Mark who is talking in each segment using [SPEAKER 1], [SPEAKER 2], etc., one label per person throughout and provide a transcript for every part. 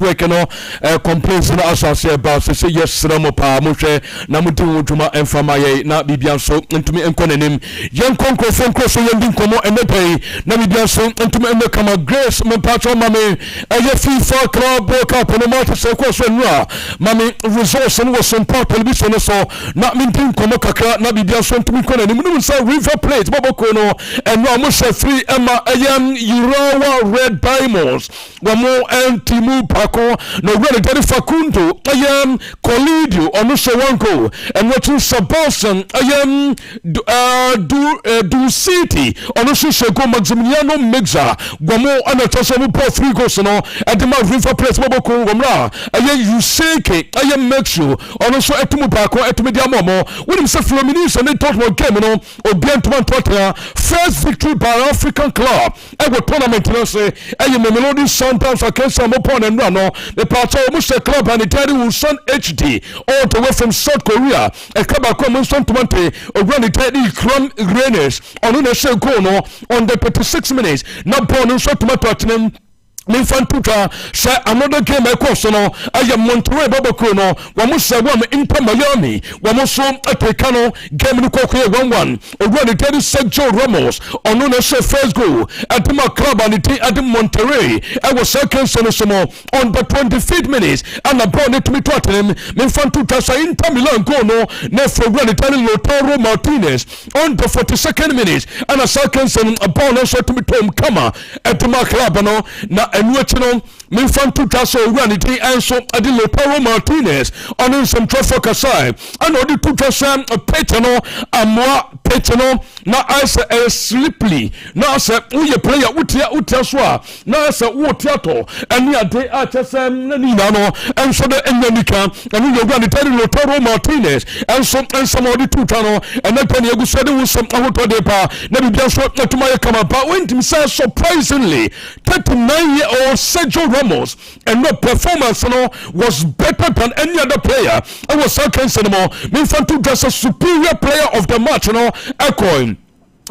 [SPEAKER 1] work no complaints na asase about say yes ramo pa mo hwe na muti wotuma emfama ye na bibia so ntumi enkonanim yen konko fonko so yen din komo enepay na bibia so ntumi enekama grace me patro mame eye FIFA club World Cup no matter say ko so nwa mame resource no was Sompa television so na mintin komo kakra na bibia so ntumi enkonanim no say River Plate boboko no enwa mo say free emma ayam Urawa Red Diamonds wamo antimu no really very Facundo I am Colidio ono so one goal and what you Sabosan I am do city ono so go Maximiliano Mexer gomo ana toso mo 3 goals no at the River Plate boboko gomra I Useke I am Mexu ono so etumu pako etumi dia momo when him say Fluminense and they talk about game no obiantuma total first victory by African club e go tournament no say I am Melody Sundowns against Sompa and no the part of Mr. Club and Italian will son HD all the way from South Korea. A club of common son to Monte or run Italian Crum Greenish on the 36 minutes. Not born in South Tottenham. Minfantuta say another game no I am Monterrey Boboko no wamusa wam Inter Miami wamuso atekano game no kokwe 1-1 ogwani tedi Sergio Ramos ono na say first goal at the club and it at Monterrey I was second so on the 25th minutes and a ball to me Tottenham Minfantuta say Inter Milan go no na for ogwani tedi Lautaro Martinez on the 42nd minutes and a second so a ball so to me Tom Kama at the club no na and what you know, Minfantuta so ranity and so Adilo Lautaro Martinez on some trophy Kasai and all the Tutasam a petano a more petano na as a sliply na as a player utaswa na as a utiato and ya de atasam nanino and so the Enyanika and you run the Lautaro Martinez and some of the Tutano and then you said it was some auto depa never just what to my come but went himself surprisingly 39-year-old Sergio Ramos and no performance was better than any other player. I was second cinema. Minfantu just a superior player of the match, echoing.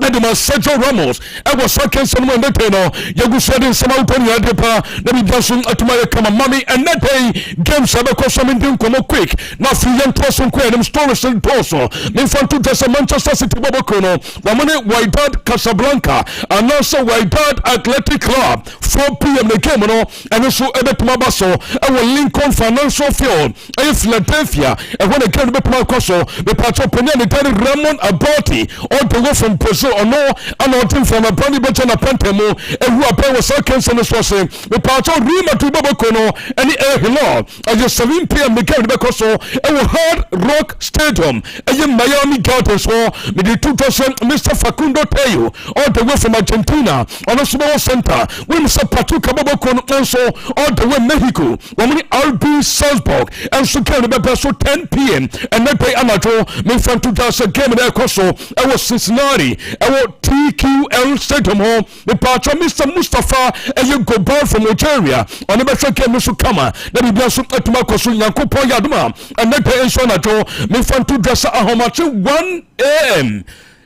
[SPEAKER 1] And the Sergio Ramos, I was second son on the table. You said in some Antonio Adepa, let me just to my come mommy and that day games have a custom in come quick. Now free young person queen and stories and torso. Minfantu just a Manchester City Bobocono, Wamane Wydad Casablanca, and also Wydad Athletic Club, 4 p.m. the game, and also Ebet Mabaso, our Lincoln Financial Field, in Philadelphia, and when I came to Macoso, the Patroponia, the Ramon Abati, all the way from Brazil. Or no, I'm not from a brandy button a pantemo, and who are was seconds on the source. The part of Rima to Babacono, and the air hello. At the 7 p.m. the game Bacoso, and we Hard Rock Stadium, and in Miami Gardens, with the 2000 Mr. Facundo Teo, all the way from Argentina, on a small center, when Mr. Patuca Babacono also, all the way Mexico, when we RB Salzburg, and so came the Basso 10 p.m. and then pay Amato, me from 2000 game in Koso, I was Cincinnati. Our TQL Stadium home, the part of Mr. Mustafa and you go ball from Nigeria on the best game Mr. Kama. Let me be a super Tomakosu Yanko Yaduma and then pay Sonato, me from to dress at home at 1 a.m.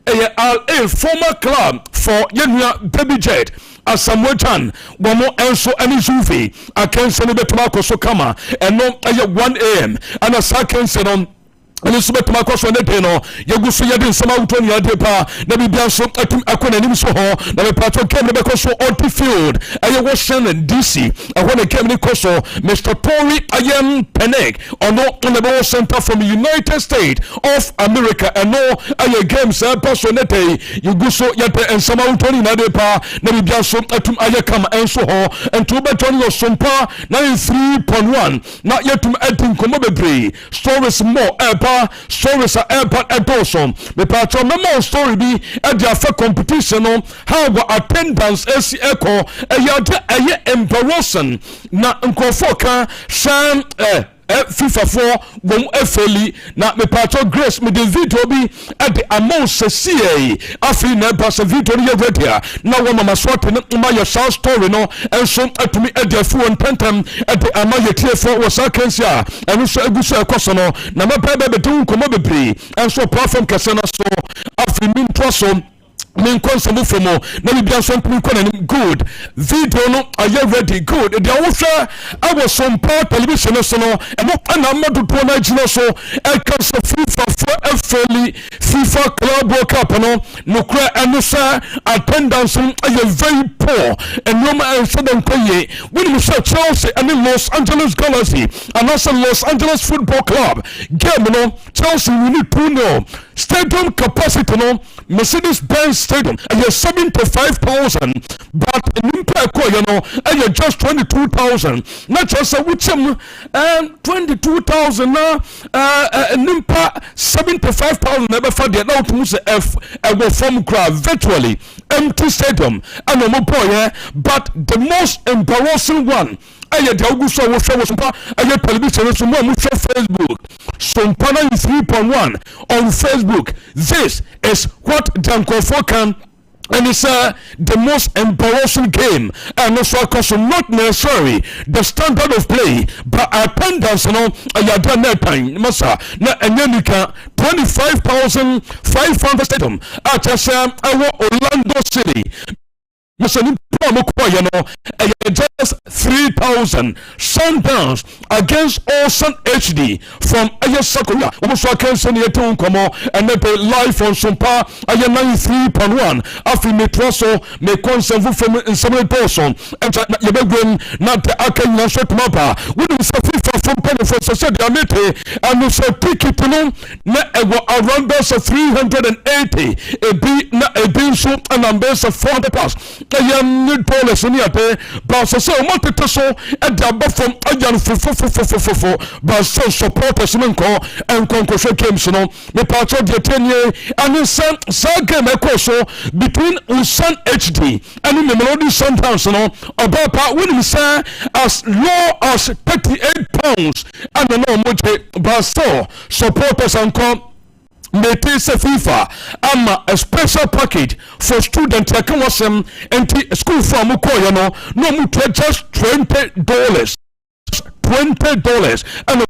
[SPEAKER 1] A former club for Yenya Baby Jet. As Samuel Chan, one more Enso and Zufi, I can send a bit Tomakosu Kama and no 1 a.m. and a second said on. And it's about Marcos on the Peno, Yagusu Yadin, some Antonio Adepa, Nabi Bianso, Akon and Soho, Nabi Patron came to Bacoso on the field, I was Shannon DC, and when I came to Coso, Mr. Tori Ayam Peneg, or no on the ball center from the United States of America, and no Aya Games, Pasonete, Yaguso Yate, and some Antonio Adepa, Nabi Bianso, Atum Ayakam and Soho, and to Batonio Sompa, 93.1, not yet to Etum Comobre, stories more, stories are airport at Dawson. The part of the story be at the affair competition on how attendance AC Echo a embarrassing na Nkofoka Shan FIFA 4 won efeli na me patro Grace me the video bi at the amount CA afi na pass video ye ready na wo mama swat na ma your short story no and so atumi at the phone tentem at the amaye tie for was akansia and so eguso ekoso no na ma bebe be do komo bebre and so platform kase na so afi min to so men consume from na we be something good video no are you ready good the awosha I was some part television so no and amadu to na gino so e can so FIFA Club World Cup no kra eno sa attendance are very poor and no man said them koye when you say Chelsea and Los Angeles Galaxy and also Los Angeles Football Club game no Chelsea we need 2-0 stadium capacity no Mercedes-Benz Stadium and you're 75,000 but and you're just 22,000 not just which 22,000 nimpa 75,000 never for the now to move go from crowd virtually empty stadium and no more but the most embarrassing one aye the Augusto was Sompa aye television so more Facebook Sompa 3.1 on Facebook. This is what Danko can and it's the most embarrassing game and also because not necessarily the standard of play but attendance I done that time masa na enyamika 25,500 stadium at Orlando City. Just 3,000 Sundowns against Ocean HD from Ayasakuya. Also, I can send you to come and then live on Sompa. I am 93.1. After me, Trosso, me consent from in some person. And you begin not the Akan shot mapper. We do something from Penny for Society and we say ticket to know around us 380 a bean soup and I'm base of 400 plus. I am need police in here, but so wanted to so at the bottom again for but so supporters and concussion games no the part of the 10 year and in some game so between Usan HD and in the Melody Sundowns about part when we say as low as 38 pounds and no much but so supporters and Metis FIFA a special package for students like wasem and school from Mukoya no just $20 and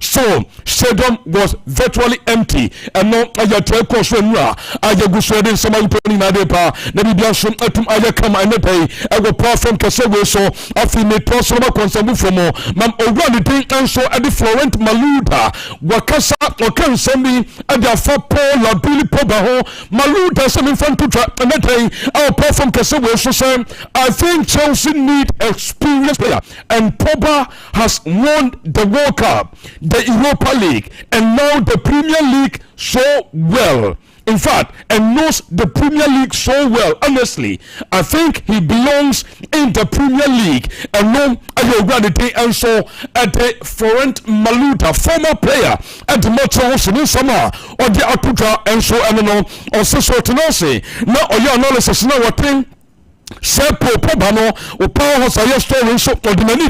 [SPEAKER 1] so stadium was virtually empty and no aya teko so nura aya gusode sama utoni na depa na bibia so atum aya kama ene pay I go platform kese we so afi me to so ma konsamu from mam owura de anso ade Florent Maluda wakasa okan sami ade for Paul Labili Poba ho Maluda sami fan to ene pay our platform kese we so say I think Chelsea need experienced player and Poba has won the World Cup, the Europa League, and now the Premier League so well. In fact, and knows the Premier League so well. Honestly, I think he belongs in the Premier League. And no, I gratitude and so at the Florent Maluda, former player at the Metro in summer or the Akuta and so and no or so to no say. Now, your analysis know what thing. Sepo Pobano, or Power has a story so ordinary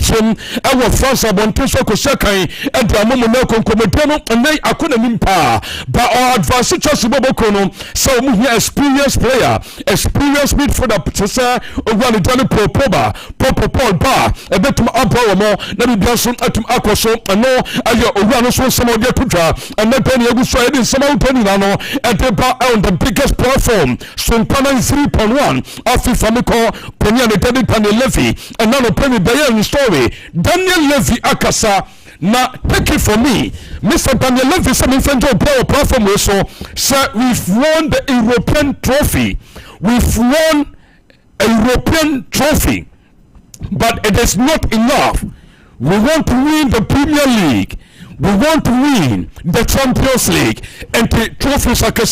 [SPEAKER 1] our France abonteso Kosakai and the Amomo Comodeno and they I couldn't impa but our advice just Bobokono so we experienced player experienced midfielder Pisa or one Johnny Popa Paul Bar a bit to Abromo let me be some atom aquaso and no I run so some of your putra and then Penny Agusa in some Penny and they bar on the biggest platform so Pana 3.1 of FIFA Penny and Daniel Levy and now Penny Bayan story Daniel Levy Akasa now take it from me Mr. Daniel Levy some friend of power platform so sir we've won the European trophy we've won a European trophy but it is not enough we want to win the Premier League. We want to win the Champions League and the trophies like a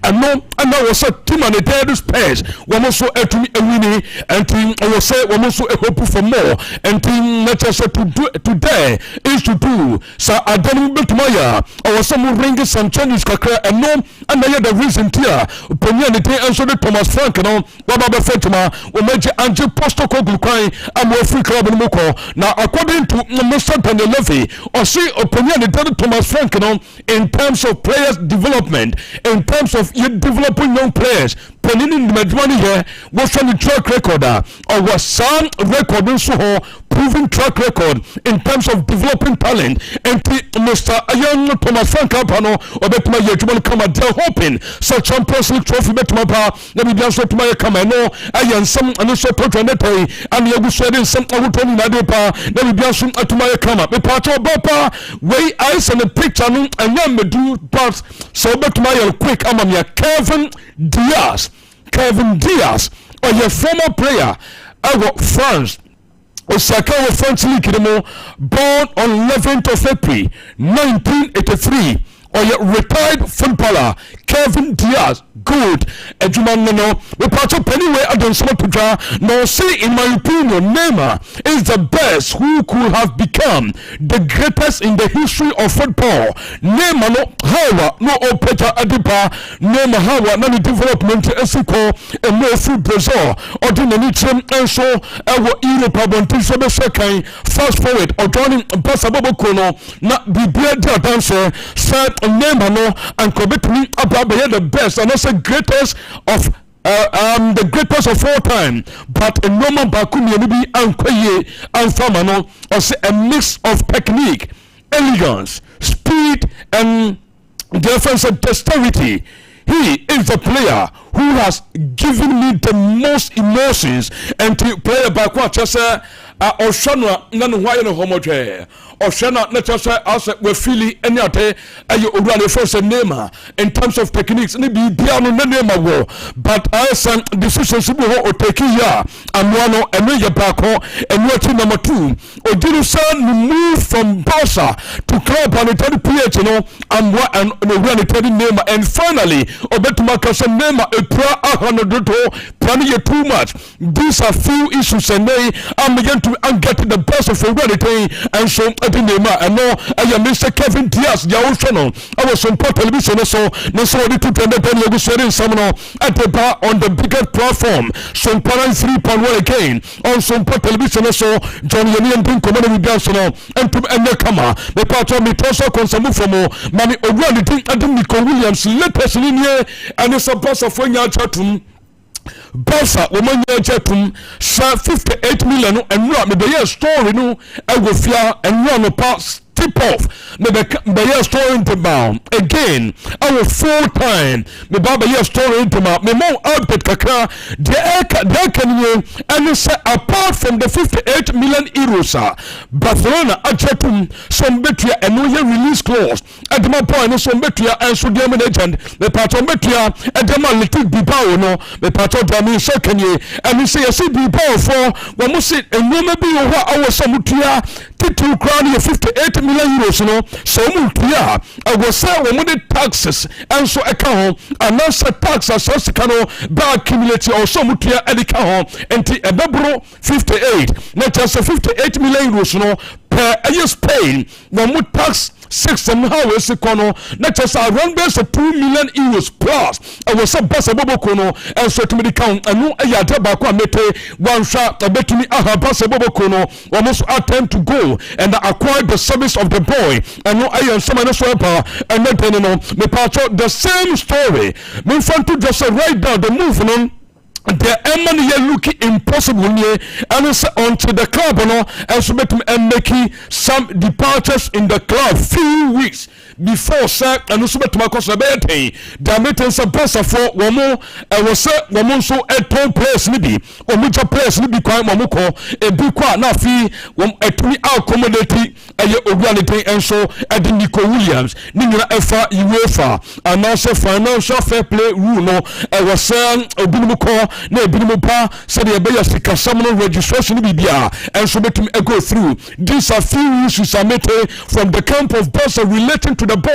[SPEAKER 1] and no and I was a team and a dead space. One also a winning and team I was say one also a hope for more and team not just to do today is to do so I don't bit Maya or some ring some Chinese kakra and no and I had the reason here opinion the and so the Thomas Frank what about the Fatima or major Angel Posto Kogukai and more free club in Moko. Now according to Mr. Daniel Levy or see Thomas Frank in terms of players development, in terms of you developing young players, Penini Medwani here was on the track record or was some record so proven track record in terms of developing talent. And Mr. Ayan Thomas Frank Apano or Betma Yajuman Kama, they're hoping such Champions League trophy Betmapa, let me just let my come. I know Ayan some and also Potranete and Yagusadin some Awutoni Nadepa, let me just at my come. The part of Bapa, way eyes and the picture and then me do but so Betma quick Amamia Kevin Diaz, or your former player, our France. Osaka of French League, born on 11th of April 1983, or your retired footballer Kevin Diaz. Good. Ejuman we part of anyway I don't want to draw. No, see, in my opinion, Neymar is the best who could have become the greatest in the history of football. Neymar no Hawa no Opeta Adipa Neymar Hawa no development esiko and no food Brazil or do any team and so our Europe abontiso be second fast forward or joining Basababo Kono not be beard dancer said Neymar no and commit me about the best and also greatest of the greatest of all time, but a normal Bakumi be Ankoye and Famano or a mix of technique, elegance, speed, and defensive dexterity. He is the player who has given me the most emotions and to play back what I say Oshana none why no homoge Oshana not just as we feel any other you first name in terms of techniques and be piano name war but I san decisions or take ya and one and your back and watching number 2 or did you son move from Barca to club and the PH and what and the name and finally Obetumaka name a too much. These are few issues and I'm beginning to get the best of reality and so I think I know I am Mr. Kevin Diaz, the ocean. I was on television so no so the 220 sharing someone at the bar on the biggest platform. Sompa 3.1 again on Sompa television so John Yanian Pin Command with Gasono and the Kama. The part of me also consume from Mammy O'Reilly and Nico Williams latest in here and it's a boss of when you're chatting. Bossa, woman, jetum, sa 58 million and run the story no, I will fear and run a pass. Tip off, the year story into bound again. Our full time, the Baba year story into my more output kaka, the can you and say apart from the 58 million euros, Barcelona achetum some betia and no year release clause at my point some betia and so the agent the part of betia at the man little bibao no the part of the second year and we say a bibao for one must sit and no maybe our samutia title crown 58 million euros no so mutia I was say we the taxes and so account and now tax as cano back accumulated or so mutia edika and the ebebro 58 not just 58 million euros no per year Spain one would tax 6 and how is the corner not just around base of 2 million euros plus I was a bus abobo kono and so to me the count and no aya tabako mete one shot a bet to me aha bus abobo kono almost attempt to go and acquire the service of the boy and no aya someone else and then me part the same story me front to just write down the move no the Ember here looking impossible here and it's onto the club and so making some departures in the club few weeks before sir and also to my possibility the meeting some person for one more and was one more so a top place maybe or major place maybe quite mamuko a big quite now fee a to accommodate a reality and so at the Nico Williams Nina Efa UEFA and also financial fair play rule no I was saying a bit na ebinimu pa said the beya sika samuno registration bibia and so let me go through these are few issues are made from the camp of Barca relating to the boy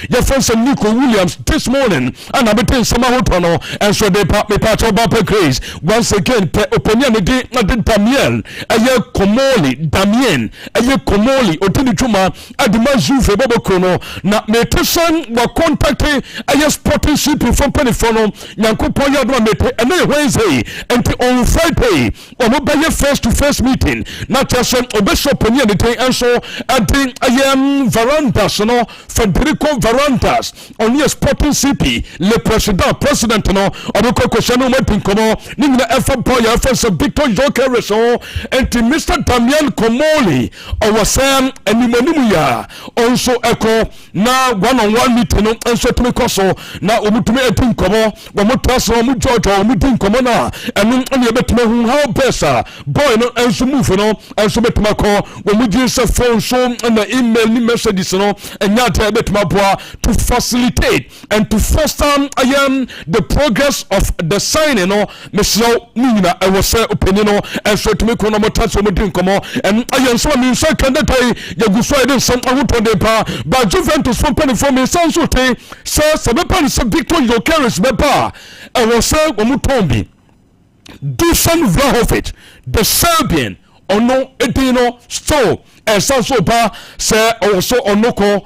[SPEAKER 1] your friend Nico Williams this morning and I between some hotono and so they me part of Bapa Grace once again opinion de Damien aye Komoli Damien aye Komoli otini chuma adima juve bobo kono na metesan wa contacte aye sporting ship from Penifono nyanko ponya do mete ene Wednesday and on Friday omo face to face meeting na just obeso poni and the and so verandas no Federico Verandas on your sporting CP le president no obeko kweshanu matin komo ni na efa boy efa so Victor Joker so and Mr. Damian Komoli owasam animanimu ya also echo na one-on-one meeting no enso tumi koso na omutumi etin komo womotaso omu George omutin komo na enu ene betuma hu how besa boy no enso move no enso betuma ko womuji se phone so na email ni messages no enya ta betuma boa to facilitate and to foster the progress of the signing no mesio nina I was say opinion no enso tumi ko no motaso omutin komo en ayenso mi so candidate yaguso eden some awoto de pa ba Juventus from penny me sanso te sir sabepa se Victor Jokeris beba I was say omutombi Dusan Vlahovic the Serbian ono edino so sanso ba se also onoko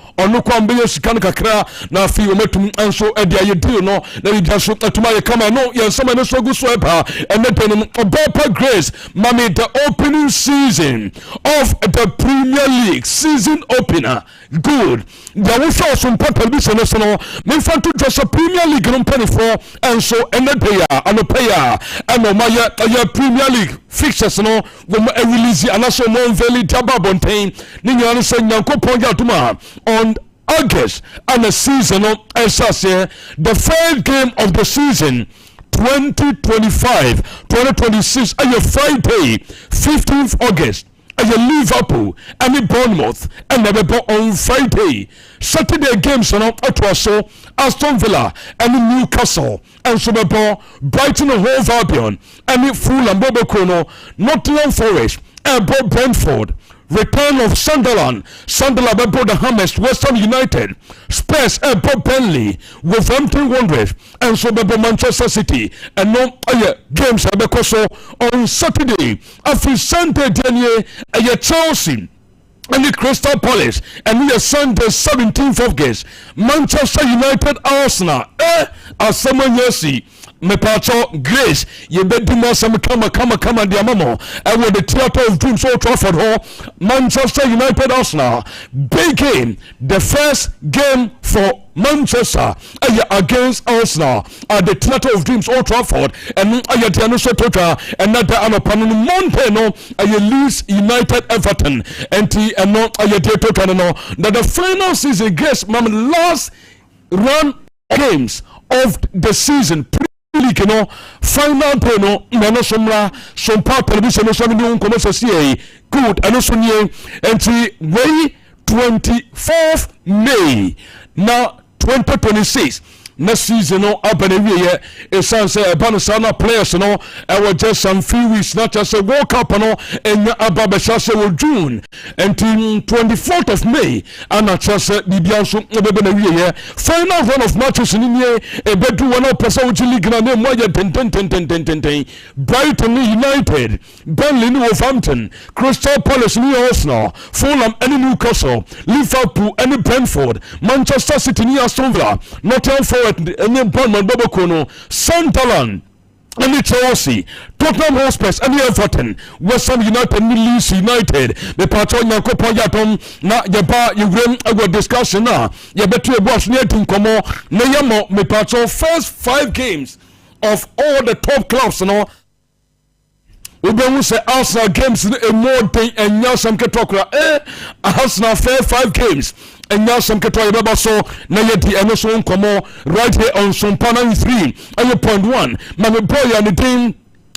[SPEAKER 1] ambeyo sikana kakra na fi ometum anso ede ayedio no na yida so atuma ye kama no ye nsema no so guso eba enetenu obopa grace mami the opening season of the Premier League season opener good there was some television no me fanto just Premier League no penny for anso enedeya anopeya ano maya Premier League fixtures no go release anaso mon valley tababonte ninyana se nyankopon yatuma on August and the season of SSA the third game of the season 2025-2026 on Friday 15th August Liverpool and Bournemouth and never on Friday Saturday games on Otwaso Aston Villa and Newcastle and Superball Brighton and Hove Albion and Fulham Bobo Kono Nottingham Forest and Brentford return of Sunderland bebo the Hammers West Ham United Spurs Bob Burnley Wolverhampton Wanderers and so bebo Manchester City and no games abekoso on Saturday after Sunday Daniel Chelsea and the Crystal Palace and we are Sunday 17th of August Manchester United Arsenal asaman yesi me pacho grace ye beduma some kama dia mamo I will the Theatre of Dreams Old Trafford Hall Manchester United Arsenal big game the first game for Manchester against Arsenal at the Theatre of Dreams Old Trafford and ayatiano sotota and that anopano monte no Leeds United Everton and no ayatotota no that the final season grace mam last run games of the season league no final day no nano somra Sompa television no so ni nkomo sese good and so nie enti way 24th May now 2026 next season no abanewie e sanse ebano sana players no I was just some few weeks not just a World Cup no in ababeshase wo June until 24th of May and just bibia so ebebenewie final run of matches ni nie ebedu one person which league na name moye ten Brighton United Burnley Wolverhampton Crystal Palace ni Arsenal Fulham and Newcastle Liverpool and Brentford Manchester City ni Aston Villa Nottingham Forest and Bournemouth Bobokono Sunderland and Chelsea Tottenham Hotspur and Everton West Ham United and Leeds United the patron Yankopon Yatom na yeba yurem agwa discussion na yebetu boss near tinkomo na yamo me patron first 5 games of all the top clubs no we say Arsenal games more than and now some ketokra Arsenal fair 5 games and now some ketokra baba so na yedi eno so nkomo right here on Sompa 93 and 0.1 my boy and the team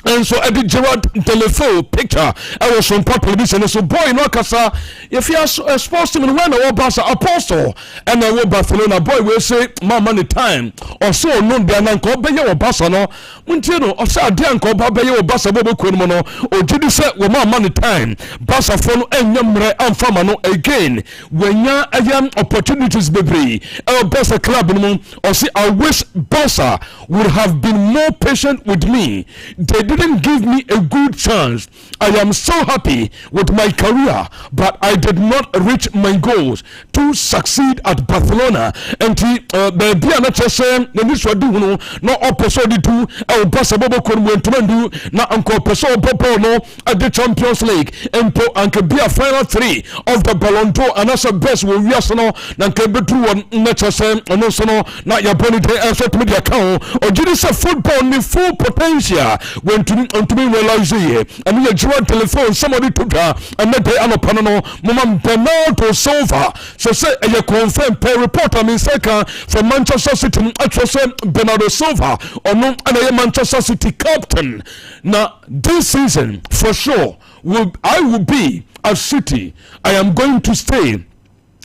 [SPEAKER 1] and so I did Gerard Delefeu picture I was on television so boy no kasa if you are supposed to when I was apostle and I was Barcelona boy we say mama the time or so no be an anko be your basa no muntino or say ade anko ba be your basa bobo kwenu no o jidi say we mama the time basa for no enyamre amfama no again when ya ayam opportunities bebre our basa club no or say I wish Barca would have been more patient with me they didn't give me a good chance. I am so happy with my career, but I did not reach my goals to succeed at Barcelona. And baby anachese na niswa du no na opeso di tu e basa bobo kon wentumandu na anko peso popo no at the Champions League empo anke be a final 3 of the Ballon d'Or and as a best we wiase no na anke betu won nachese no so no na yaboni de enso to media account or jidi say football ni full potential when to me realize here and you draw telephone somebody took her and that they anopano no mama Bernardo Silva so say you confirm per reporter mean second from Manchester City actually Bernardo Silva or no and Manchester City captain. Now this season for sure I will be at City. I am going to stay.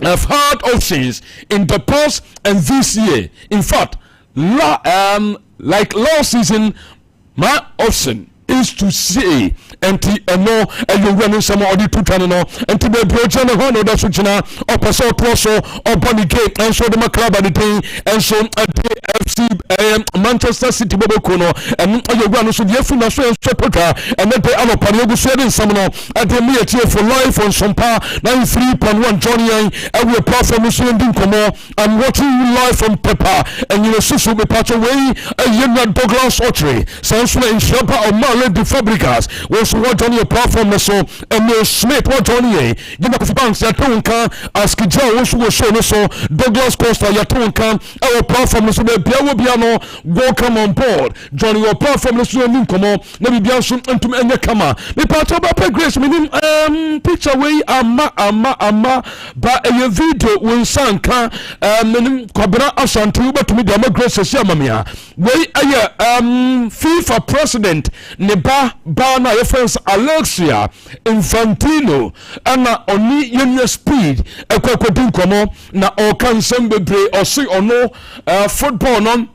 [SPEAKER 1] I've had options in the past and this year. In fact, like last season, my option is to say and no and you running some of the two channel and to be broken on the switchina or person also or body game and so the club at the day and so at the FC Manchester City Bobokono and you run so the financial supporter and then they are Panogo Sweden Samano at the mere tier for life on Sompa 93.1 Johnny and we apart from Muslim Dinkomo. I'm watching you live from Pepper and you will see me part away a young Douglas Autry Sansula in Shampa or Marley de Fabricas was what on your platform so and no Smith what on ye you know banks yatonka askija was show so Douglas Costa yatonka our platform so the Biano welcome on board Johnny your platform so ninkomo na bibia so entum enye kama me part of grace meaning picture way ama ba a video when sanka meaning kwabra asante ubetumi de grace sia mamia we FIFA president Neba Bana reference Alexia Infantino ana oni yenye speed ekwakwodin komo na okan sembebre or see or no football non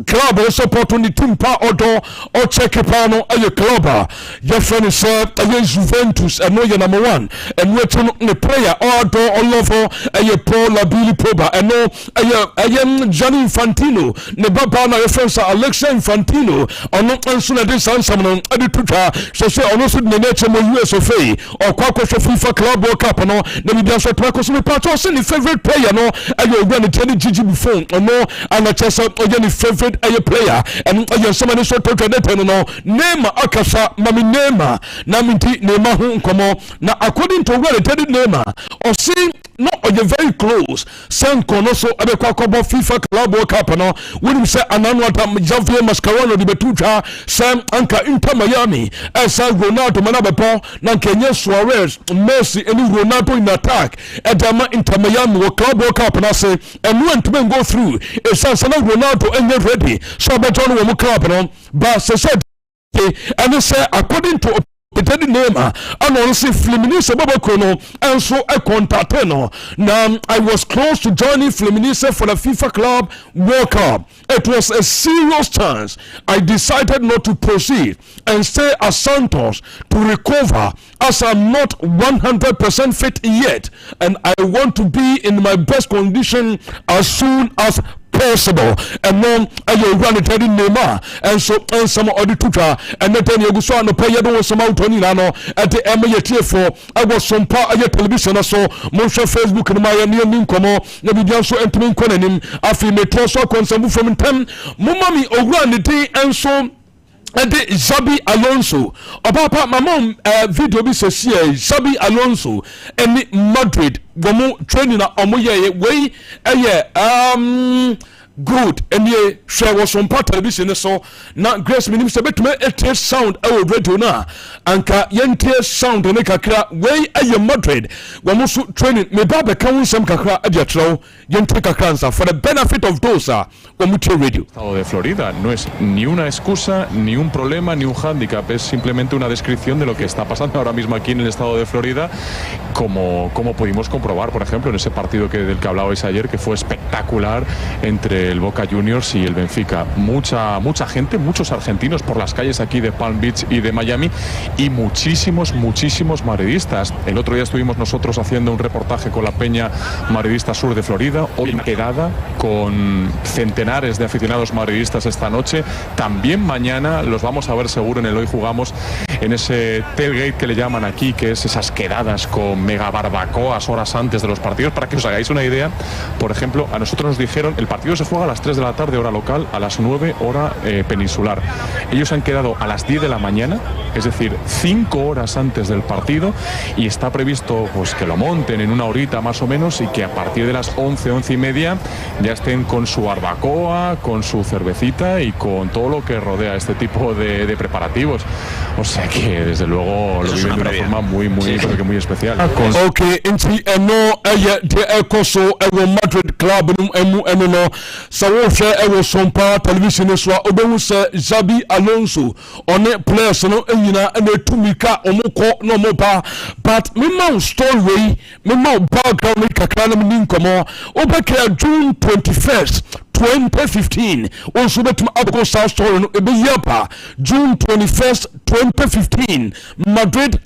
[SPEAKER 1] club support on the team pa odo or check pano aye club your friend is Juventus and no your number 1 and we turn the player odo all over aye Paul Labili Proba and no aye Gianni Infantino ne baba na reference Alexia Infantino ono enso na dey sansam no ade tuta so say ono so ne nature mo US of A or kwakwo FIFA club World Cup no na bi so to so part of the favorite player no aye ogba ne tell Gigi before ono ana chesa oye ni favorite a player and somebody so to no name akasa mami name na minti name ho nkomo na according to where the name or see no you're very close sanko no so abekwa kobo FIFA club World Cup no when say ananwa Javier Mascherano di betucha Sam anka Inter Miami San Ronaldo manabepo na Kenya Suarez Messi any Ronaldo in attack edama Inter Miami club World Cup na say and when to go through San Ronaldo and ready so beton wo club no but said and say according to the name announcing Fluminense Bobokono and so a contact no. Now I was close to joining Fluminense for the FIFA Club World Cup. It was a serious chance. I decided not to proceed and stay at Santos to recover as I'm not 100% fit yet and I want to be in my best condition as soon as possible and then you run it in Nema and so and some of the tutor and then you go so no pay do some out on no at the MA for I was some part of television so most Facebook and my near komo na bi so entimi konanim afi me so concern from them mommy ogran the day and so and the Xabi Alonso about my mom video be so here Xabi Alonso and Madrid gomo training na omoye we good and ye share was some part television so na Grace minim se betume et sound our radio na anka yente sound ne kakra we aye Madrid wo so training me ba be kan some kakra e diatro yente kakra nsa for the benefit of those wo mutual radio.
[SPEAKER 2] Estado de Florida no es ni una excusa ni un problema ni un hándicap, es simplemente una descripción de lo que está pasando ahora mismo aquí en el estado de Florida, como pudimos comprobar por ejemplo en ese partido del que hablabais ayer, que fue espectacular entre el Boca Juniors y el Benfica. Mucha gente, muchos argentinos por las calles aquí de Palm Beach y de Miami y muchísimos madridistas. El otro día estuvimos nosotros haciendo un reportaje con la Peña Madridista Sur de Florida. Hoy una quedada con centenares de aficionados madridistas esta noche. También mañana los vamos a ver seguro en el Hoy Jugamos, en ese tailgate que le llaman aquí, que es esas quedadas con mega barbacoas horas antes de los partidos. Para que os hagáis una idea, por ejemplo, a nosotros nos dijeron el partido se juega a las 3 de la tarde hora local, a las 9 hora peninsular. Ellos han quedado a las 10 de la mañana, es decir, 5 horas antes del partido, y está previsto pues que lo monten en una horita más o menos y que a partir de las 11 y media ya estén con su barbacoa, con su cervecita y con todo lo que rodea este tipo de preparativos. O sea que desde luego lo viven de una forma muy creo que muy especial.
[SPEAKER 1] Ok, inti eno de ekoso ewo Madrid club no sawo hwe ewo Sompa television so obehu se Xabi Alonso one players no enyina na tumika omukọ no moba, but memma story we memma background kakra na ninkomo obeka June 21st 2015 also betum abgo south story no ebe yepa June 21st 2015 Madrid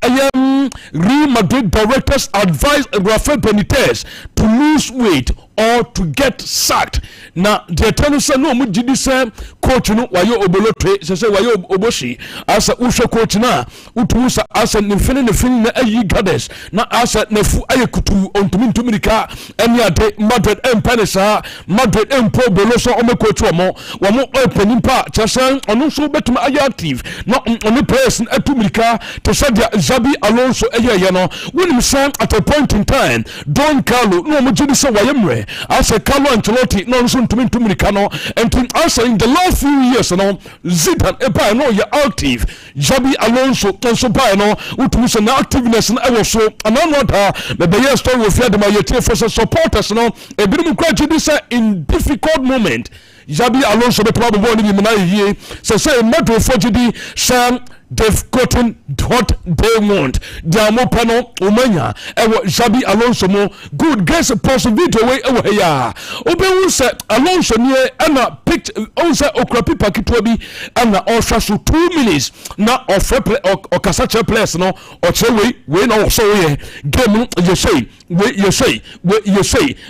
[SPEAKER 1] Real Madrid directors advised Rafael Benitez to lose weight or to get sacked. Now the tennis no mu gidi say coach no wayo obolotre say wayo oboshi asa usho coach na utusa asa nfini na ayi gades na asa nefu ayekutu ontumi ntumirika eni ade Madrid empanesa Madrid empo boloso ome coach wo openimpa chasa ono so betum ayi active na ono person atumirika to say Xabi Alonso eye no when say at a point in time Don Carlo no mu gidi say wayemre as a Carlo Ancelotti no so ntumirika no and also in the last few years no Zidane epa no ya active Xabi Alonso so pa no utumi so na activeness na ewo so another the story we fear the majority for supporters no e bi mu kwa gidi say in difficult moment Xabi Alonso the problem one bi na yie say Madrid for gidi say they've gotten what they want. Diamo pano umanya ewo Xabi Alonso mo good guess a possibility way ewo ya obe say Alonso nie ana picked on say okrapi pakitwa bi ana offer so 2 minutes na offer play or kasache place no or chewe we no so we game you say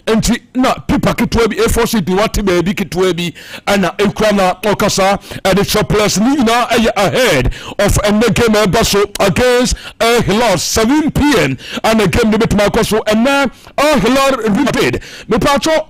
[SPEAKER 1] enti na pipa kitwa bi e4 di wati be bi kitwa bi ana ekra na okasa at the shop place ni na ahead of and the game basso against Hilal 7 p.m. and the game debate Marcoso and now Hilal repeated me pacho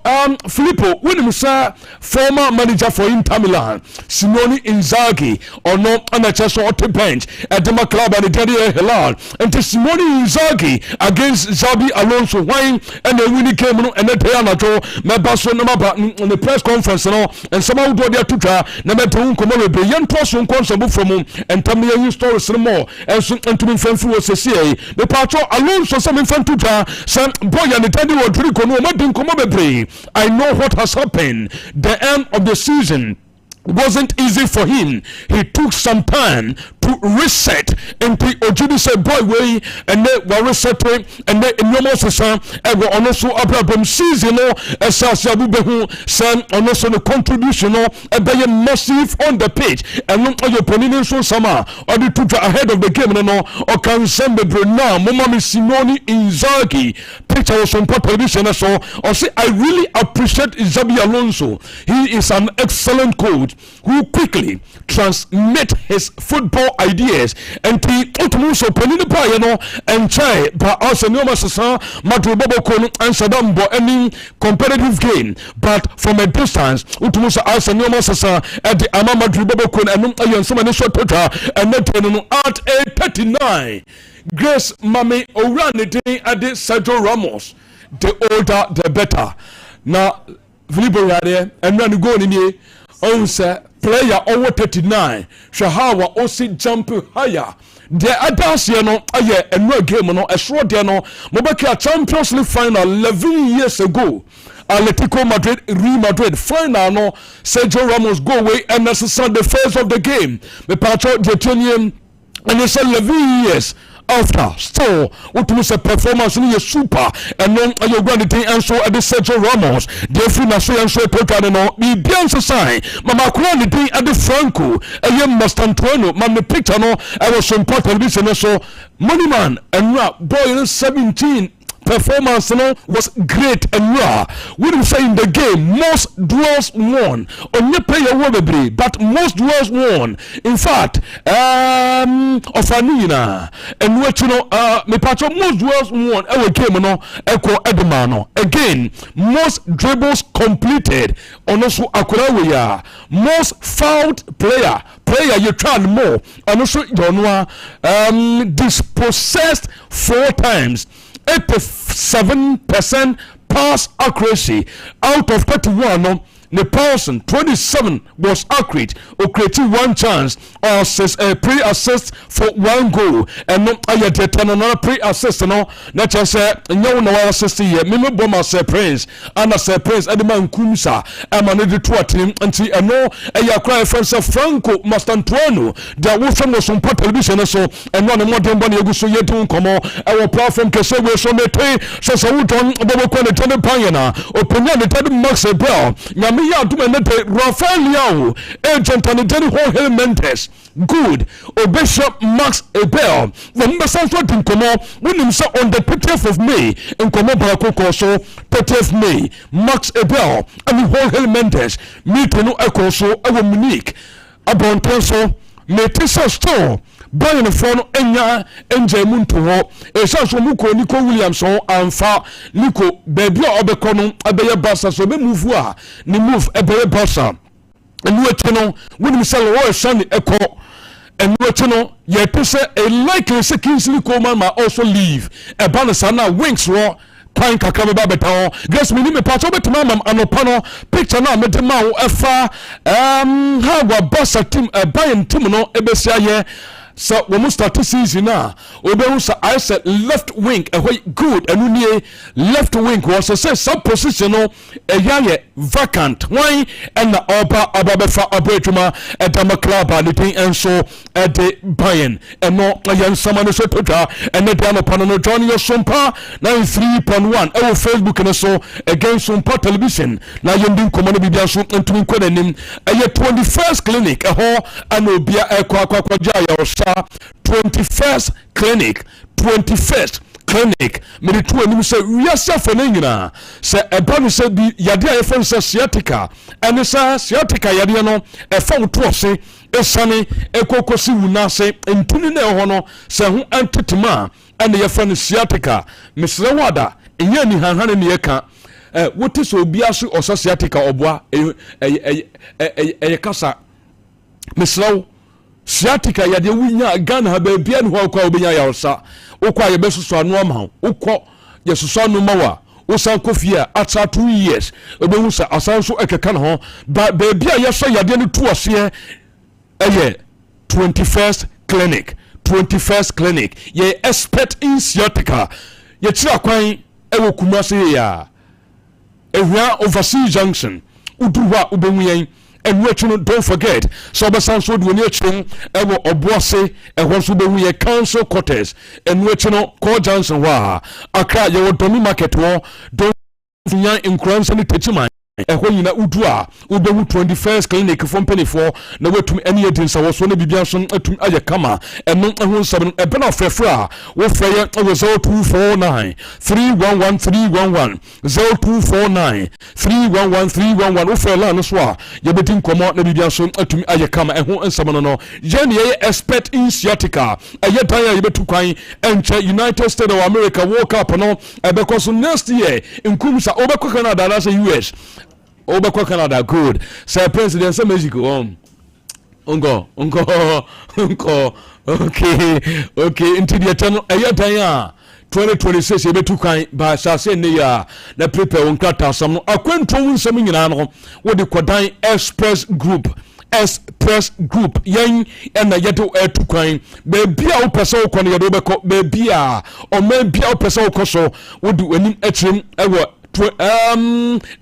[SPEAKER 1] Filippo when say former manager for Inter Milan Simone Inzaghi or no anachaso on the bench at the club and the Hilal and to Simone Inzaghi against Xabi Alonso wine and the winning game and the Teanato me basso no on the press conference no and somehow do their tutor na me to komo be yen person konso from and tamiya stories more and so ntumi fanfu wo sese the patro Alonso some infantu ja some boy and the tadi wo dri kono ma din komo bebre. I know what has happened. The end of the season wasn't easy for him. He took some time to reset and the Ojidi said boy way and they were resetting and they normal season and were also abram season as Sabu Behu son and also the contribution and they massive on the pitch and not your opinion so summer or the two ahead of the game or can send the now Mama Simone Inzaghi picture was on television so or say I really appreciate Xabi Alonso. He is an excellent coach who quickly transmit his football ideas and the ultimus opening and try but also no massa Madrid Bobo and Saddam bo any competitive game but from a distance ultimus also no massa at the Ama Madrid Bobo and so many short total and then at 8:39 Grace Mame Oranede at the Sergio Ramos the older the better now Filippo Yade and then go in here on say player over 39 Shahawa Osi jump higher the others no aye enro game no esro de no mobeka Champions League final 11 years ago Atletico Madrid Real Madrid final no Sergio Ramos go away and necessarily the first of the game me patro the Italian and it's 11 years after still what to say performance in your super and then you going to and so at the Sergio Ramos the free na so and so total no be bianso sign mama kura the day at the Franco must Antonio man the picture no I was so important television so money man and boy 17 performance was great and raw. We didn't say in the game most duels won. Only player won but most duels won. In fact, Ofanina and what me patch most duels won. Our game echo Edmano again. Most dribbles completed. Also Akurawiya. Most fouled player you tried more. And also Jonwa dispossessed 4 times. 87% pass accuracy out of 31. The person 27 was accurate or creating 1 chance or pre-assist for 1 goal and no another pre-assist no that just say no assist here me bomber say prince and say prince Edman Kumsa manage to team until no cry friends of Franco Mastantuano that was from the Sompa television so and one more than one you so yet to come our platform Kesewe so mete so we don't go to the pioneer opinion the Max Bell ya do menete Rafael agent and the whole Mendes good Bishop Max Abel when the sounds what in come when him say on the 30th of May in come Barako so 30th May Max Abel and the whole Mendes meet no echo so Munich about so metisa store Bayern the phone enya enje muntu ho esa so muko Nico Williamson amfa Nico baby obekono abeye basa so be move a ni move ebeye basa enu etino woni sell wo shani eko enu etino ye to say a likely say Kingsley Coman ma also leave e banasa na wings ro kwan kakra ba beta guess me ni me patcho betuma mam anopano picture na medema wo efa how wa basa team Bayern team no ebesia ye so when we start the season now, I said left wing good and we left wing was a sub positional a vacant. Why and the Ababefa Abretuma at the club and so at the Bayern and no young someone so and the down upon no joining your Sompa 93.1 our Facebook and so against Sompa television. Now you do come on be so and to include him a 21st clinic a ho and will be a quaquajaya 21st clinic 21st clinic me the two and say we are suffering na say e ba no say bi yade a yefon say sciatica and say sciatica yade no e fa to se e sane e kokosi wuna se ntuni na ho no say ho antetema and yefon sciatica mesre wada enye ni hanhane ne yeka what is obi aso oso sciatica oboa kasa mesre sciatica yade winya Ghana ha ba bia ne ho akwa obenya ya osa ukwa ye besusu anu ama ukọ ye susu anu mawa usan kofia ata 2 years obehu sa asanso ekeka ne ho ba bia ye so yade ne tu ose 21st clinic ye expert in sciatica ye tira kwan ewo Kumasi ya ehua overseas junction uduwa ubehu yen and don't forget so besan so do ni achim ewo oboase ehwo so be hu council quarters and call Johnson wa Accra ye Domi market wo don nya incrance ni techiman ehwo nyina udu a ubehu 21st clinic from penny for na wetum any edinsa wo so na bibia so atum aye kama eno ehwo nsabno ebe na frefra wo freye 0249 311311 0249 311311 wo frela no so a ye bedin komo na bibia so atum aye kama ehwo nsabno no je ne ye expert in sciatica aye dan ye betu kwan enche United States of America World Cup no ebe koso next year nkumsa obekọ Canada na US Obekwa Canada good. Sir President say Mexico Ungo. Okay. Into the eternal ayataya 2026 you betu kan ba sase ne ya na prepare on kata sam no akwanto wunsam nyina no wo de kodan express group yen na yedo etu kwan be bia wo pese wo yedo be ko be bia o man bia wo pese wo so wo du anim atrem ewo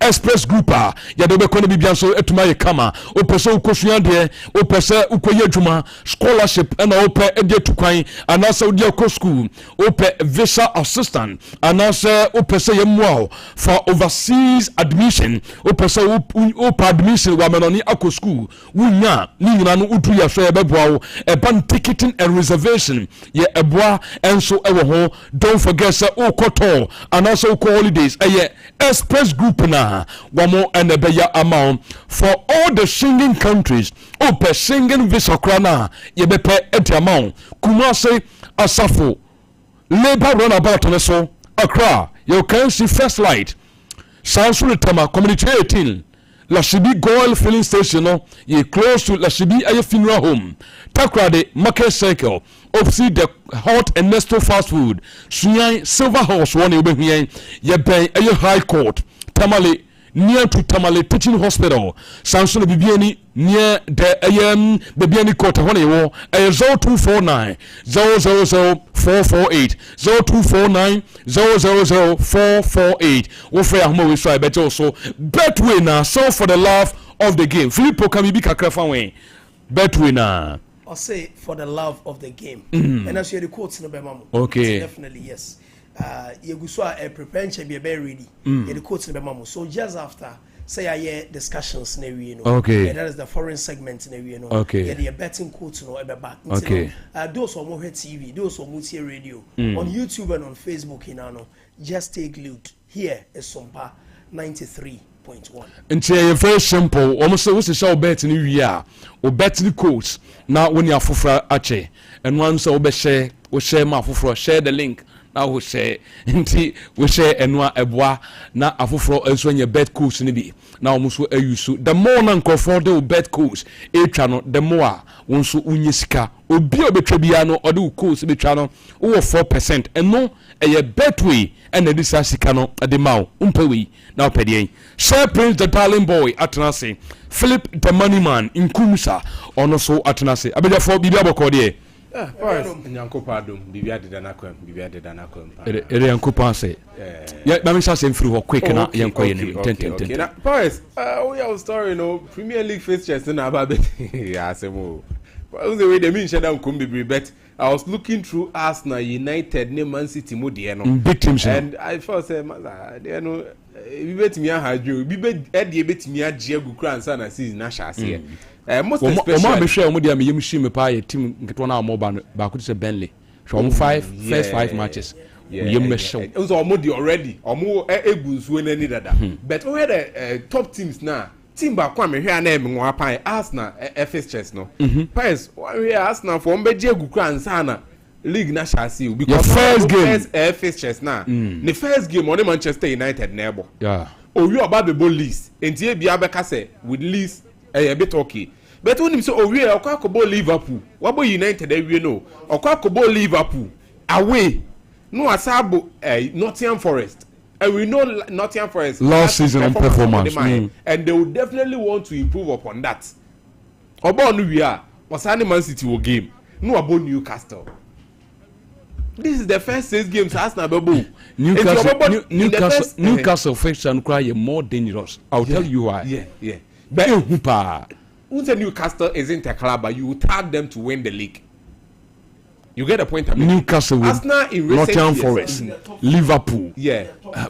[SPEAKER 1] express grouper ya de be kono bibia so etuma ye kama o pese ukosua de o pese ukoye adwuma scholarship na o pe e de tukwan anasa o de ko school o pe visa assistant anasa o pese ye moa for overseas admission o pese o pa admission wa menoni akọ school wunya ni nyina no udu ya so ye beboa wo e ban ticketing and reservation ye eboa enso e wo ho don't forget say o koto anasa o holidays express group na wamo and beya amount for all the singing countries per singing visa krana ye bepe enti amount Kumasi Asafo labor runabout on so Accra you can see first light Sansu Tama community 18 Lashibi Goil filling station no ye close to Lashibi aye funeral home Takrade market circle opposite the hot and nesto fast food Sunyai Silver House one you be here ye ben aye high court Tamale near to Tamale teaching hospital Samson Bibiani near the Bibiani court one you 0249 000448 0249 000448 wo free ahmo we so I bet also betway na so for the love of the game Filippo Kamibi kakra fa wen betway na
[SPEAKER 3] I'll say for the love of the game and as you the quotes in the memo
[SPEAKER 1] okay
[SPEAKER 3] definitely yes you go so preparation be ready the quotes in the memo so just after say I hear discussions na we know
[SPEAKER 1] okay
[SPEAKER 3] and that is the foreign segment na we know
[SPEAKER 1] okay
[SPEAKER 3] the betting quotes no ebe back
[SPEAKER 1] okay
[SPEAKER 3] those on more TV those on more radio on YouTube and on Facebook no just take loot here is Sompa 93.1
[SPEAKER 1] nti e very simple almost we say bet ni wi a o bet ni coach na woni afofra ache and one so be share we share ma afofra share the link na we share nti we share enwa eboa na afofra enso nya bet coach ni bi na omuso ayusu the more na nkofo de bet coach etwa no the more wonso unye sika obi obetwa bia no ode coach betwa no wo 4% eno eye betway and the this sika no de maw umpewi na opedien share Prince the darling boy atenase Philip the money man in Kumsa ono so atenase abeja for bibia bokode
[SPEAKER 4] nyankopa adom bibia de danakwam
[SPEAKER 1] ere yankopa say ya ba me say mfiri ho quick na yankoye nim
[SPEAKER 4] ten na Paris we our story no Premier League fixtures na aba be ya asemo but the way they mean sheda nkom bibiri bet I was looking through Arsenal, United, Man City,
[SPEAKER 1] big teams,
[SPEAKER 4] and I felt say, you know, we bet me a hard we bet Eddie bet me a Diego Grand San as is Nasha here. Most
[SPEAKER 1] especially, share Modia, me machine pay team get one hour more back to Bentley. From first 5 matches. You mesh.
[SPEAKER 4] It was already or more able to win any that. But we had top teams now. Team back kwame hwe na eme nwa pan Arsenal fixtures no Paris we Arsenal for mbeje agukura ansa na league na shasi because
[SPEAKER 1] first game
[SPEAKER 4] fixtures na the first game on Manchester United na ebo
[SPEAKER 1] yeah
[SPEAKER 4] owi oba bebo list enti e bia beka say with list a bit okay but when him say owi akwakobo Liverpool wabo United awie no akwakobo Liverpool away no asabo Nottingham Forest. And we know Nottingham Forest
[SPEAKER 1] last season performance
[SPEAKER 4] and they will definitely want to improve upon that. About we are was Man City will game. No about Newcastle. This is the first 6 games Arsenal Babu.
[SPEAKER 1] Newcastle fixture and cry more dangerous. I'll tell you why.
[SPEAKER 4] Yeah. But Newcastle isn't a club, but you will tag them to win the league. You get the point. I mean,
[SPEAKER 1] Newcastle, Nottingham Forest, Liverpool,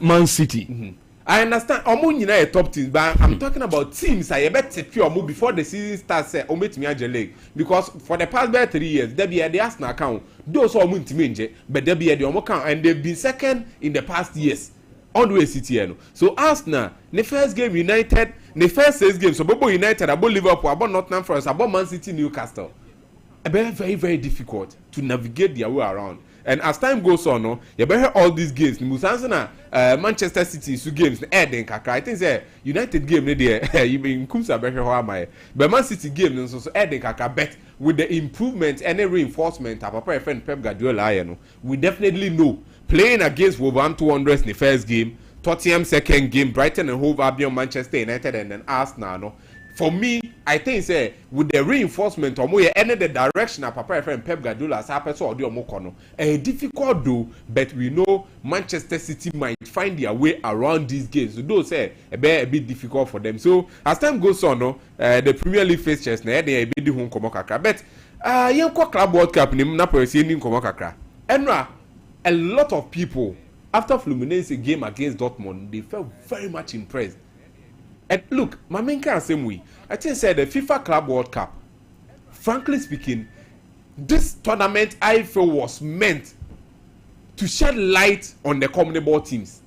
[SPEAKER 1] Man City.
[SPEAKER 4] I understand. A top teams, but I'm talking about teams. I bet secure move before the season starts. Say, omit me a league because for the past 3 years, they be at the Arsenal account. Those who are moving but they be at the account, and they've been second in the past years. On the way City, so Arsenal, the first game United, the first 6 games. So about United, about Liverpool, about Nottingham Forest, about Man City, Newcastle. Very, very, very difficult to navigate their way around. And as time goes on, you better all these games. Manchester City two games. I think say United game there. You been Kumsa better how am I? But Man City game so bet with the improvement and the reinforcement of our friend Pep Guardiola. We definitely know playing against Wolverhampton Wanderers in the first game, Tottenham second game, Brighton and Hove Albion, Manchester United, and then Arsenal. for me, I think say with the reinforcement or more any the direction of Papa friend Pep Guardiola as happens or the Omokono. Difficult though, but we know Manchester City might find their way around these games. So those say a bit difficult for them. So as time goes on, the Premier League fixtures na they be the home kakra. But yenko Club World Cup ni na persi ni kakra. Enra a lot of people after Fluminense game against Dortmund, they felt very much impressed. And look, my main can same way. I think said the FIFA Club World Cup. Frankly speaking, this tournament I feel was meant to shed light on the CONMEBOL teams.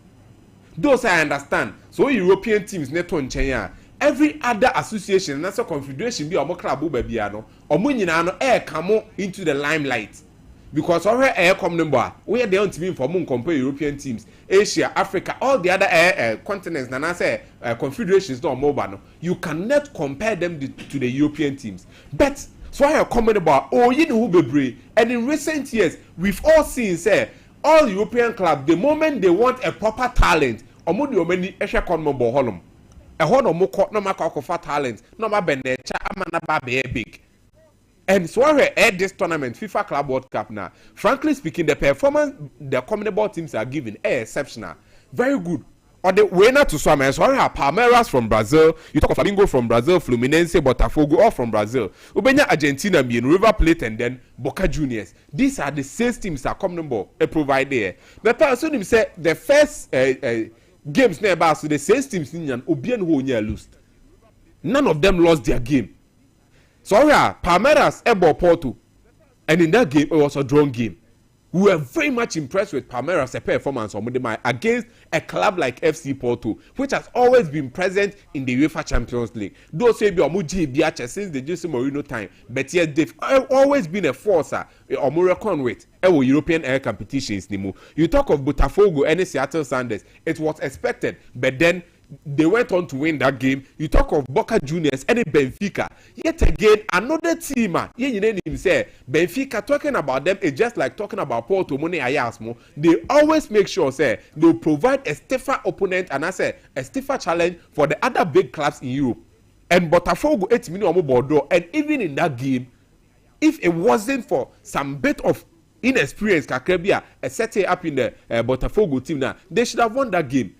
[SPEAKER 4] Those I understand. So European teams neto in China. Every other association and also confederation be omo club baby ano. Omo nyina no come into the limelight. Because already air CONMEBOL, we are the only team for moon compare European teams, Asia, Africa, all the other continents. And I say confederations not mobile. You cannot compare them to the European teams. But so I have CONMEBOL. Oh, you know who be. And in recent years, we've all seen say all European clubs. The moment they want a proper talent, omo di omeni Asia CONMEBOL holom. A whole no more no matter talent, no matter benecha amana ba big. And so I at this tournament, FIFA Club World Cup now. Frankly speaking, the performance the CONMEBOL teams are giving is exceptional. Very good. Or the winner to some, so I have Palmeiras from Brazil. You talk of Flamengo from Brazil, Fluminense, Botafogo, all from Brazil. Ubenya Argentina being River Plate and then Boca Juniors. These are the same teams that CONMEBOL provide there. The person say the first games nearby, so the same teams in Obian who lost. None of them lost their game. So yeah, Palmeiras able Porto, and in that game it was a drawn game. We were very much impressed with Palmeiras' performance on Monday against a club like FC Porto, which has always been present in the UEFA Champions League. Those say be Omuji Biache since the Jose Mourinho time, but yet they've always been a force or more reckon with European air competitions. You talk of Botafogo and Seattle Sounders, it was expected, but then they went on to win that game. You talk of Boca Juniors and Benfica. Yet again, another team. Say Benfica, talking about them is just like talking about Porto, Money Ayasmo. They always make sure say they provide a stiffer opponent and I say a stiffer challenge for the other big clubs in Europe. And Botafogo 8 million Bordeaux. And even in that game, if it wasn't for some bit of inexperience, Kakrebia, setting up in the Botafogo team now, they should have won that game.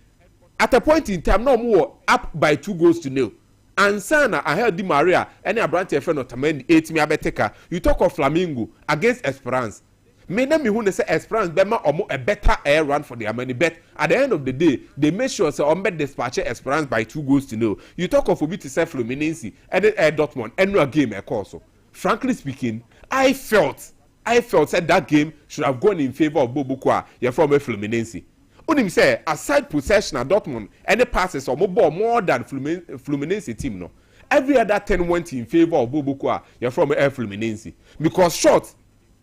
[SPEAKER 4] At a point in time, no more up by 2-0. And Sana, I heard Di Maria, any Abrante friend of Tamendi, 8 me abeteka. You talk of Flamengo against Esperance. May them who say Esperance Bema or a better air run for their money. But at the end of the day, they make sure say Ombe dispatch Esperance by 2-0. You talk of Obi to say Fluminense and Dortmund and no game a course. Frankly speaking, I felt said that game should have gone in favor of Bobukwa, your former Fluminense. Unim say aside possession at Dortmund, any passes or more than Fluminense team no. Every other 10 went in favor of Bobukwa, you're from Fluminense. Because short,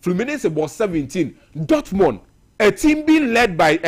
[SPEAKER 4] Fluminense was 17. Dortmund, a team being led by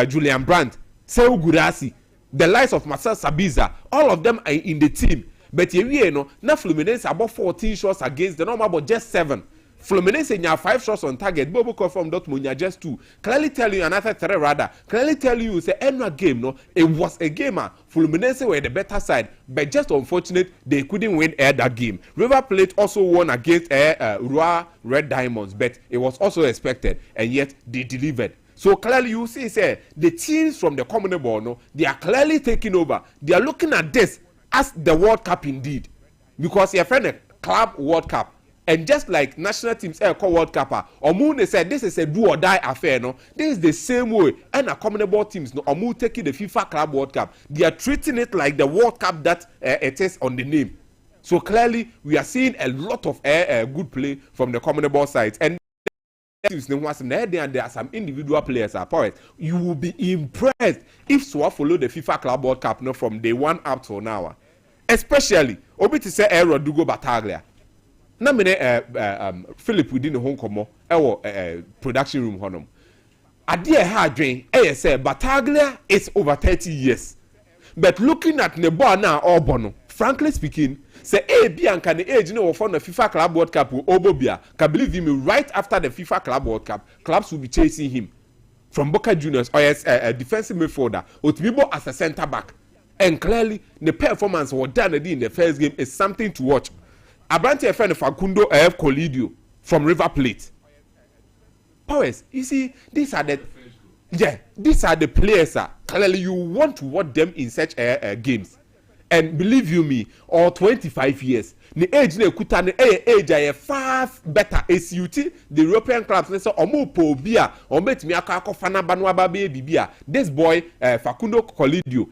[SPEAKER 4] Julian Brandt, Seu Gurasi, the likes of Marcel Sabitzer, all of them are in the team. But you know, now Fluminense about 14 shots against the normal, but just 7. Fluminense nya 5 shots on target. Bobo from Dortmund nya just 2. Clearly tell you another 3 rather. Clearly tell you say any game no. It was a game. Fluminense were the better side, but just unfortunate they couldn't win that game. River Plate also won against Rua Red Diamonds, but it was also expected, and yet they delivered. So clearly you see say the teams from the CONMEBOL no, they are clearly taking over. They are looking at this as the World Cup indeed, because your friend a Club World Cup. And just like national teams call World Cup, Omu said this is a do or die affair. No, this is the same way. And a CONMEBOL teams, no, Omu taking the FIFA Club World Cup. They are treating it like the World Cup that it is on the name. So clearly, we are seeing a lot of good play from the CONMEBOL sides. And there are some individual players are poets. You will be impressed if Swa follow the FIFA Club World Cup no, from day 1 up to now. Especially, Obi to say Rodrigo Bataglia. Na mene Philip within the home komo production room honom. Ade ha adwen say Bataglia is over 30 years. But looking at the ball now Obono, frankly speaking, say Bianca the age no for the FIFA Club World Cup Obobia can believe him right after the FIFA Club World Cup. Clubs will be chasing him from Boca Juniors or as a defensive midfielder or to be as a center back. and clearly the performance was done in the first game is something to watch. Abrante friend Facundo F. Colidio from River Plate. Powers, you see, these are the players. Clearly, you want to watch them in such games, and believe you me, all 25 years. The age ne kuta ne age are far better. SUT the European clubs they say omo po bia ombetimi akọ fana banwa ba be bibia. This boy Facundo Colidio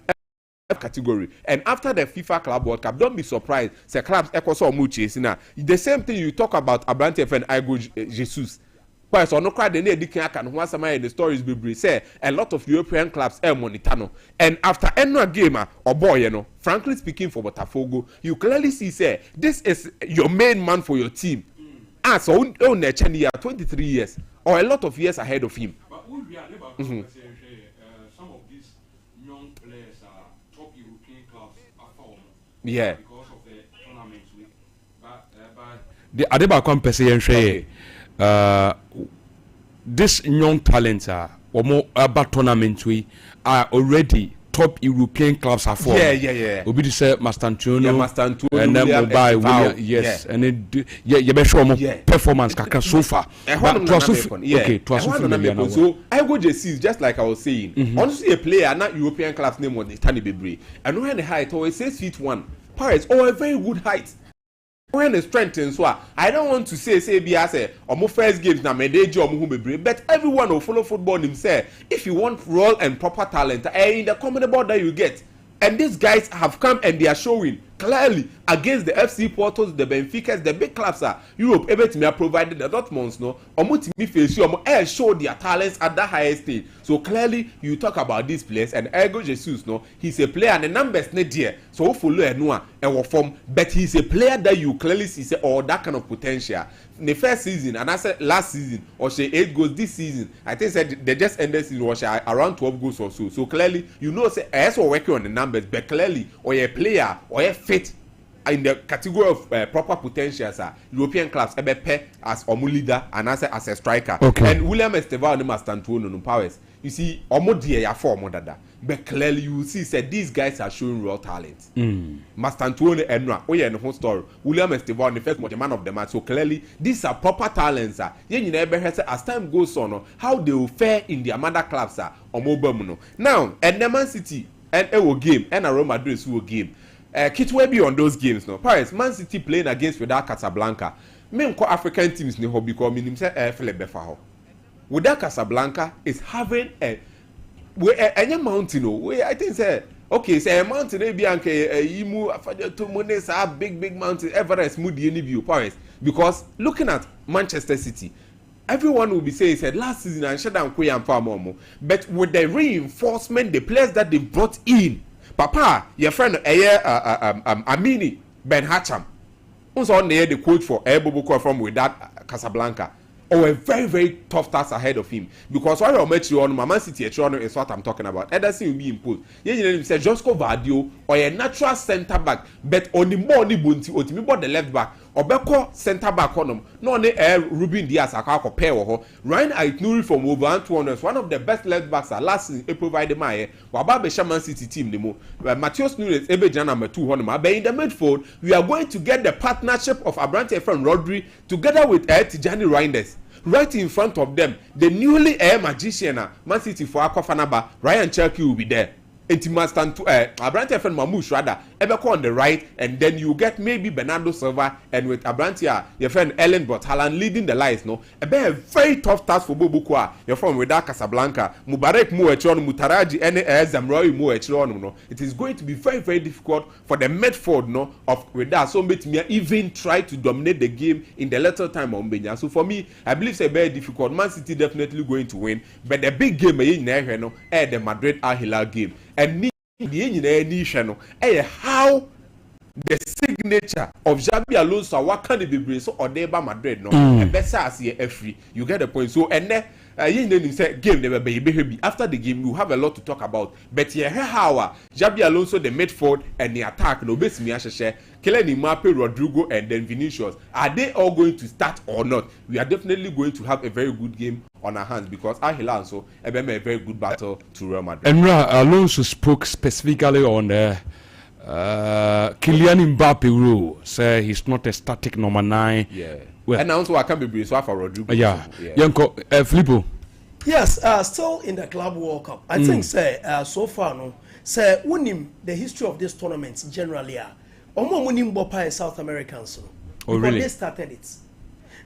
[SPEAKER 4] category, and after the FIFA Club World Cup, don't be surprised. The clubs echo so much chasing. The same thing you talk about Abrante and Igo Jesus. So no crowd the the stories be say a lot of European clubs monitor. And after any game or boy, you know, frankly speaking for Botafogo, you clearly see say this is your main man for your team. So on 23 years or a lot of years ahead of him.
[SPEAKER 1] But we are some of these young players are top European clubs are formed.
[SPEAKER 4] Yeah.
[SPEAKER 1] Because of the tournaments with the Adeba Compensation. This young talents are or more about tournaments we are already top European clubs are formed.
[SPEAKER 4] Yeah.
[SPEAKER 1] Obi say Mastantuono,
[SPEAKER 4] and
[SPEAKER 1] then William, yes, and it be show more performance kaka so far. So
[SPEAKER 4] I go just just like I was saying. Honestly, a player not European clubs name was Tani Bebre. And when the height always 6'1", Paris or a very good height. When the strength and so I don't want to say be as a or first games na medeji or muhumebri, but everyone will follow football himself. If you want raw and proper talent, in the common board that you get, and these guys have come and they are showing clearly against the FC Portos, the Benficas, the big clubs are Europe. Everything provided the Dortmunds no, or face you show their talents at the highest stage. So clearly you talk about these players and Ego Jesus no, he's a player and the numbers not there. So follow and form, but he's a player that you clearly see say that kind of potential. In the first season and I said last season or say 8 goals this season, I think said they just ended season was around 12 goals or so. So clearly you know say as we're working on the numbers, but clearly or a player or a fit in the category of proper potentials European clubs pay as a leader and as a striker.
[SPEAKER 1] Okay.
[SPEAKER 4] And William Estevao and Mastantuono no powers. You see, ya form dada. But clearly you see say these guys are showing real talent. Mastantuono Enra, the whole story. William Estevao the first man of the match. So clearly these are proper talents. As time goes on, how they will fare in their mother clubs Now, and the Man City and a game and a Real Madrid game. Kitwe be on those games no. Paris, Man City playing against without Casablanca. Me ko African teams ni ho because minim say Philip Befa ho. Without Casablanca is having a mountain I think say okay say a mountain be anke imu afaje to money big mountain Everest moody any view Paris because looking at Manchester City everyone will be saying said last season and shut down Koyam Farmomo but with the reinforcement the players that they brought in Papa, your friend Amini Ben Hacham, who's on the coach for Bobo from with that Casablanca. Or a very, very tough task ahead of him. Because while I met you on Man City is what I'm talking about. Ederson will be imposed. You say Josco Vardio or a natural centre back, but on the more bunti or the left back. Or Beko centre back on them. No, Ruben Diaz, I can't compare with her. Ryan Aitnuri from Wolverhampton is one of the best left backs last season. He provided my Wababe Shaman City team. Matheus Nunes, Ebejan number 2 but in the midfield, we are going to get the partnership of Abrante and Rodri together with Tijani Reinders. Right in front of them, the newly magician, Man City for Akofanaba, Ryan Cherky will be there. Intimastan to Abrante and Mamouche rather, Ebeko on the right, and then you get maybe Bernardo Silva and with Abrante, your friend Ellen Bothalan leading the lines, no? A very tough task for Bobukwa, your friend with Casablanca, Mubarak Muechron, Mutaraji, and Zamroy Muechron, no? It is going to be very, very difficult for the midfield, no, of Reda, so me even try to dominate the game in the little time on Benya. So for me, I believe it's very difficult. Man City definitely going to win, but the big game in there, no, the Madrid Al Hilal game. And how the signature of Xabi Alonso what can be so or Deba Madrid no and better as free you get the point so and then you know, say game never be. After the game, you have a lot to talk about. But yeah, how Jabi Alonso, the midfield and the attack, no base me share. Kylian Mbappe, Rodrigo, and then Vinicius. Are they all going to start or not? We are definitely going to have a very good game on our hands because Al Hilal also a very good battle to Real Madrid.
[SPEAKER 1] And Alonso spoke specifically on Kylian Mbappe rule. Say he's not a static number 9.
[SPEAKER 4] Yeah. Well, and also I can be brief for Rodrigo.
[SPEAKER 1] Yeah. Yanko, Filippo.
[SPEAKER 3] Yes, still in the Club World Cup. I think, say, so far, no, say, winning the history of this tournament generally, winning Bopa South Americans.
[SPEAKER 1] Oh, really?
[SPEAKER 3] They started it.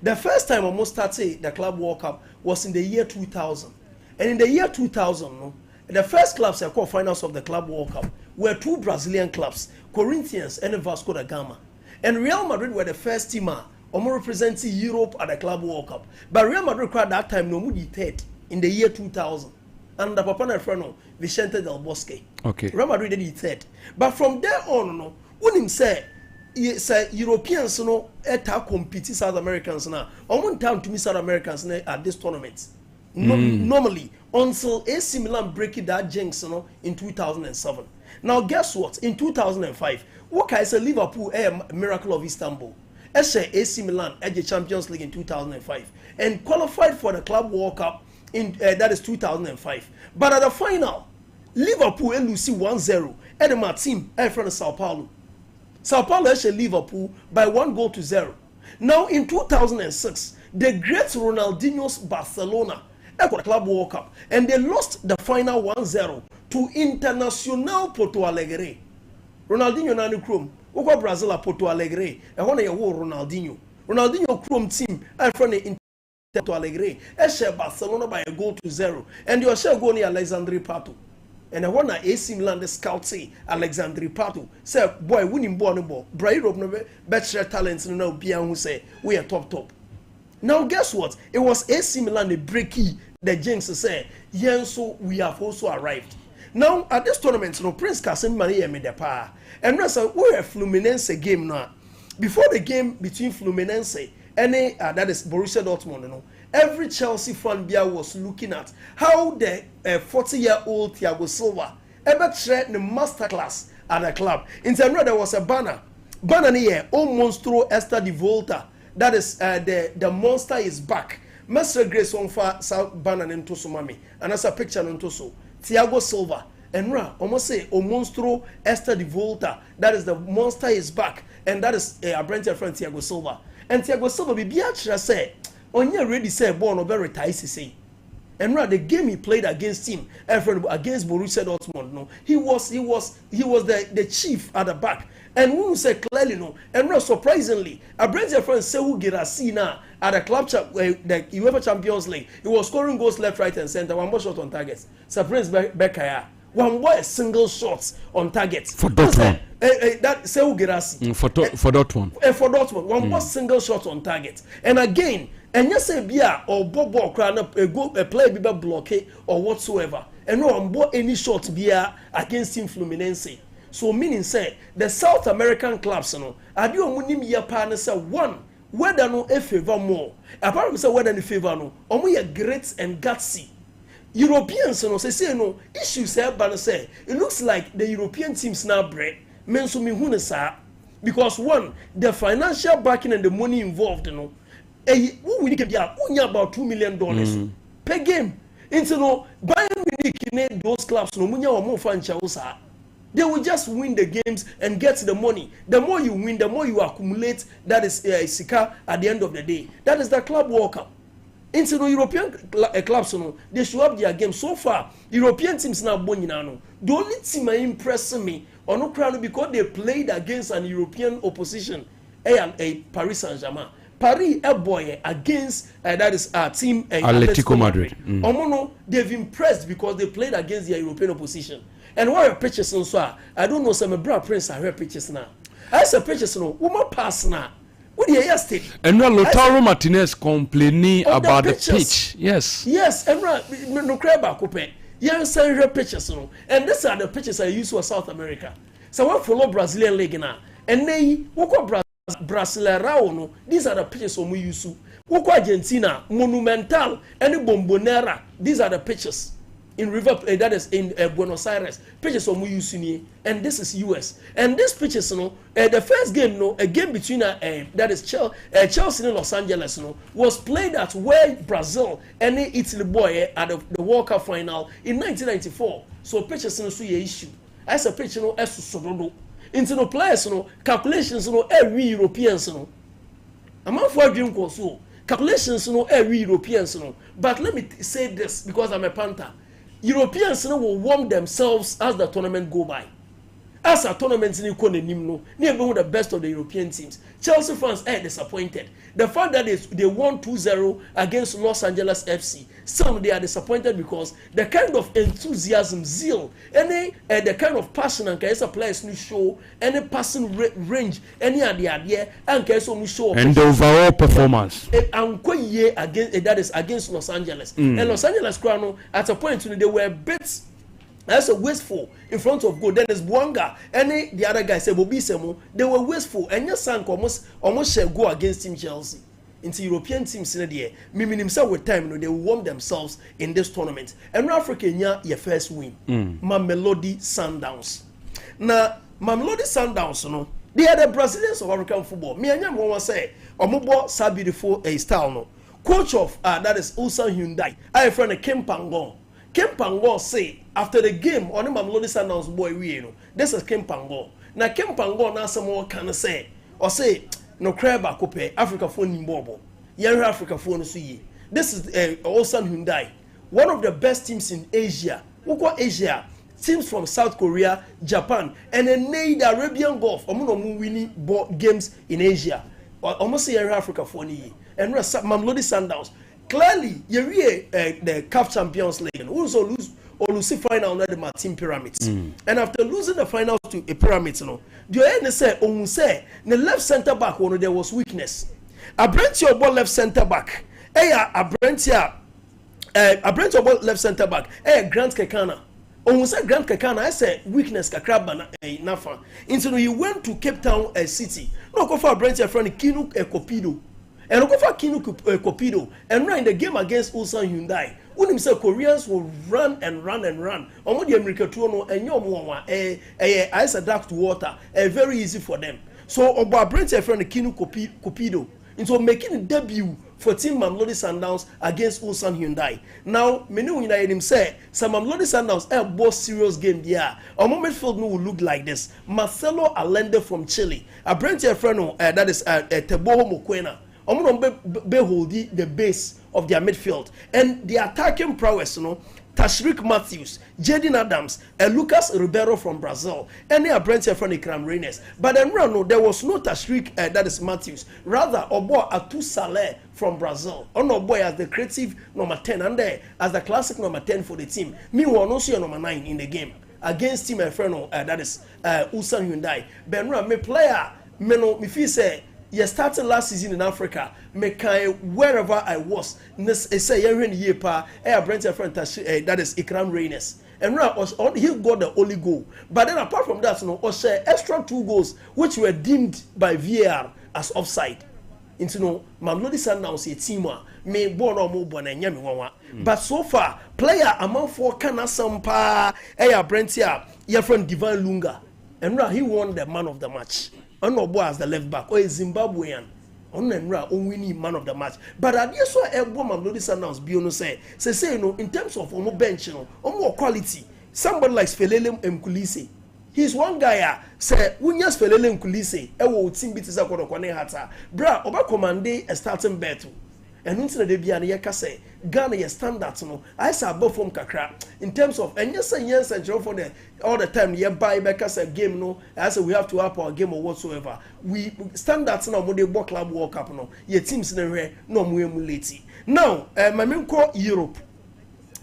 [SPEAKER 3] The first time almost started the Club World Cup was in the year 2000. And in the year 2000, no, the first clubs that called finals of the Club World Cup were 2 Brazilian clubs, Corinthians and Vasco da Gama. And Real Madrid were the first team representing Europe at the Club World Cup. But Real Madrid crowd that time no mudi third in the year 2000. And the Papa Nefreno, Vicente Del Bosque.
[SPEAKER 1] Okay.
[SPEAKER 3] Real Madrid did it third. But from there on, no, when him say Europeans no compete South Americans now. On time to me South Americans at this tournament. Normally until AC Milan break that jinx in 2007. Now guess what? In 2005, what can I say Liverpool a miracle of Istanbul. AC Milan at the Champions League in 2005 and qualified for the Club World Cup in that is 2005. But at the final, Liverpool and Lucy 1-0 and my team from Sao Paulo. Sao Paulo actually Liverpool by 1-0. Now in 2006, the great Ronaldinho's Barcelona at the Club World Cup and they lost the final 1-0 to Internacional Porto Alegre. Ronaldinho nani chrome. Oko Brazil a Porto Alegre. E hona ye wo Ronaldinho. Ronaldinho chrome team and from the Porto Alegre. E share Barcelona by 1-0. And you share go ni Alexandre Pato. And I want AC Milan the scout say Alexandre Pato say boy winning ball no ball. Bra Europe no better talents no bia who say we are top. Now guess what? It was AC Milan the breaky the jinx say yes so we have also arrived. Now at this tournament no Prince Kasim Mani me the pa. And we a Fluminense game now. Before the game between Fluminense and that is Borussia Dortmund, you know, every Chelsea fan was looking at how the 40-year-old Thiago Silva ever tried the masterclass at the club. In Tanzania there was a banner here, O Monstro Esta di Volta. That is the monster is back. Master Grace on far South banner into Sumami. And that's a picture on Toso. Thiago Silva. And almost say O Monstro Esta di Volta. That is the monster is back. And that is a brand friend Thiago Silva. And Thiago Silva be actually say on your ready say born over retire say. And the game he played against him, against Borussia Dortmund, no, he was the chief at the back. And we will say clearly no. And surprisingly, a brand friend Sehu Girassi at the club the UEFA Champions League, he was scoring goals left, right, and center. One more shot on target. Surprise Bekaya. One more single shots on target.
[SPEAKER 1] For Dortmund.
[SPEAKER 3] That Sehu Girassi.
[SPEAKER 1] For Dortmund.
[SPEAKER 3] For Dortmund. One more single shot on target. And again, and you say Bia or Bobo crown up a play be blockade or whatsoever. And no one bought any shot Bia against Team Fluminense. So meaning say the South American clubs no adi omunim ye pa ne say one whether no a favor more. Apart say whether the favor no omo ye great and gutsy. Europeans no say no issues say it looks like the European teams now break men so me hu ne sa because one the financial backing and the money involved no we need about $2 million per game. Into no Bayern Munich those clubs no munya or more fan chausa. They will just win the games and get the money. The more you win, the more you accumulate. That is Sika at the end of the day. That is the Club World Cup. Into the European clubs, no, they show up their game. So far, European teams now no. The only team impressing me on no crown because they played against an European opposition, a Paris Saint-Germain. Paris a boy against that is our team
[SPEAKER 1] Atletico Madrid.
[SPEAKER 3] Omono they've impressed because they played against their European opposition. And what are pictures on so I don't know some bra prince I heard pictures now. I said pictures no woman pass now. What do you yesterday?
[SPEAKER 1] And now Lautaro Martinez complaining about the pitch. Yes.
[SPEAKER 3] Yes, and no crab coupe. Yes, I heard pictures no. And these are the pictures I use for South America. So I follow Brazilian league now. And they who Brasileirao no, these are the pictures we use. Woko Argentina, Monumental, and Bombonera. These are the pitches in that is in Buenos Aires. Pitches of Muyusuni, and this is US. And this pitches, the first game, a game between that is Chelsea and Los Angeles, was played at where Brazil and Italy boy at the World Cup final in 1994. So pitches no issue. As a pitch, as so into no players, calculations, every Europeans, I'm not for dream course. Calculations, every Europeans, but let me say this because I'm a Panther. Europeans will warm themselves as the tournament go by. As a tournament in near the best of the European teams. Chelsea fans are disappointed. The fact that they won 2-0 against Los Angeles FC, some they are disappointed because the kind of enthusiasm, zeal, any the kind of passion and case players new show, any passing range, any idea, and case show
[SPEAKER 1] and the overall performance.
[SPEAKER 3] And against that is against Los Angeles. And Los Angeles Crown at a point they were bits. That's a wasteful in front of goal. Then there's Buanga. Any the other guy said Bobisemo. They were wasteful. And your son almost shall go against Team Chelsea. Into European teams in the year. Meaning himself with time, they will warm themselves in this tournament. And Africa your first win. Mamelodi Sundowns. Now Mamelodi Sundowns, they are the Brazilians of African football. Me and you want to say, Omobo so beautiful a style no. Coach of that is Ulsan Hyundai. I friend Kim Pangon. Kim Pangon say after the game on the Mamelodi Sundowns boy this is Kim Pangon. Now Kim Pangon now some more can say or say no crab akope Africa phone nimbobo. Young Africa phone so ye. This is Ulsan Hyundai, one of the best teams in Asia. Who Asia? Teams from South Korea, Japan, and then the Arabian Gulf. Omo winning games in Asia. Almost say Africa phone ye. And Mamelodi Sundowns. Clearly, you the CAF Champions League and also lose final under the team pyramids. And after losing the finals to a pyramid, the end say, the left center back one there was weakness. I brent your ball left center back. I brent your ball left center back. Grant Kekana. Say Grant Kekana, I said weakness kakraba nafa. Into you went to Cape Town city. No go for brent your friend Kinu Kopido. And look for Kinu Kopido and run the game against Ulsan Hyundai. When himself Koreans will run and run and run. On the America Tuono and your ice adapt to water. Very easy for them. So Oba brings a friend Kinu Kopido into making a debut for Team Mamelodi Sundowns against Ulsan Hyundai. Now, many United him say some Mamelodi Sundowns a both serious game there. Our midfield will look like this. Marcelo Allende from Chile. I bring a friend that is Teboho Mokwena. Behold the base of their midfield and the attacking prowess, Tashrik Matthews, Jaden Adams, and Lucas Ribeiro from Brazil, and they are Brent from Ikram Reines. But then there was no Tashrik that is Matthews. Rather, Obo Atu Saleh from Brazil. Onoboy as the creative number 10 and there as the classic number 10 for the team. Meanwhile, no see number 9 in the game against Team Efreno that is Ulsan Hyundai. Benra me player me feel say. You started last season in Africa. Wherever I was, say year pa. Brent friend that is Ikram Reines, and he got the only goal. But then apart from that, extra 2 goals which were deemed by VAR as offside. Into Mamelodi Sundowns a team me born or more born and yami wawa. But so far, player among 4 kana Sompa. Brent here, your friend Divine Lunga, and he won the man of the match. Boy as the left back or a Zimbabwean. Only man of the match. But I just saw a woman Mamelodi Sundowns Biono say in terms of bench, more quality. Somebody like Felele Mkulise. He's one guy say Wunyas Felele Mkulise. Will team beat his akone hata. Bra oba commande a starting battle. And until the Bian Yakase, Ghana your standards I saw above from Kakra in terms of and yes and for the all the time buy back as a game I say we have to up our game or whatsoever. We standards now the ball club World Cup your teams in the no more emulate. Now my main call Europe.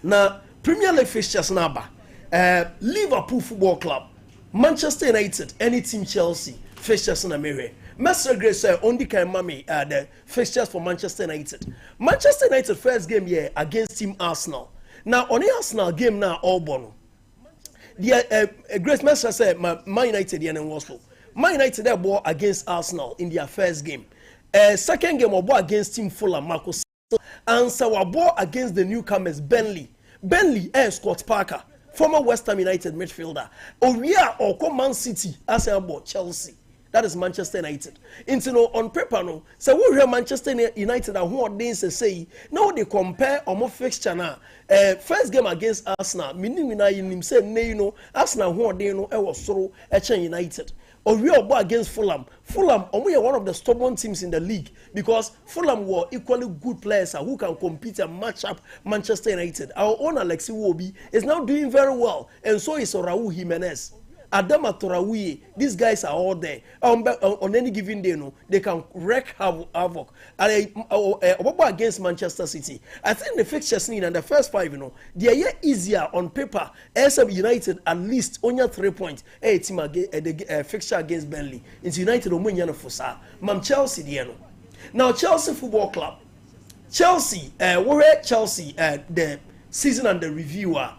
[SPEAKER 3] Now Premier League fixtures number Liverpool Football Club, Manchester United, any team Chelsea, fixtures in America. Master Grace only can mommy the fixtures for Manchester United. Manchester United first game here against Team Arsenal. Now on the Arsenal game now all bono. The Grace Master said Man United and Warsaw. Man United they ball against Arsenal in their first game. second game obo against Team Fulham Marcus answer wa ball against the newcomers Burnley Scott Parker former West Ham United midfielder Owia or Man City as about Chelsea. That is Manchester United. Into no on paper no. So we hear Manchester United and who they say now they compare omo fixture na. First game against Arsenal. Meaning say you know Arsenal who they know e was soro United. Or we are against Fulham. Fulham, we are one of the stubborn teams in the league because Fulham were equally good players who can compete and match up Manchester United. Our own Alexi Wobi is now doing very well, and so is Raul Jimenez. Adama Torawi, these guys are all there. On any given day, no, they can wreak havoc. Against Manchester City, I think the fixtures need and the first 5, you know, they are easier on paper. SM United at least only 3 points. Team the fixture against Burnley. It's United Omunyana Fosa. Mam Chelsea, the now Chelsea Football Club. Chelsea, where Chelsea the season and the reviewer.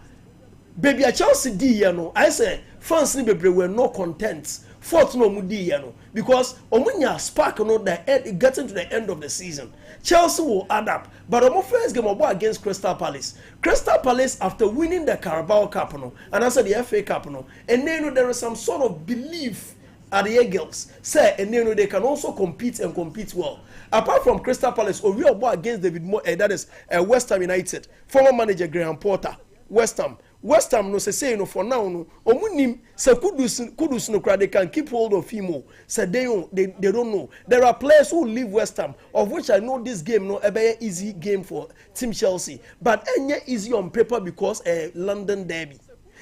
[SPEAKER 3] Baby, a Chelsea D, you know, I say fans were no content. Fourth no mudi, you know, because omunya spark no that getting to the end of the season. Chelsea will add up, but on first game against Crystal Palace. Crystal Palace after winning the Carabao Cup, no, and also the FA Cup, no, and then there is some sort of belief at the Eagles, say, and then they can also compete and compete well. Apart from Crystal Palace, or real boy against David that is West Ham United, former manager Graham Potter, West Ham no say no for now no omunim say kudus no cry they can keep hold of him say they don't know. There are players who leave West Ham of which I know this game no a easy game for Team Chelsea but any easy on paper because London derby.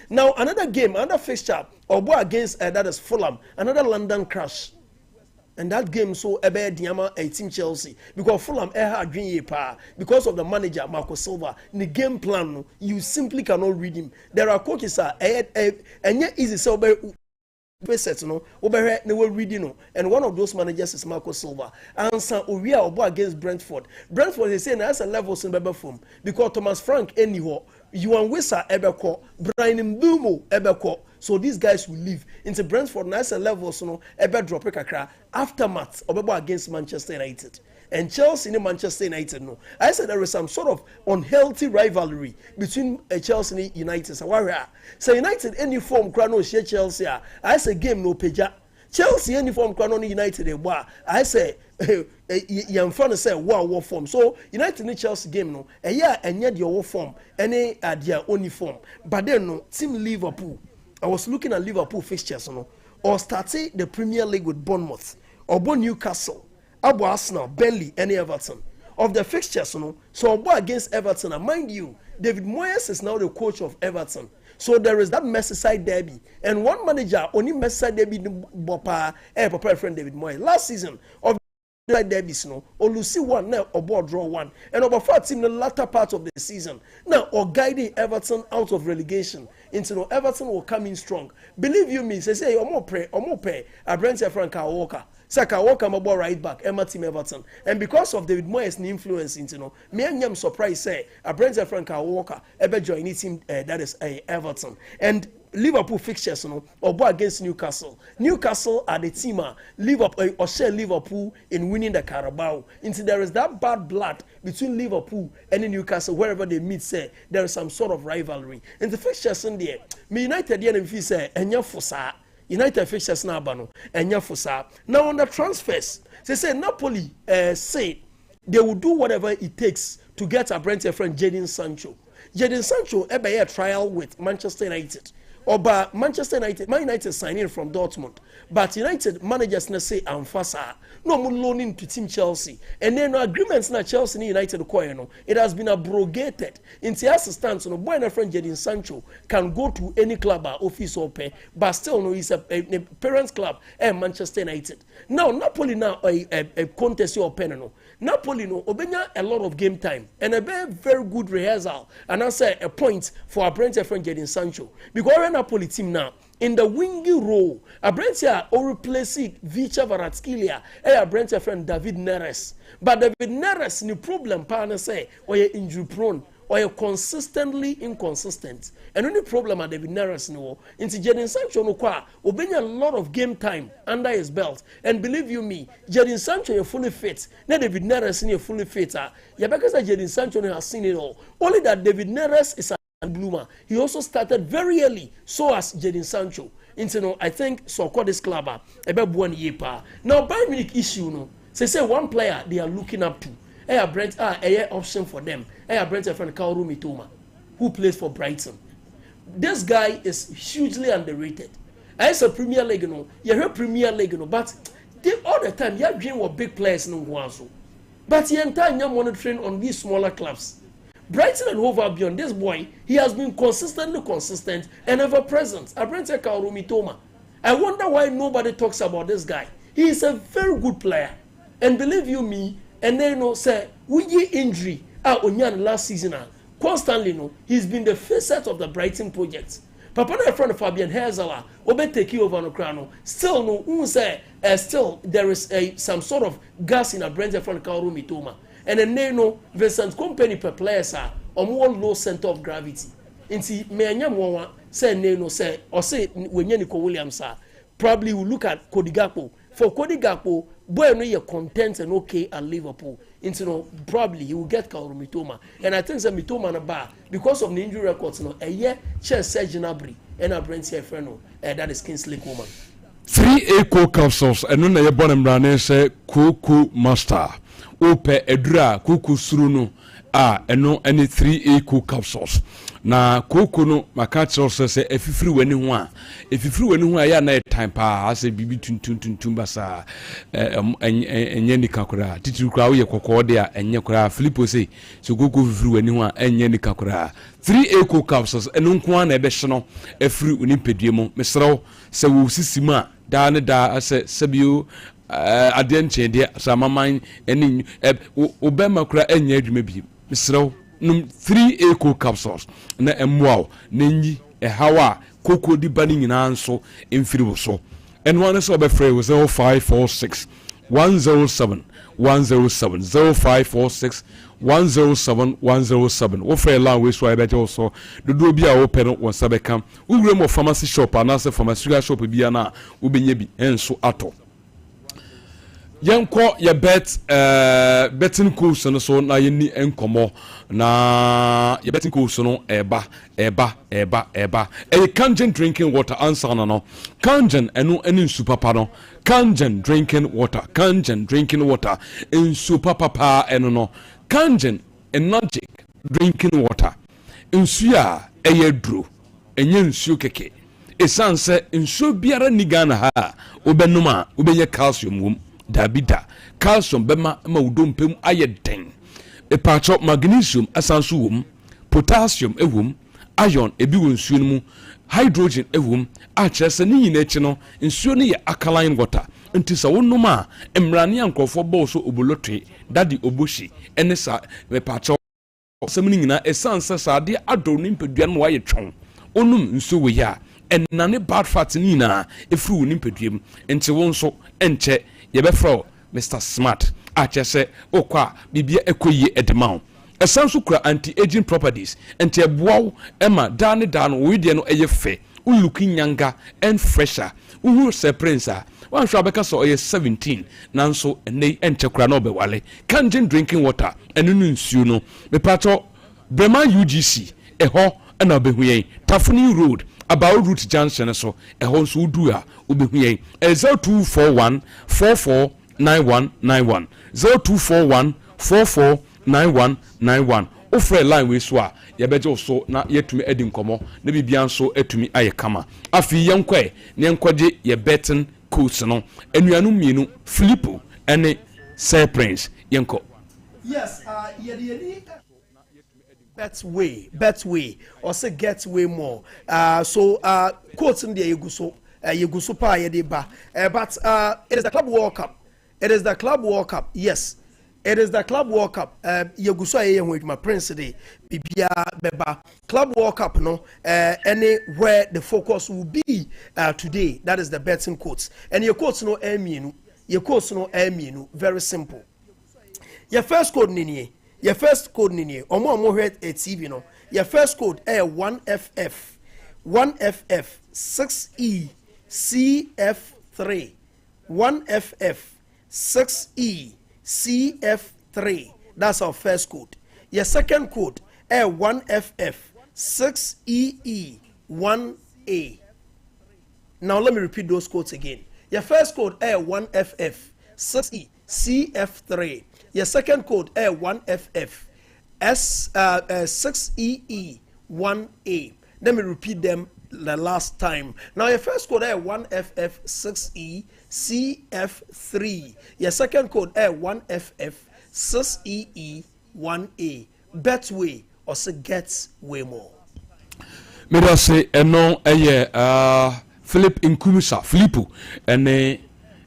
[SPEAKER 3] Now another game, another fixture Obo against that is Fulham, another London crash. And that game so ebe diama Team Chelsea because Fulham had dream pa because of the manager Marco Silva. In the game plan you simply cannot read him. There are coaches and easy so set no they were reading and one of those managers is Marco Silva. And so we are against Brentford. Brentford is saying that's a level in Bebe form because Thomas Frank anyhow Yuan Wissa Ebeko, Brian Mbumo Ebeko. So these guys will leave into Brentford. Nice level, so no, ebe drop kakra aftermath Obebo against Manchester United and Chelsea in Manchester United. No, I said there is some sort of unhealthy rivalry between Chelsea and United. So United any form crano share Chelsea. I say game no peja. Chelsea any form crano United. I say you're to say wow form. So United and Chelsea game no. And yet your form any their only form. But then no team Liverpool. I was looking at Liverpool fixtures, you know, or starting the Premier League with Bournemouth, or Newcastle, Abo Arsenal, Burnley, and Everton. Of the fixtures, you know, so Abo against Everton, and mind you, David Moyes is now the coach of Everton. So there is that Merseyside derby, and one manager only Merseyside derby, Bopa, Papa friend David Moyes. Last season of like derbies, no, or Lucy one now or board draw one, and over 4 team the latter part of the season now or guiding Everton out of relegation into no Everton will come in strong. Believe you me, say or more pray. I brand Frank Walker. Saka Walker my right back, Emma team Everton, and because of David Moyes' influence into no, me and am surprised say I brand Frank Walker ever join his team that is Everton and. Liverpool fixtures, you know, or go against Newcastle. Newcastle are the team, Liverpool or share Liverpool in winning the Carabao. Until there is that bad blood between Liverpool and Newcastle, wherever they meet, say there is some sort of rivalry. And the fixtures in there, me United the NFP say, and Fosa. United fixtures now, Bano, and Fosa. Now on the transfers, they say Napoli say they will do whatever it takes to get a Brentford friend Jadon Sancho. Jadon Sancho ever a trial with Manchester United. Or by Manchester United, Man United signing from Dortmund, but United managers na say Amfasa no more loaning to Team Chelsea, and then no agreements na Chelsea and United acquire no. It has been abrogated. In the assistance, no boy and friend Jadon Sancho can go to any club or office or pay, but still no is a parents club and Manchester United. Now Napoli now a contest or pen no. Napoli no obenya a lot of game time and a very good rehearsal, and I say a point for our Brentford friend Jadon Sancho because Napoli team now in the wingy role. A Brentford or replace Vicha Varatskhelia a Brentford friend David Neres. But David Neres ni problem partner say or you injury prone. or you're consistently inconsistent. And only problem at David Neres no. Into Jadon Sancho no kwa obenya a lot of game time under his belt. And believe you me, Jadon Sancho you're fully fit. Now David Neres you're fully fit. Yeah, because Jadon Sancho has seen it all. Only that David Neres is a bloomer. He also started very early, so as Jadon Sancho. Into no, I think so called this club about 1 year pa. Now Bayern Munich issue no. Say one player they are looking up to. Brent a option for them. Brent a friend Kaoru Mitoma, who plays for Brighton. This guy is hugely underrated. As a Premier League no, you hear Premier League no, but they all the time you dream of big players no Guanzo. But the entire young monitoring on these smaller clubs. Brighton and Hove Albion, this boy, he has been consistently consistent and ever present. Brent a Kaoru Mitoma. I wonder why nobody talks about this guy. He is a very good player. And believe you me, and then no say we injury onyan last season constantly no he's been the face set of the Brighton project. Papa na friend of Fabian Herzala obe take over no crano still no say still there is some sort of gas in a Brent friend Kaoru Mitoma and then no Vincent company per players more low center of gravity inti me anyam won say no say or say wenye Nico Williams probably will look at Cody Gakpo. For Cody Gakpo, boy, no, you're content and okay at Liverpool. Into no, probably he will get Kaoru Mitoma. And I think that Mitoma na bar because of the injury records. No, a year Chelsea Serge Gnabry and a Brent Freno. That is Kingsley Coman.
[SPEAKER 1] 3 eco capsules and no, you're born and brand say Kuku Master. Ope Edra Kuku Suruno. And no any 3 eco capsules. Na koko no makacho se efifiri wani ho a efifiri wani ho a ya na time pa ase bibi tuntun basa enye nikakura titiri kura wo ye kokko de a enye kura Filippo say so koko efifiri wani ho a enye nikakura 3 eco capsules eno nko a na ebe hye no efiri onimpadue mu mesrew se wo sisimu a da ne da ase sabio adenche de samaman eni obema kura enye adwuma bi mesrew 3 eco capsules na emwao nenyi hawa koko di bani nyina nso emfiri so and one is obe free was 0546 107 107 0546 107 107 wo free la we so ebe je so dodo bi a wo pe no won sabekam wo mo pharmacy shop anase pharmaceutical shop bi na wo benye bi enso ato Yanko ya betting course no so na yeni enkomo na ya betting course no eba Kangen drinking water answer no Kangen enu super papa no Kangen drinking water in super papa eno no Kangen energetic drinking water nsu a eyedro enye nsu keke esanse nsu biara ni Ghana ha obenuma obenye calcium wom dabida calcium bema ma udompem ayeden epacho magnesium asanso wom potassium ewom iron ebi won nsuo mu hydrogen ewom a kyerese ni nyina echi no nsuo ne ye alkaline water ntisa wonnom a emrane ankrofo bɔ so obolotwe dadi oboshi ene sa epacho semni nyina esanse saade adɔ ne mpadua no waye twon onum nsuo we ya enane bad fat ni na efru wo nimpadua nti won so enche yebefro Mr. Smart achese okwa bibia ekoyi edema esanso kura anti-aging properties enti eboawo ema dane we de no eyefe uluki nyanga and fresher uhu se prince wan hwa beka so oye 17 nanso ene enche kura no bewale Kangen drinking water enunu nsuo no mepato Brema UGC eho na obehuyen Tafuni Road about route junction so eho so udu a obehuyen 0241 449191 0241 449191 ofre line we so a yebeje so na yetumi edi nkomo na bibia nso etumi ayekama afi yenkwe ne enkoje ye betting coach no enuanu mienu Filippo ene Sir Prince yenko.
[SPEAKER 3] Yes, bet way or say get way more so quotes in the yeguso pa yediba but it is the Club World Cup. Yes, it is the Club World Cup. Yeguso with my prince today bibia beba Club World Cup no anywhere the focus will be today. That is the betting quotes and your quotes no eminu very simple. Your first code nini Your first code ni omo head a TV no. Your first code 1FF 6E CF3 1FF 6E CF3. That's our first code. Your second code 1FF 6EE1A. Now let me repeat those codes again. Your first code 1FF 6E CF3. Your second code 1FF 6EE1A. Let me repeat them the last time. Now your first code 1FF 6E CF3. Your second code 1FF 6EE1A. Betway or say gets way more.
[SPEAKER 1] Me da say eno Philip Nkumisa Philipo ene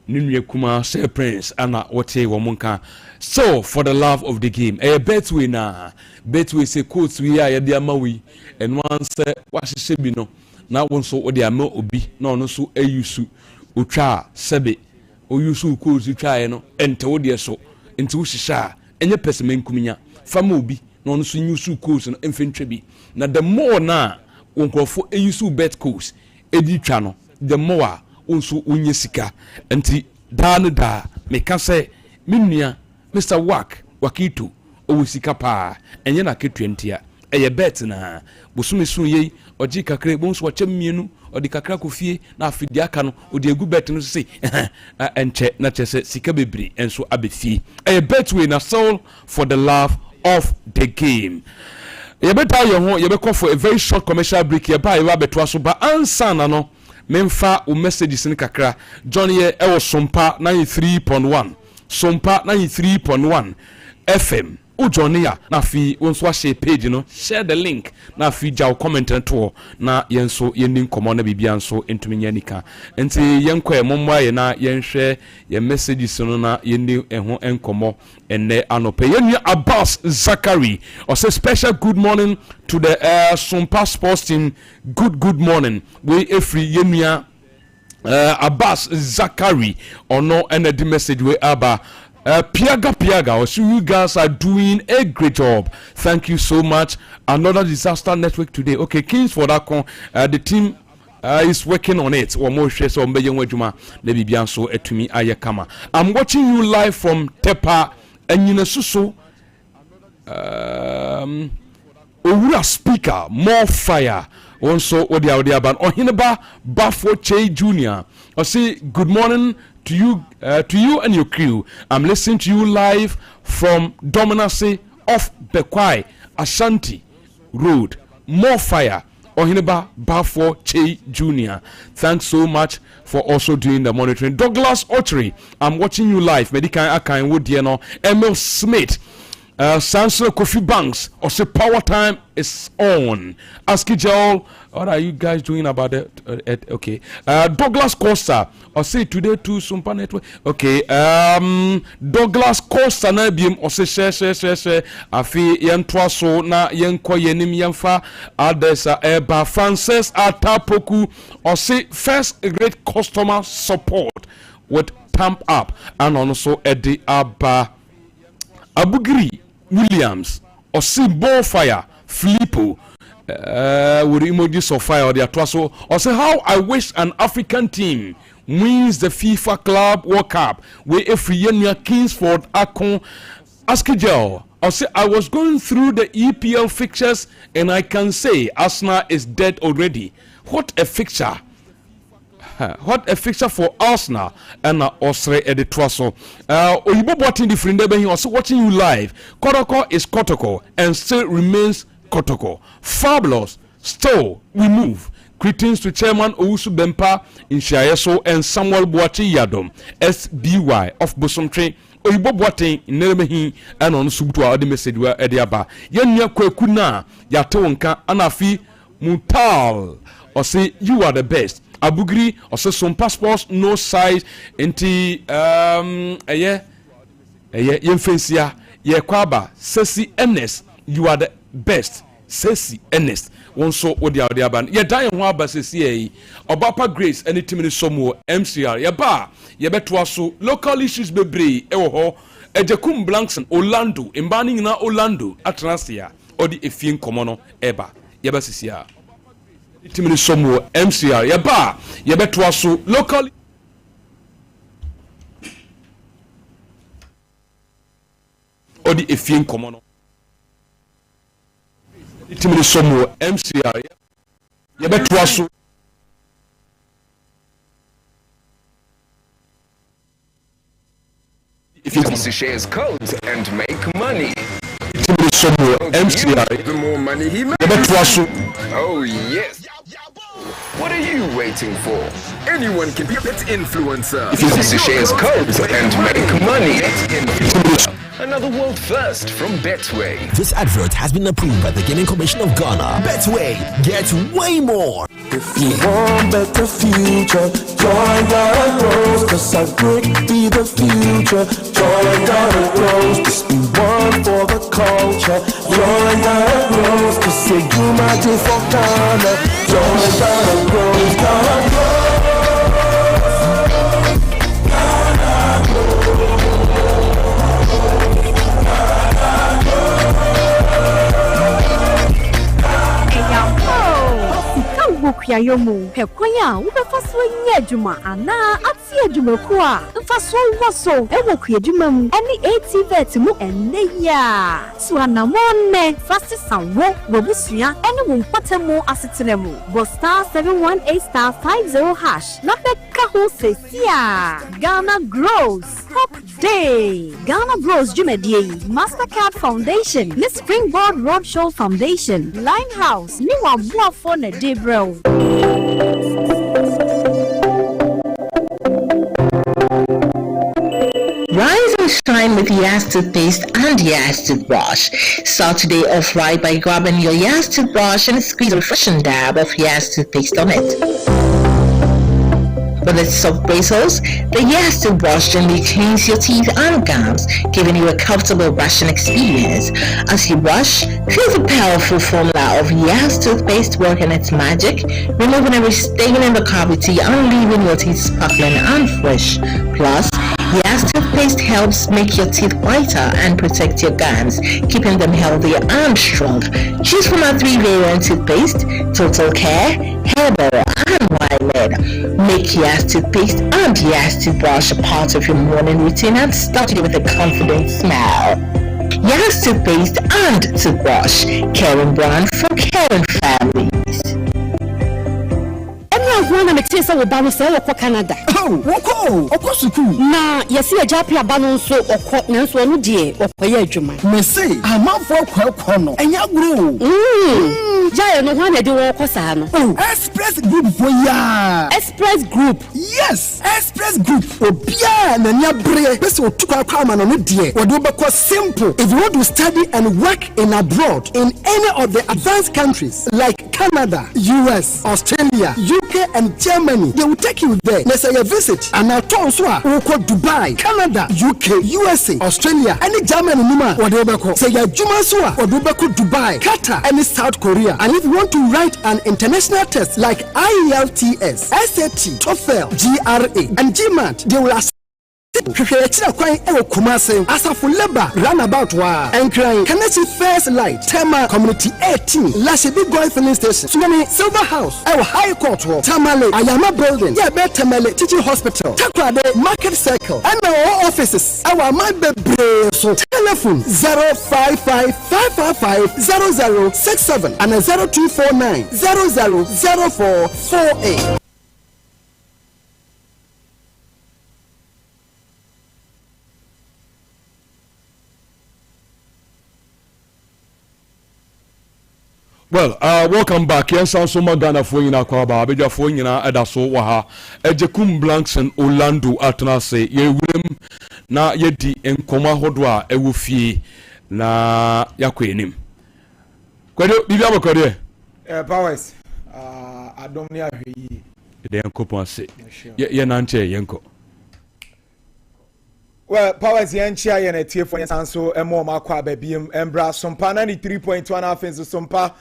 [SPEAKER 1] Nunye Kuma say Prince ana wote wo monka. So for the love of the game Betway na Betway say quotes we are de amawi and one say wahye bi no na won so wo de ama obi na ono so ayusu otwa sebe oyusu quotes twa no ente wo de so ente wo hihya enye peseme nkuminya fama obi na ono so nyusu quotes no emfentwe bi na the more na wonkofo ayusu bet quotes edi twa no the more onso onye sika enti da no da meka se minua Mr. Wakito owusika pa enye na ke 20 a eye bet na bosumi sun ye oji kakra bonso wa chemienu odi kakra kofie na afidi aka no odi egu bet no se enche na chese sika bebre enso abefie eye bet we na soul for the love of the game. Ye beta yo ho ye be call for a very short commercial break ye ba ye ba beto aso ba ansa na no memfa o messages ni kakra John ye e wo Sompa 93.1 Sompa 93.1 FM Ujonia na fi wonso share page no share the link na fi jaw comment to na yenso yenin komo na bibia nso entumi nyanika enti yenko e momwa ye na yenhwe ye messages no na yenni eho enkomo enne anope yenu Abbas Zakari or say special good morning to the Sompa sports team. Good morning we every yenu Abbas Zakari or no energy message we aba Piaga, so you guys are doing a great job. Thank you so much. Another disaster network today. Okay, Kings for that con. The team is working on it. Or more shares on Beyan Wejuma. Lebi Bianso etumi ayakama. I'm watching you live from Tepa and Yinasuso. Owura speaker, more fire. Also, Odia Ban Ohineba Bafo Che Jr. I say good morning to you and your crew. I'm listening to you live from Dominacy off Bekwai Ashanti Road. More fire. Ohineba Bafo Che Jr. Thanks so much for also doing the monitoring. Douglas Ottery, I'm watching you live. Medikai Akan Wodieno, Emil Smith. Sansel Kofi Banks or say power time is on. Ask Joel, what are you guys doing about it? Okay. Douglas Costa or say today to Sompa Network. Okay. Douglas Costa na biem or say share. Afi yen twaso na yen ko yenim yemfa adesa eba Francis Atapoku or say first great customer support with Pump Up and also Eddie Abugiri Williams or see Bonfire Filippo with emojis of fire or the atwaso or say how I wish an African team wins the FIFA Club World Cup where every year Kingsford Akon Askejel or say I was going through the EPL fixtures and I can say Arsenal is dead already. What a fixture. What a fixture for Arsenal and Osre Editwaso. Oyibo watching the friend he also watching you live. Kotoko is Kotoko and still remains Kotoko. Fabulous. Still we move. Greetings to Chairman Owusu Bempa in Shayeso and Samuel Boachi Yadom SBY of Bosomtre. Oyibo watching in Neremehi and on Subtua the message where Ediaba. Yenya Kwekuna Yatonka Anafi Mutal or say you are the best. Abugri also some passports no size enti yemfensia ye kwaba Ceci Ernest you are the best Ceci Ernest one so odi aban ye dan ho aba Ceci yi Obapa Grace anytime ni somo MCR ye ba ye beto aso local issues bebre e wo ho Ejekum Blankson Orlando mbani na Orlando atrasia odi efien komono eba yeba sisia timini somo MCR yeba yebetwa so locally odi efien komono timini somo MCR yebetwa so
[SPEAKER 5] if you use shares codes and make money.
[SPEAKER 1] The
[SPEAKER 5] more money he makes. Oh yes. What are you waiting for? Anyone can be a pet influencer. If you use shares codes and make money. Another world first from Betway.
[SPEAKER 6] This advert has been approved by the Gaming Commission of Ghana. Betway, get way more.
[SPEAKER 7] If you want better future, join Ghana Grows, cause I could be the future. Join Ghana Grows, this be one for the culture. Join Ghana Grows, cause say you might do for Ghana. Join Ghana Grows, Ghana Grows.
[SPEAKER 8] Kuya yomu hekwanya ubefaso nyedwuma ana ati edwuma ku a mfaso woso ewo kuyedwuma mu eni ATVet mu enneya so anamonne fast sanwo wobusua eni wo mpatemu asetenemu go star 718 star 50 hash na beka ho sesia Ghana Grows Top Day Ghana Grows Jumedie Mastercard Foundation ni Springboard Roadshow Foundation Limehouse ni wabuafo na Debrel.
[SPEAKER 9] Rise and shine with Yas toothpaste and Yas toothbrush. Start today off right by grabbing your Yas toothbrush and squeeze a refreshing dab of Yas toothpaste on it. With its soft bristles, the Yas toothbrush gently cleans your teeth and gums, giving you a comfortable brushing experience. As you brush, feel the powerful formula of Yas toothpaste working its magic, removing every stain in the cavity and leaving your teeth sparkling and fresh. Plus, Yas toothpaste helps make your teeth whiter and protect your gums, keeping them healthy and strong. Choose from our 3-variant toothpaste: Total Care, Herbal, and Wild. Make Yas toothpaste and Yas toothbrush a part of your morning routine and start it with a confident smile. Yas toothpaste and toothbrush, caring brand for caring families.
[SPEAKER 8] Everyone am tell say we ba no say we Canada.
[SPEAKER 7] Oh, woko school.
[SPEAKER 8] Na yesi ejapi aba no so okọ na so no de okoye adwuma.
[SPEAKER 7] Me say, amanfo kwakọ no. Enya gro.
[SPEAKER 8] Jaya no hwan de woko sa no.
[SPEAKER 7] Express Group for ya.
[SPEAKER 8] Express Group.
[SPEAKER 7] Yes, Express Group. Obia na nya bre. Pese otukwa kwa ma no de. We do be simple. If you want to study and work in abroad in any of the advanced countries like Canada, US, Australia, UK and Germany, they will take you there. Let's say you visit and now turn so we call Dubai, Canada, UK, USA, Australia, any Germany numa whatever call. Say you juma so or Dubai, Qatar, and South Korea. And if you want to write an international test like IELTS, SAT, TOEFL, GRA, and GMAT, they will ask. Kekechira kwan ewo Kumase Asafo Labor roundabout wa Enkran Kanachi First Light Tema Community 18 Lashibi Goy Filling Station Sunani Silver House ewo High Court wa Tamale Ayama Building Yebe Tamale Teaching Hospital Takrade Market Circle and our offices our Mabebre so telephone 055-555-0067 and 0249-000448.
[SPEAKER 1] Well, welcome back. Yes, also Magana for you na kwaba abeja for you na edaso wa ha. Ejekum Blanks and Orlando atna say ye wurem na yedi enkoma hodo a ewo fie na yakwenim. Kwado bibia makode.
[SPEAKER 10] Powers. Adom ne ahweyi.
[SPEAKER 1] De enkopon se. Ye nante yenko.
[SPEAKER 10] Well, Powers yanchia ye na tie for yanso emo makwa babiem Ember Sompa 93.1 afenso Sompa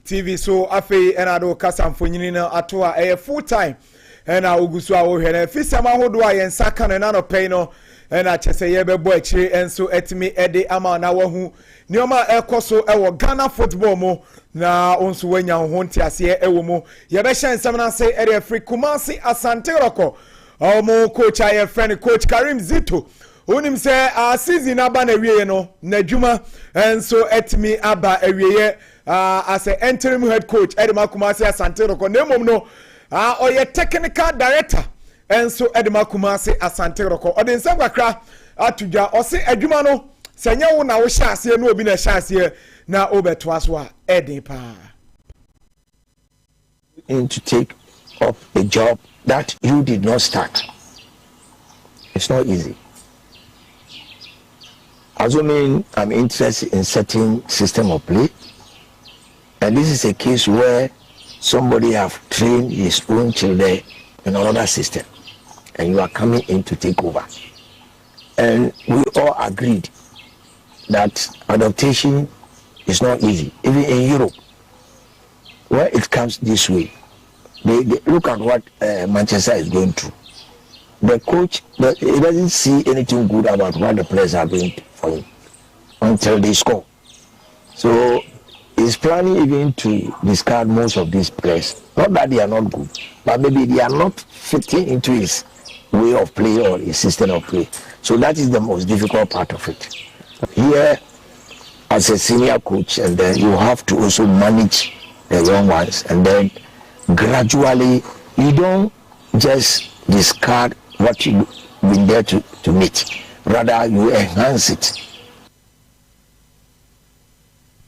[SPEAKER 10] TV so afi enado kasa mfonyini na ato a full time ena ogusu a wo hwe na fisama hodo a yensa ka no na no pay no ena chese ye bebo akire enso etimi ede ama na wahu nioma ekoso ewo Ghana football mo na onso wanya ho ntiase ewo mo ye be hye nsam na se ere free Kumasi Asante Roko omo coach aye friend coach Karim Zito onim se a season aba na wiye no na dwuma enso etimi aba awiye as a interim head coach Edema Kumasi Asante Roko na mom no oye technical director enso Edema Kumasi Asante Roko odensam kakra atudwa ose adwuma no senya wo na wo hya ase no obi na hya ase na obeto aso a eden pa
[SPEAKER 11] to take up a job that you did not start. It's not easy. Assuming I'm interested in certain system of play, and this is a case where somebody have trained his own children in another system, and you are coming in to take over. And we all agreed that adaptation is not easy, even in Europe, where it comes this way. They look at what Manchester is going through. The coach, he doesn't see anything good about what the players are doing for him until they score. So he's planning even to discard most of these players. Not that they are not good, but maybe they are not fitting into his way of play or his system of play. So that is the most difficult part of it. Here, as a senior coach, and then you have to also manage the young ones, and then gradually you don't just discard what you've been there to meet, rather you enhance it.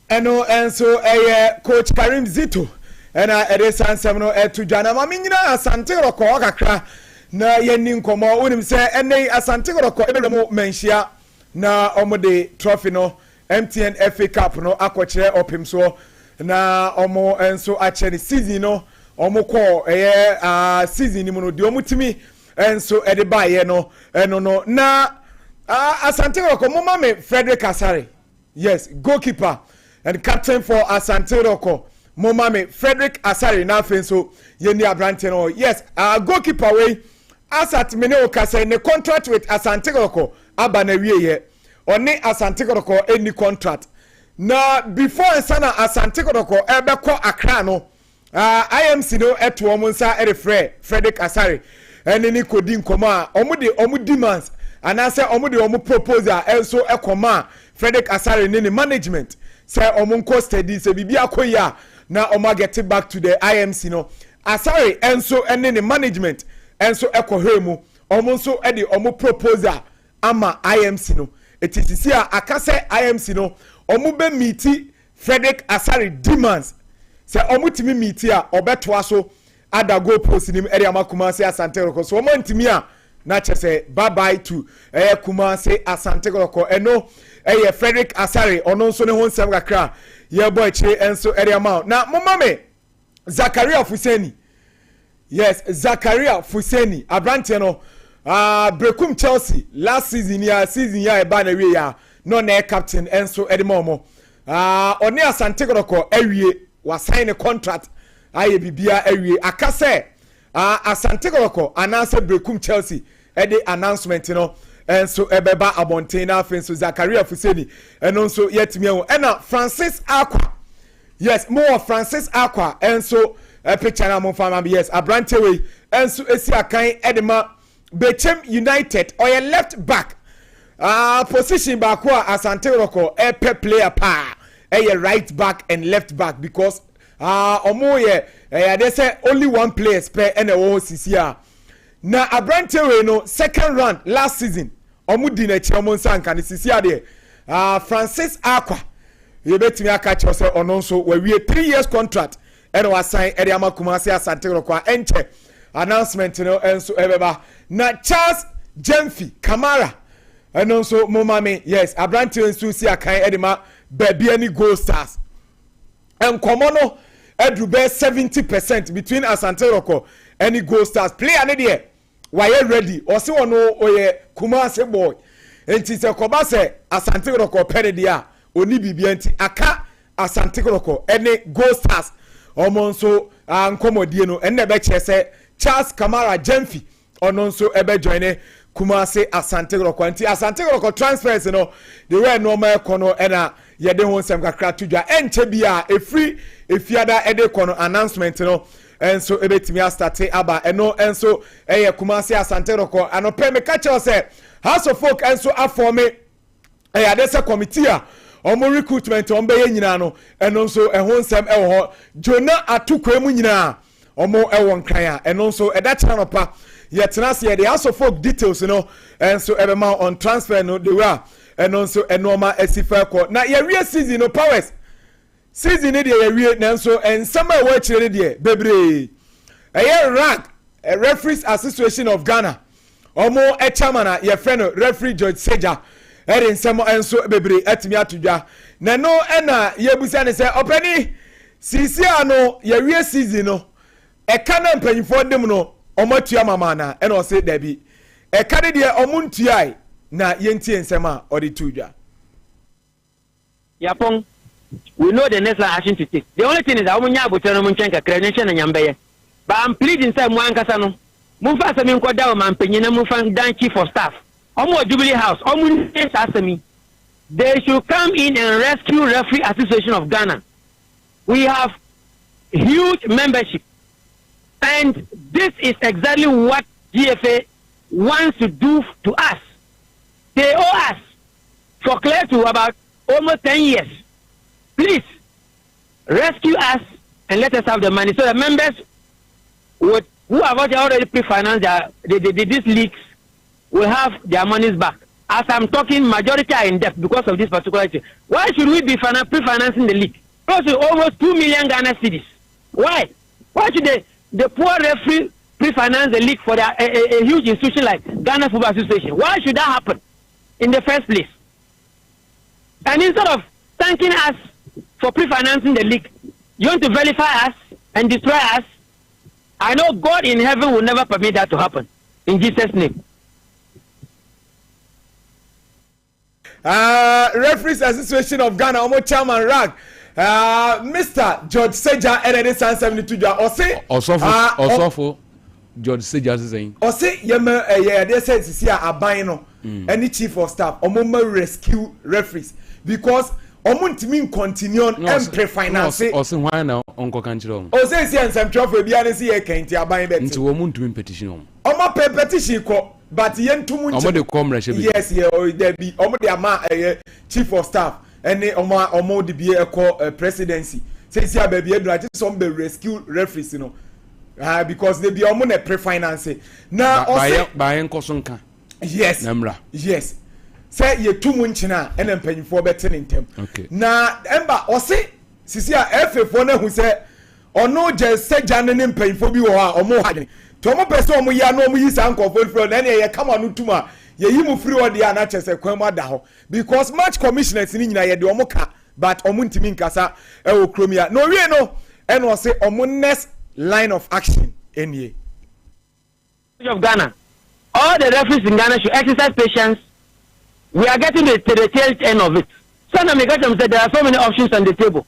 [SPEAKER 10] And so coach Karim Zito and Edesan no to Jana Mamina Asante Roko kakra na yenin komo unim se ene Asante Roko ebemo menhia na omode trophy no MTN FA Cup no akwokyere opim so na omo enso akyere season no omo ko season ni mu no de omutimi enso ede baaye no eno no na Asante Roko mama me Frederick Asare, yes, goalkeeper and captain for Asante Roko momame Frederick Asare na fenso yeni abrante no, yes, goalkeeper we asat mene okase ne contract with Asante Roko aba na wieye oni Asante Roko any contract na before sana Asante Roko ebekọ Accra no IMC no eto omunsa erefre Frederick Asare eni ni kodi nkomo a omu demands anase omu proposal enso ekoma Frederick Asare ni management say omunko steady say bibia koya na oma get back to the IMC no Asare enso eni ni management enso ekohemu omunso edi omu proposal ama IMC no etisi a akase IMC no omu be meeti Frederick Asare demands say omu timi meeti a obeto aso ada go post nim area Kumasi Asante Roko so omu ntimi a na chese bye bye to Kumasi Asante Roko eno Frederick Asare ono nso ne ho nsem kakra ye boy che enso area ma na momame Zakaria Fuseni, yes, Zakaria Fuseni abrante no Brekum Chelsea last season ya eba na wie ya no na captain enso edimomo oni Asante Roko ewie wa sign a contract aye bibia ewie akase Asante Roko announce Brekum Chelsea edi announcement no enso ebeba abonten na afenso Zakaria Fuseni eno nso yetimi ho ena Francis Akwa, yes, more Francis Akwa enso picture na mo fama, yes, abrante we enso esi akan edema Bechem United or a left back position back where Asante Roko a player pa a right back and left back because omo they say only one player spare and OCCR na abrante we no second round last season omo di na chi omo nsanka ni CCR there Francis Akwa you bet me catch yourself on also where we 3 years contract and was signed area Kumasi Asante Roko enche announcement no enso ebeba na Charles Jemfi Kamara and also momame, yes, abrante enso si akan edema baby any goal stars and komono edru be 70% between Asante Roko any goal stars player ne there why ready or se ono oye Kumasi boy enti se koba se Asante Roko pere dia oni bibia enti aka Asante Roko any goal stars omonso nkomodie no enne be che se Charles Kamara Jemfi ono nso ebe join Kumasi Asante Kotoko nti Asante Kotoko transfers no the way normal kono ena yede ho nsem kakra tudwa enche bia efiada ede kono announcement no enso ebetimi astarte aba eno enso eye Kumasi Asante Kotoko anope me catch us House of Folk enso aforme adese committee a omo recruitment ombe ye nyina no eno nso eho nsem ewo Jona atukwa mu nyina omo ewo nkran a eno nso edacha no pa yetena se the House of Folk details no enso ebema on transfer no the way eno nso enoma asifa ko na ye wie season no powers season ne de ye wie nanso ensama e wa chire de bebre rag a referees association of Ghana omo chairman a ye friend referee George Seja eri nsemo enso bebre atimi atudwa na no na ye busa ne se opani sisi ano ye wie season no kana mpanyifo dem no omatua mama na ena o se dabi kade de omuntuai na yentie nsema o de tudwa
[SPEAKER 12] Yapon we know the next action to take. The only thing is that omunya abotano munchenka credential na nyambeye but I'm pleading say mu ankasa no mumfa asemi nkoda o mampanyi na mumfa dan chief of staff omo Jubilee House omo asemi they should come in and rescue Referee Association of Ghana. We have huge membership and this is exactly what GFA wants to do to us. They owe us for clear to about almost 10 years. Please rescue us and let us have the money so the members would, who have already pre-financed these leagues will have their monies back. As I'm talking, majority are in debt because of this particular issue. Why should we be pre-financing the league? Close to almost 2 million Ghana cedis. Why? Why should the poor referee pre-finance the league for a huge institution like Ghana Football Association? Why should that happen in the first place? And instead of thanking us for pre-financing the league, you want to vilify us and destroy us? I know God in heaven will never permit that to happen. In Jesus' name.
[SPEAKER 10] Referees Association of Ghana, Omo Chairman Rag, Mr. George Seja, NNA 772.
[SPEAKER 1] Osofo George Seja saying.
[SPEAKER 10] Ose yema they said this year aban no any chief of staff omo rescue referees because omo ntimi continue and pre-finance.
[SPEAKER 1] Ose why now onko kan chiro.
[SPEAKER 10] Ose si ansem trophy bia ne si e kenti aban bet.
[SPEAKER 1] Nti wo ntimi petition
[SPEAKER 10] omo petition ko but yentumu
[SPEAKER 1] omo de comrade she be.
[SPEAKER 10] Yes, there be omo de ama chief of staff any omo de be presidency. Say si ababi edu ati some be rescue referees no. Because they be omo na pre-finance. Na
[SPEAKER 1] by enkoso nka.
[SPEAKER 10] Yes.
[SPEAKER 1] Namra.
[SPEAKER 10] Yes. Say ye tumu nchina ene mpanyifo bete ne ntem.
[SPEAKER 1] Okay.
[SPEAKER 10] Na Ember ose sisi a FF na hu say ono je seja ne mpanyifo bi wo ha omo ha. To omo pese omo ya no omo yi san kofo free na ye kama no tuma ye yi mu free odi ana chese kwan ma da ho because match commissioners ni nyina ye de omo ka but omo ntimi nkasa e wo kromia. No wie no eno say omo next line of action any
[SPEAKER 12] of Ghana. All the referees in Ghana should exercise patience. We are getting to the tail end of it. Some of them said there are so many options on the table.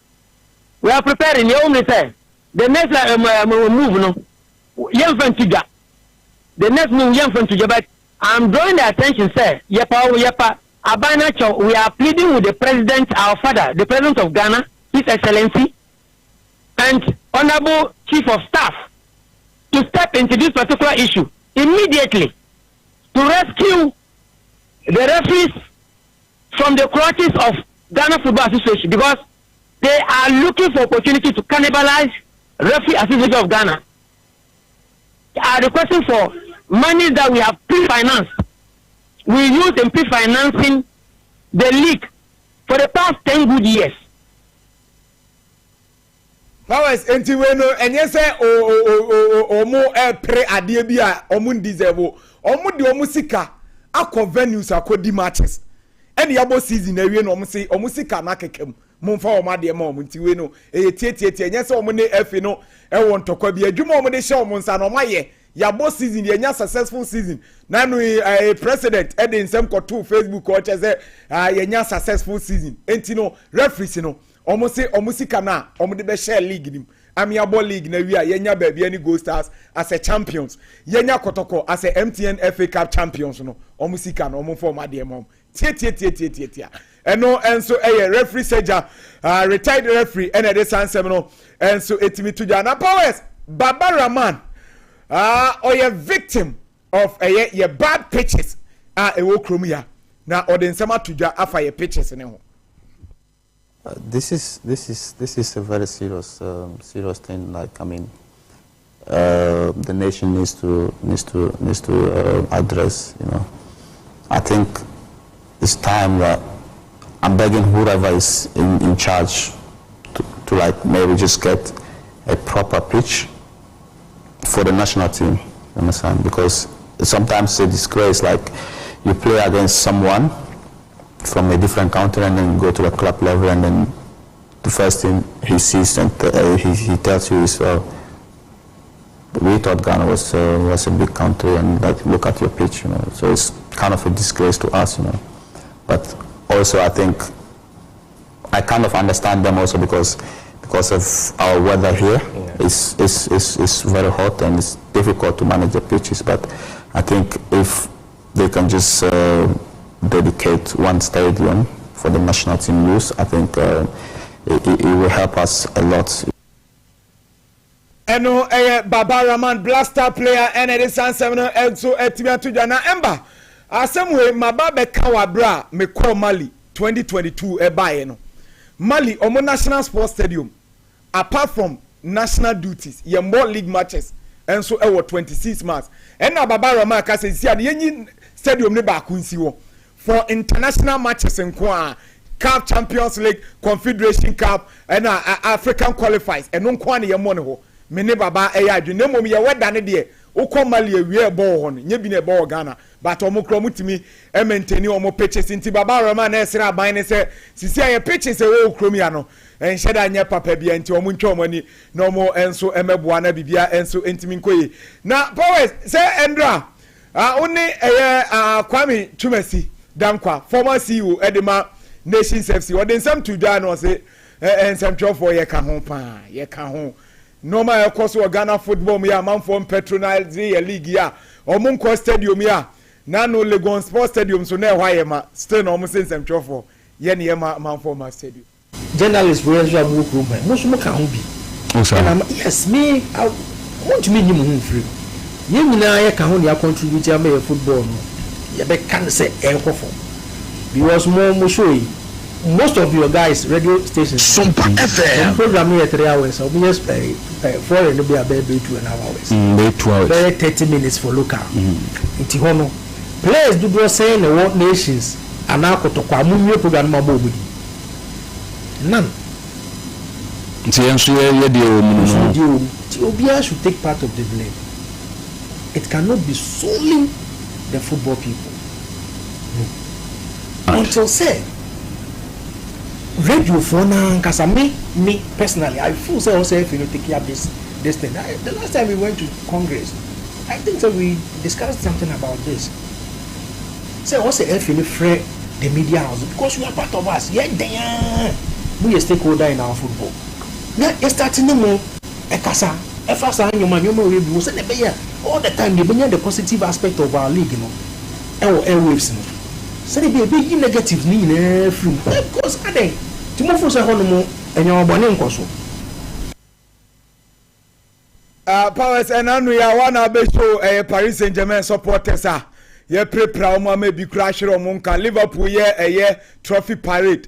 [SPEAKER 12] We are preparing. You only say the next move, no, the next move, but I'm drawing the attention, sir. Yepa, Abanacho, we are pleading with the president, our father, the president of Ghana, His Excellency, and Honorable Chief of Staff, to step into this particular issue immediately to rescue the referees from the clutches of Ghana Football Association because they are looking for opportunity to cannibalize Referee Association of Ghana. They are requesting for money that we have pre-financed. We use in pre-financing the league for the past 10 good years.
[SPEAKER 10] Powers enti we no enye se omo pre ade bia omo deserve omo de omo sika akọ venues akọ di matches ene yabo season na wie no omo se omo sika na kekem mumfa omo ade ma omo nti we no tie enye se omo ne efe no e won tokwa bi adwuma omo de hye omo nsa no maye yabo season ye nya successful season na no president e de nsem ko to Facebook o che se ye nya successful season enti no referees no omo se omo sika na omo de be share league nim amiable league na wi a yenya baby any Gold Stars as a champions yenya kotoko as a MTN FA Cup champions no omo sika no omo form ade mom tie eno enso referee Seja retired referee ene de sansem no enso etimi tuja na Powers Baba Rahman or a victim of a bad pitches ewo krom ya na odensema tuja afa ye pitches ne ho.
[SPEAKER 13] This is a very serious thing. Like, I mean, the nation needs to address. You know, I think it's time that I'm begging whoever is in charge to like maybe just get a proper pitch for the national team. You understand? Because sometimes it's a disgrace. Like, you play against someone from a different country and then go to the club level, and then the first thing he sees and he tells you is, we thought Ghana was a big country, and like, look at your pitch, you know. So it's kind of a disgrace to us, you know. But also I think I kind of understand them also because of our weather here. It's very hot and it's difficult to manage the pitches. But I think if they can just dedicate one stadium for the national team use, I think it will help us a lot.
[SPEAKER 10] Eno Baba Rahman blaster player and it is answer so etimi atuja na Ember asemwe mababe kawabra me call Mali 2022 ebaye no Mali omo national sports stadium apart from national duties ye more league matches and so 26 months and Baba Rahman ka say sia yenyi stadium ne ba kunsi wo for international matches nko Cup Champions League Confederation Cup and African qualifiers and no kwa ne ye mo ne ho mene baba eya adwene mom ye weda ne de ukọ Mali awie ball ho nye bi ne ball Ghana but omukro mutimi e maintain omo pitches nti Baba Rahman na esra ban ne se sisi aye pitches e wo ukrom ya no enhye da nya papa bia nti omo ntwa omo ani na omo enso emeboa na bibia enso ntimi nkoyi na Powers se Endra oni Kwame Tumasi Dankwa former CEO Edema Nations FC odin sam to dwa no se ensam twofo ye ka ho pa ye ka ho normal course of Ghana football me man from patronize the league ya omunko stadium ya na no Legon Sports Stadium so na why ma still no mo sensem twofo ye ne man from ma stadium
[SPEAKER 3] journalist we so abu group mo so mo ka ho bi yes me I want to me nyim ho free ye nyina ye ka ho ne contribute am e football no ye be kan say enkofo because mo show most of your guys radio stations
[SPEAKER 1] Sompa FM
[SPEAKER 3] program here 3 hours so we just for no be about 2.5 hours
[SPEAKER 1] 2 hours
[SPEAKER 3] very 30 minutes for local nti hono players do go say the world nations anakotokwa munye program ma bo budi none
[SPEAKER 1] nti enso ye de o mu no
[SPEAKER 3] Obia should take part of the blame. It cannot be solely the football people until say radio for now, because me personally, I feel so also if you take care of this thing. The last time we went to Congress, I think that we discussed something about this. Say also if you free the media house because you are part of us. Yeah, we are stakeholder in our football. Now you're starting to know Ekasa, Efasa, and your man, you say all the time they bring the positive aspect of our league, you know, airwaves, you know. So they be a big negative need from because I think Timothy say hono and your bone nkoso
[SPEAKER 10] Powers and anu ya wana be show Paris Saint-Germain supporters ye prepare o ma be crash ro monka Liverpool ye trophy parade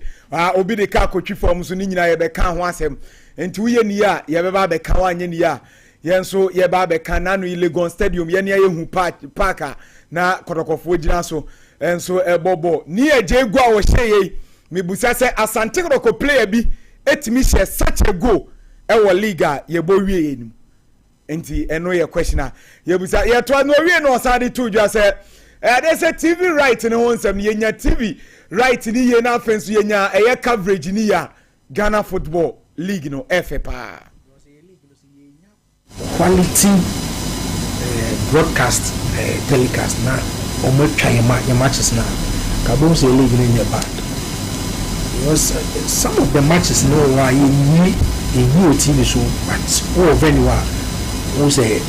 [SPEAKER 10] obi de ka kotwi form so ni nyina ye be ka ho asem enti wo ye ni ya ye be ba be ka wa anye ni ya ye nso ye ba be ka nanu Legon Stadium ye ne ye hu park na kotokofo gina so enso ebobo ni eje gu a wo hyeye mebusa se Asante Kotoko player bi etimi hye such a go e wo liga ye bo wie enim enti eno ye question a ye busa ye to no wie no osade to dwa se they say TV right ne ho nsem ye nya TV right ni ye na fenso ye nya ye coverage ni ya Ghana Football League no FPA
[SPEAKER 3] quality broadcast telecast na omo twa your matches now kabon say league in your bad because some of the matches no why you
[SPEAKER 14] in U18 so but all venue was a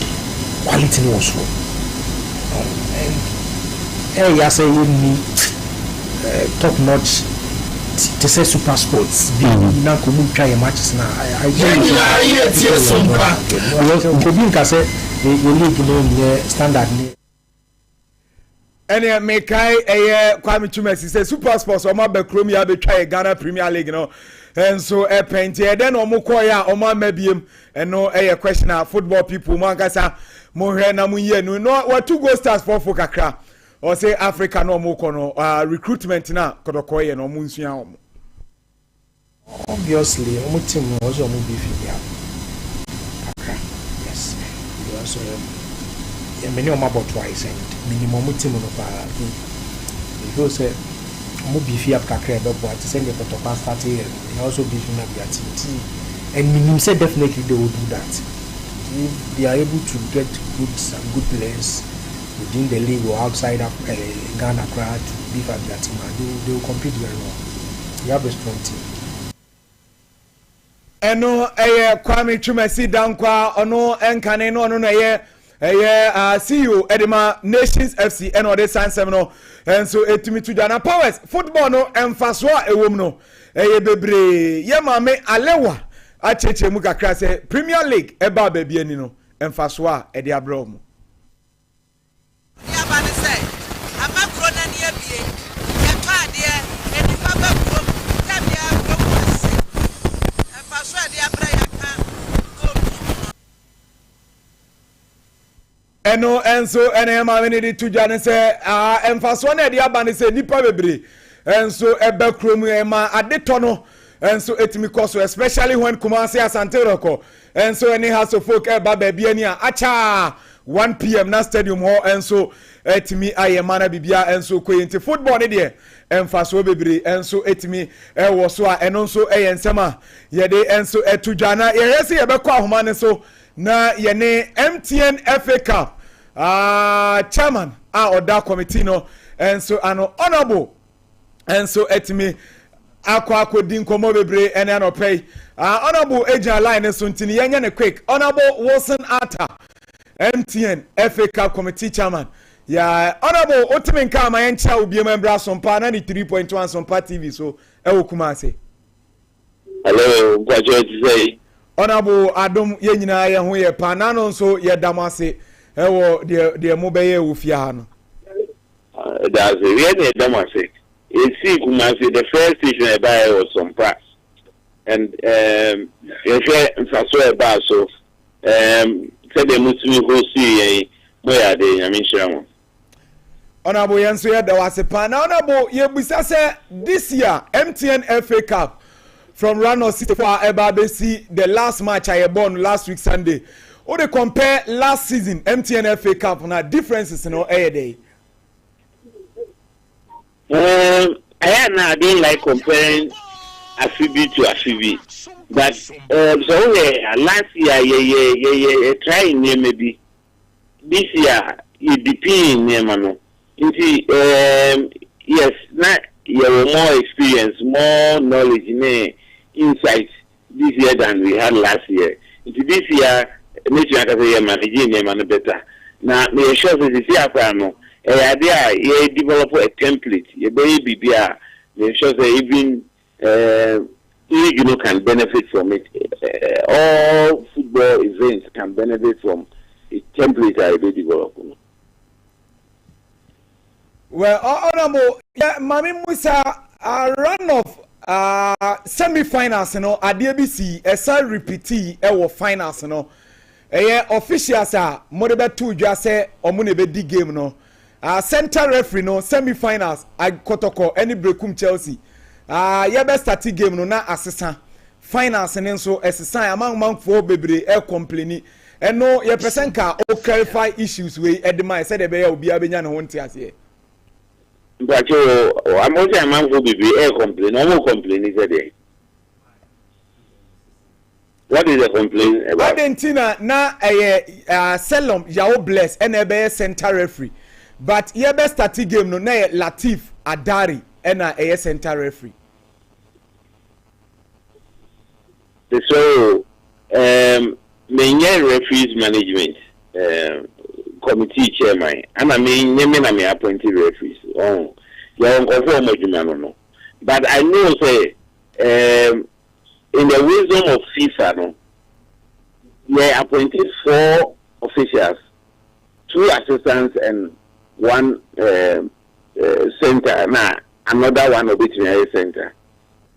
[SPEAKER 14] quality also and I say top notch to say super sports na ko mu try matches na I say the league no standard ni
[SPEAKER 10] ene me kai Kwame Chumesi say super sports o ma be krom ya be try Ghana Premier League no and so paint e den o mo koya o ma mabiem eno question football people mo ankasa mo hwe na mo ye no what two go stars for kakra or say Africa no mo kono recruitment na kodokoye no mo nsua o mo
[SPEAKER 14] obviously o mo team no so mo be fit ya yes because many of my about twice and minimum team no pa because mo be fit up kakra be boat to send the protocol start here they also be fit na be team and minimum say definitely they will do that if they are able to get good players within the league or outside of Ghana crowd to beef up their team, they will compete very well. You have a strong team.
[SPEAKER 10] Eno Kwame Chumesi dankwa ono enkane no CEO Edema Nations FC eno de sansem no enso etimi to Ghana Powers football no emfaso ewom no bebre ye mame alewa acheche mu kakra se Premier League eba ba bia ni no emfaso a e de abro mu eno enso ene ma we need to jane say emfaso na de aba ne say nipa bebre enso ebe krom ma adeto no enso etimi koso especially when Kumasi Asante Roko enso any house of folk eba ba bia ni acha 1 p.m. na stadium ho enso etimi ayema na bibia enso koyenti football ne de emfaso bebre enso etimi wo so a eno nso eyensema ye de enso etujana ye yesi ye be kwa ahoma ne so na ye ne MTN FA Cup chairman oda committee no enso ano honorable enso etimi akwa din komo bebre ene anopay honorable agent line so ntini yenye ne quick honorable Wilson Atta MTN FA Cup committee chairman ya honorable otimi nka ma yencha obi membra Sompa na ni 3.1 Sompa TV so ewo Kumasi
[SPEAKER 15] hello gwajo say
[SPEAKER 10] honorable Adom ye nyina ye ho ye pa na no so ye damase ewo de mo be ye wo fia ha no
[SPEAKER 15] that's we ne damase e see Kumasi the first station e buy was Sompa and ye fe nfaso e ba so said the Muslim who see moya de nyamishira
[SPEAKER 10] honorable yenso ye da wasepa na honorable ye busa say this year MTN FA Cup from Rano City for Ebabesi the last match I born last week Sunday. Or they compare last season MTN FA Cup na differences in all day.
[SPEAKER 15] I don't like comparing Afibi to Afibi, but so last year yeah trying maybe this year it depends mano. Yes, now you have more experience, more knowledge, insight this year than we had last year. This year, nature can say managing them better. Now, me sure that this year, no, you develop a template. Your baby, me sure that even you can benefit from it. All football events can benefit from a template I develop.
[SPEAKER 10] Well, honorable, yeah, Mami Musa, a run of semi-finals, you know, at the ABC, a repeatee, finals, you know. Officials are more than 2 just say, or money be game, no. Center referee, no, semi-finals, I kotoko, any breakum Chelsea. Yeah, best start game, no, na assistant. Finals, and then so, assistant, among monk for baby, complaining. And no, your person can clarify issues with Edma, said the bear will be a benyan won't here.
[SPEAKER 15] But I'm also a man who will be complain. No more complain is there. What is the complaint about?
[SPEAKER 10] Argentina na Selom Yao Bless and a center referee. But ye best start game no na Latif Adari and a center referee.
[SPEAKER 15] So many referees management committee chairman, and I mean, I appointed referees. Oh, you're on. But I know, say, in the wisdom of FIFA, no, they appointed 4 officials, 2 assistants, and 1 center. Now, another one of veterinary center.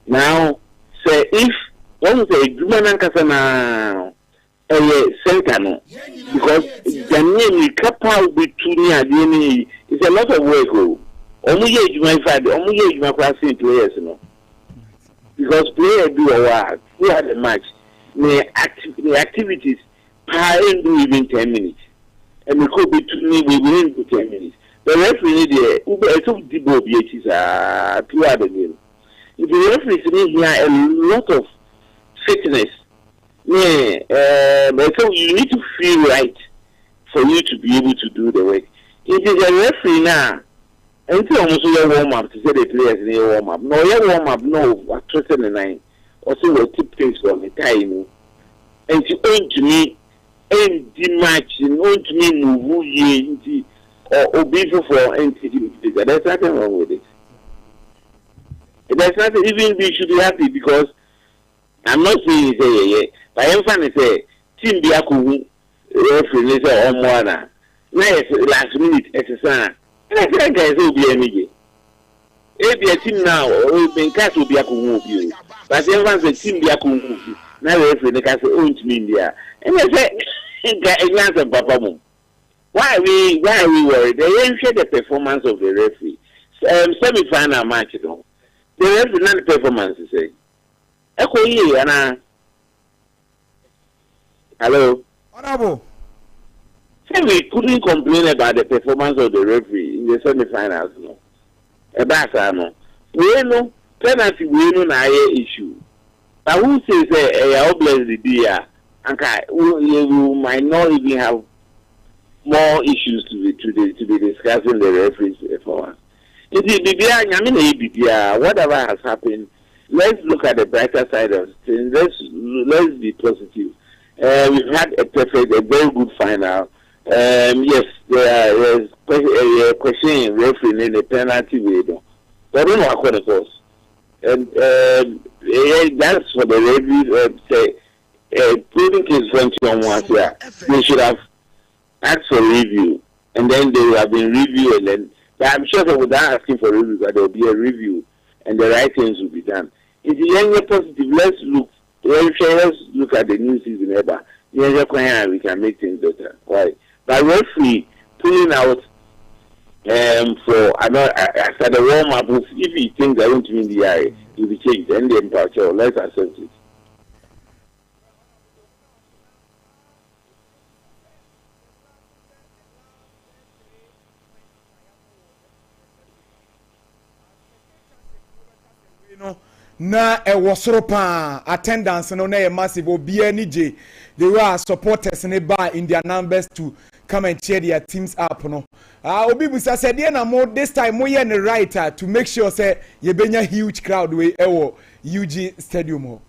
[SPEAKER 15] Now, say if one say Jumanan Kasana center, no, because the name is capable be too near the it's a lot of work. Only you my father, only you my classing players, no. Because players do a while, who had a match, the activities, do even 10 minutes. And we could be too near within 10 minutes. The referee need the Uber took the Bob Yates throughout the game. If the referee need here a lot of fitness, so you need to feel right for you to be able to do the work. It is a referee now. Until almost your warm up to say the players in your warm up. No, your warm up, no, what 2009 or so will take place on the time. And to own to me, end the match, and own to me, move ye or be for entity. There's nothing wrong with it. There's nothing, even we should be happy because I'm not saying say, but I'm trying to say, Team Biaku, referee, or more than last minute exercise. And I think I will be any. If a team now, or being cast will be a cool but everyone's a team be a cool movie. Now, if the cast own to me India. And I say, and Papa. Why are we worried? They didn't share the performance of the referee. Semi-final match, you know. The referee not the performance, you say. Echo here, Anna. Hello.
[SPEAKER 10] Honorable.
[SPEAKER 15] So we couldn't complain about the performance of the referee in the semi-finals, no. About no. We know penalty. We know na issue. But who says I bless the dear? And you might not even have more issues to be discussing the referee's performance. Whatever has happened, let's look at the brighter side of things. Let's be positive. We've had a very good final. Yes, there is questioning referee in the penalty way, though. But I don't know what it was. And that's for the referee. Say, proving case 21 here, they should have asked for review, and then they would have been reviewed, and then. But I'm sure that without asking for review, that there will be a review, and the right things will be done. If the younger positive, let's look at the new season ever. We can make things better. Why? But referee pulling out for after the warm up, if he thinks I want to win the eye, it will be changed. Then the impulse, let's accept it.
[SPEAKER 10] Na soro pa attendance no na massive obia ni je they were supporters ne ba in their numbers to come and cheer their teams up no obi busa said na mo this time mo ye ne right to make sure say ye benya huge crowd we ewo UG stadium ho.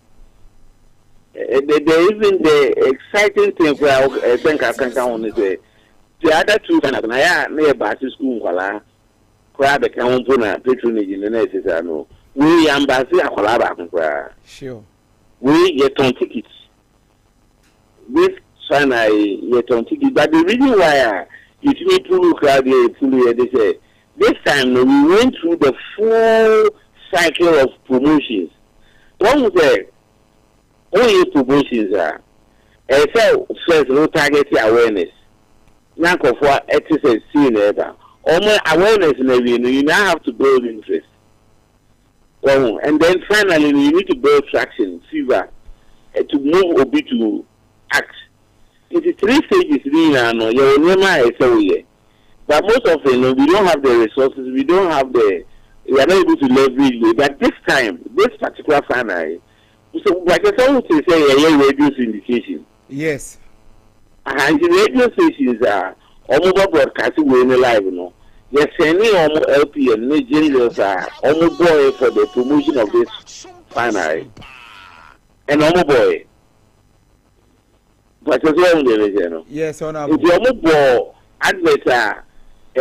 [SPEAKER 15] There isn't the exciting thing where I think I can count is the other two kind of na near back to school kwala crowd the count na patronage in the next no. We embassy a collab.
[SPEAKER 10] Sure.
[SPEAKER 15] We get on tickets. This time I get on tickets. But the reason why you need to look at they say this time we went through the full cycle of promotions. One say only promotions are first no target awareness. Now for exercise seen ever. Only awareness you now have to build interest. And then finally, you need to build traction, fever, to move or be to act. It is 3 stages, but most of them, we don't have the resources, we are not able to leverage it. But this time, this particular final, so like I told you to say, radio syndication.
[SPEAKER 10] Yes.
[SPEAKER 15] And the radio stations are almost broadcasting live, you know. Yes, any LP and Nigerians are almost boy for the promotion of this final. and omo boy. But as well, no.
[SPEAKER 10] Yes, honorable.
[SPEAKER 15] If you omo boy advert a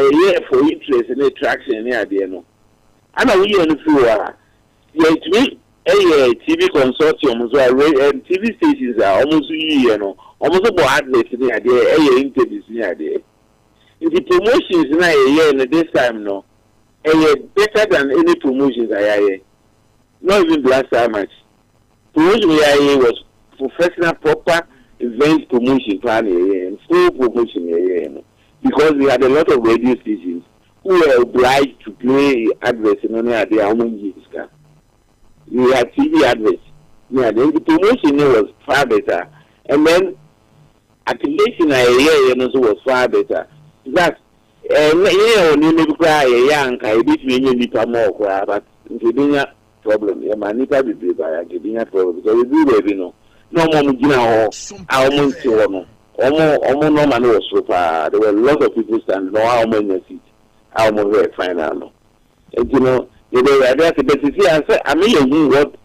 [SPEAKER 15] year for interest and attraction near the no. I know we on the floor. Yeah, to me, a TV consortium as well, and TV stations are almost almost about adverts near there, interviews near there. If the promotions in a year and this time, no, better than any promotions I hear. Not even last time much. Promotion I was professional, proper event promotion plan and full promotion because we had a lot of radio stations who were obliged to play adverts in only at their own years. We had TV adverts. Yeah, then the promotion was far better. And then activation I hear was far better. That maybe cry young, I did mean more cry, but giving problem. Yeah, man, it will be by giving a problem because we do, no more, our money, almost no man was so far. There were a lot of people standing, no how many seats, how much very final. And they were there to see, I mean, what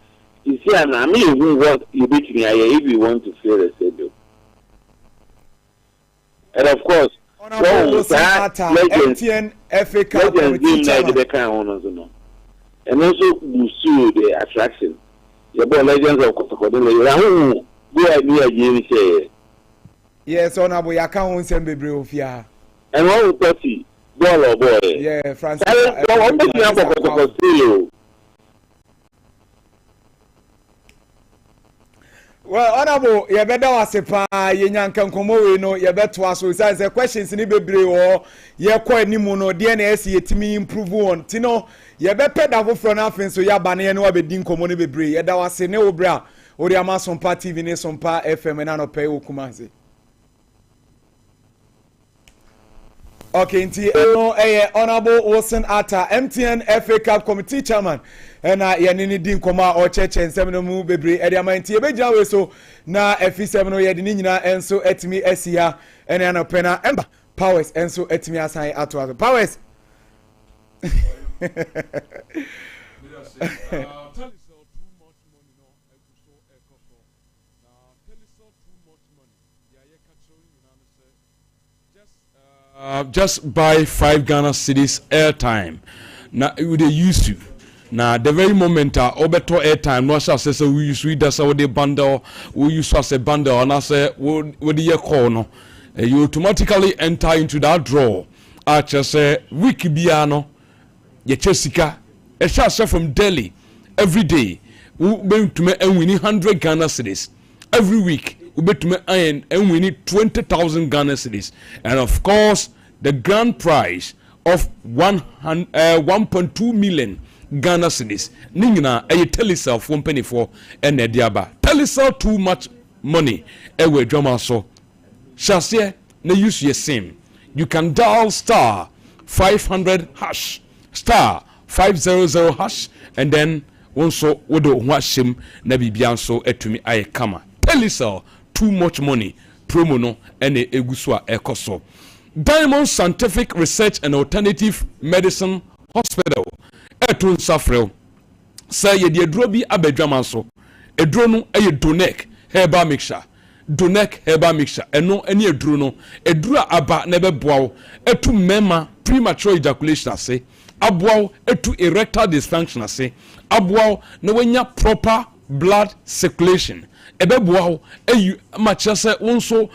[SPEAKER 15] you see, and I mean, what you beat me, if you want to fill the schedule. And of course,
[SPEAKER 10] MTN FA Cup
[SPEAKER 15] and also pursue the attraction. The ball legends of Kotokodele, go at me again.
[SPEAKER 10] Yes, honorable, I can't send baby of ya.
[SPEAKER 15] And all 30 ball boy.
[SPEAKER 10] Yeah, Francis. Well, honorable, you better was a pa, Yankan Komo, no, you better was so the questions in the baby or ye quite Nimono, DNS, yet me improve on. Tino, you better have for nothing, so ya banner no be din common baby. Yet that was a no bra, or the Amazon party, Vene Sompa FM and Ano Pay Ukumazi. Okay, honorable Wilson Atta, MTN FA Cup Committee Chairman. And yanini din koma or church and seminal move bebre edi amanti ebeja we so na efi seminal ye din nyina enso etimi asia ene anopena Ember Powers enso etimi asan ato Powers.
[SPEAKER 1] Just buy 5 Ghana cedis airtime. Now it they used to. Now the very moment obeto airtime no say say we use we that's how they bundle we use as a bundle and I say what the year call no you automatically enter into that draw. I just say week biano ye chesika e sha say from Delhi every day we be to me and winning 100 Ghana cedis every week we be to me and winning 20,000 Ghana cedis and of course the grand prize of 1.2 million Ghana cedis. Ningina a telecell from penny for and a diaba. Telecell too much money. Ewe drama so. Shasia ne use your sim. You can dial star 500 hash star 500 hash and then also wodo washim na bibian so etumi aye kama. Telecell too much money. Promo no ene eguswa ekoso. Diamond Scientific Research and Alternative Medicine Hospital. Etun safrel say ye de aduro bi abadwama so aduro no eye donek herbal mixture eno eni aduro no aduro aba na beboa etu mema premature ejaculation ase aboa etu erectile dysfunction ase aboa na wanya proper blood circulation ebeboa ayu macha se wonso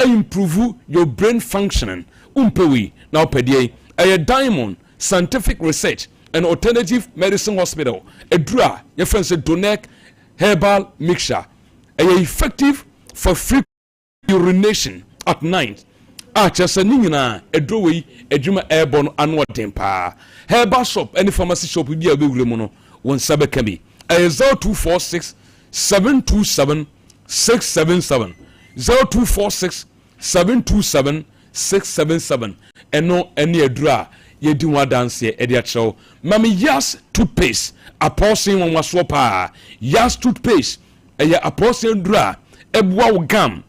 [SPEAKER 1] improve your brain functioning umpewi na opedie eye Diamond Scientific Research and Alternative Medicine Hospital. Edra, your friend said Donek Herbal Mixture. Effective for free urination at night. Just a nina, a drowy, a juma airborne annual temper. Herbal shop, any pharmacy shop with your Google mono, one sabakami. A 0246 727 677. 0246 727 677. And no any adra. Ye do one dance here, Eddie Chow. Mammy Yas toothpaste, a portion on was swapper. Yas toothpaste, a portion dra, a bow gum,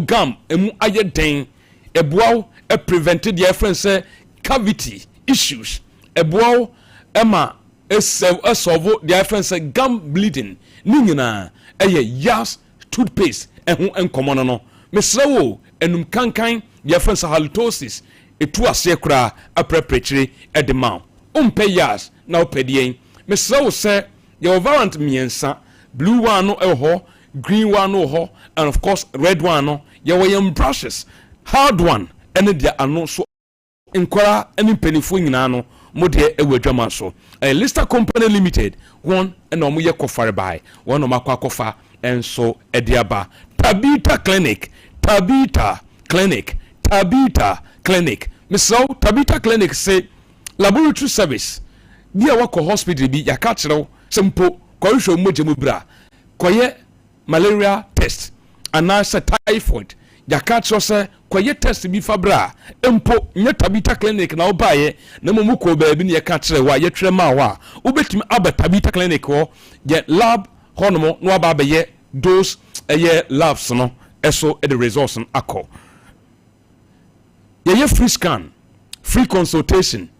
[SPEAKER 1] gum, a aye dang, a bow, a prevented your friend say cavity issues, a bow, Emma, solve the difference gum bleeding ni nyina yas toothpaste enkomo no mesra wo enum kankan the difference halitosis etu ase kura apreprechire edema umpe yas na opedien mesra wo se your variant miensa blue one no ho green one no ho and of course red one no your brushes hard one and dia ano so inkwara any penifo nyina no modie ewadwama so Lister Company Limited one and omoye kofare by one omakwa kofa enso ediaba Tabita Clinic Miso Tabita Clinic say laboratory service bia wako hospital bi yaka kyerɛw sempo kɔhwɛ mogye bra kɔyɛ malaria test anasa typhoid yaka kyerɛw sɛ kɔyɛ test bi fa bra empo nye Tabita Clinic na obaye na mo ko baabi ne yaka kyerɛw a yɛtwerɛ ma wa obetimi aba Tabita Clinic ho ye lab honomo no aba bɛyɛ those labs no eso the results akɔ ye free scan free consultation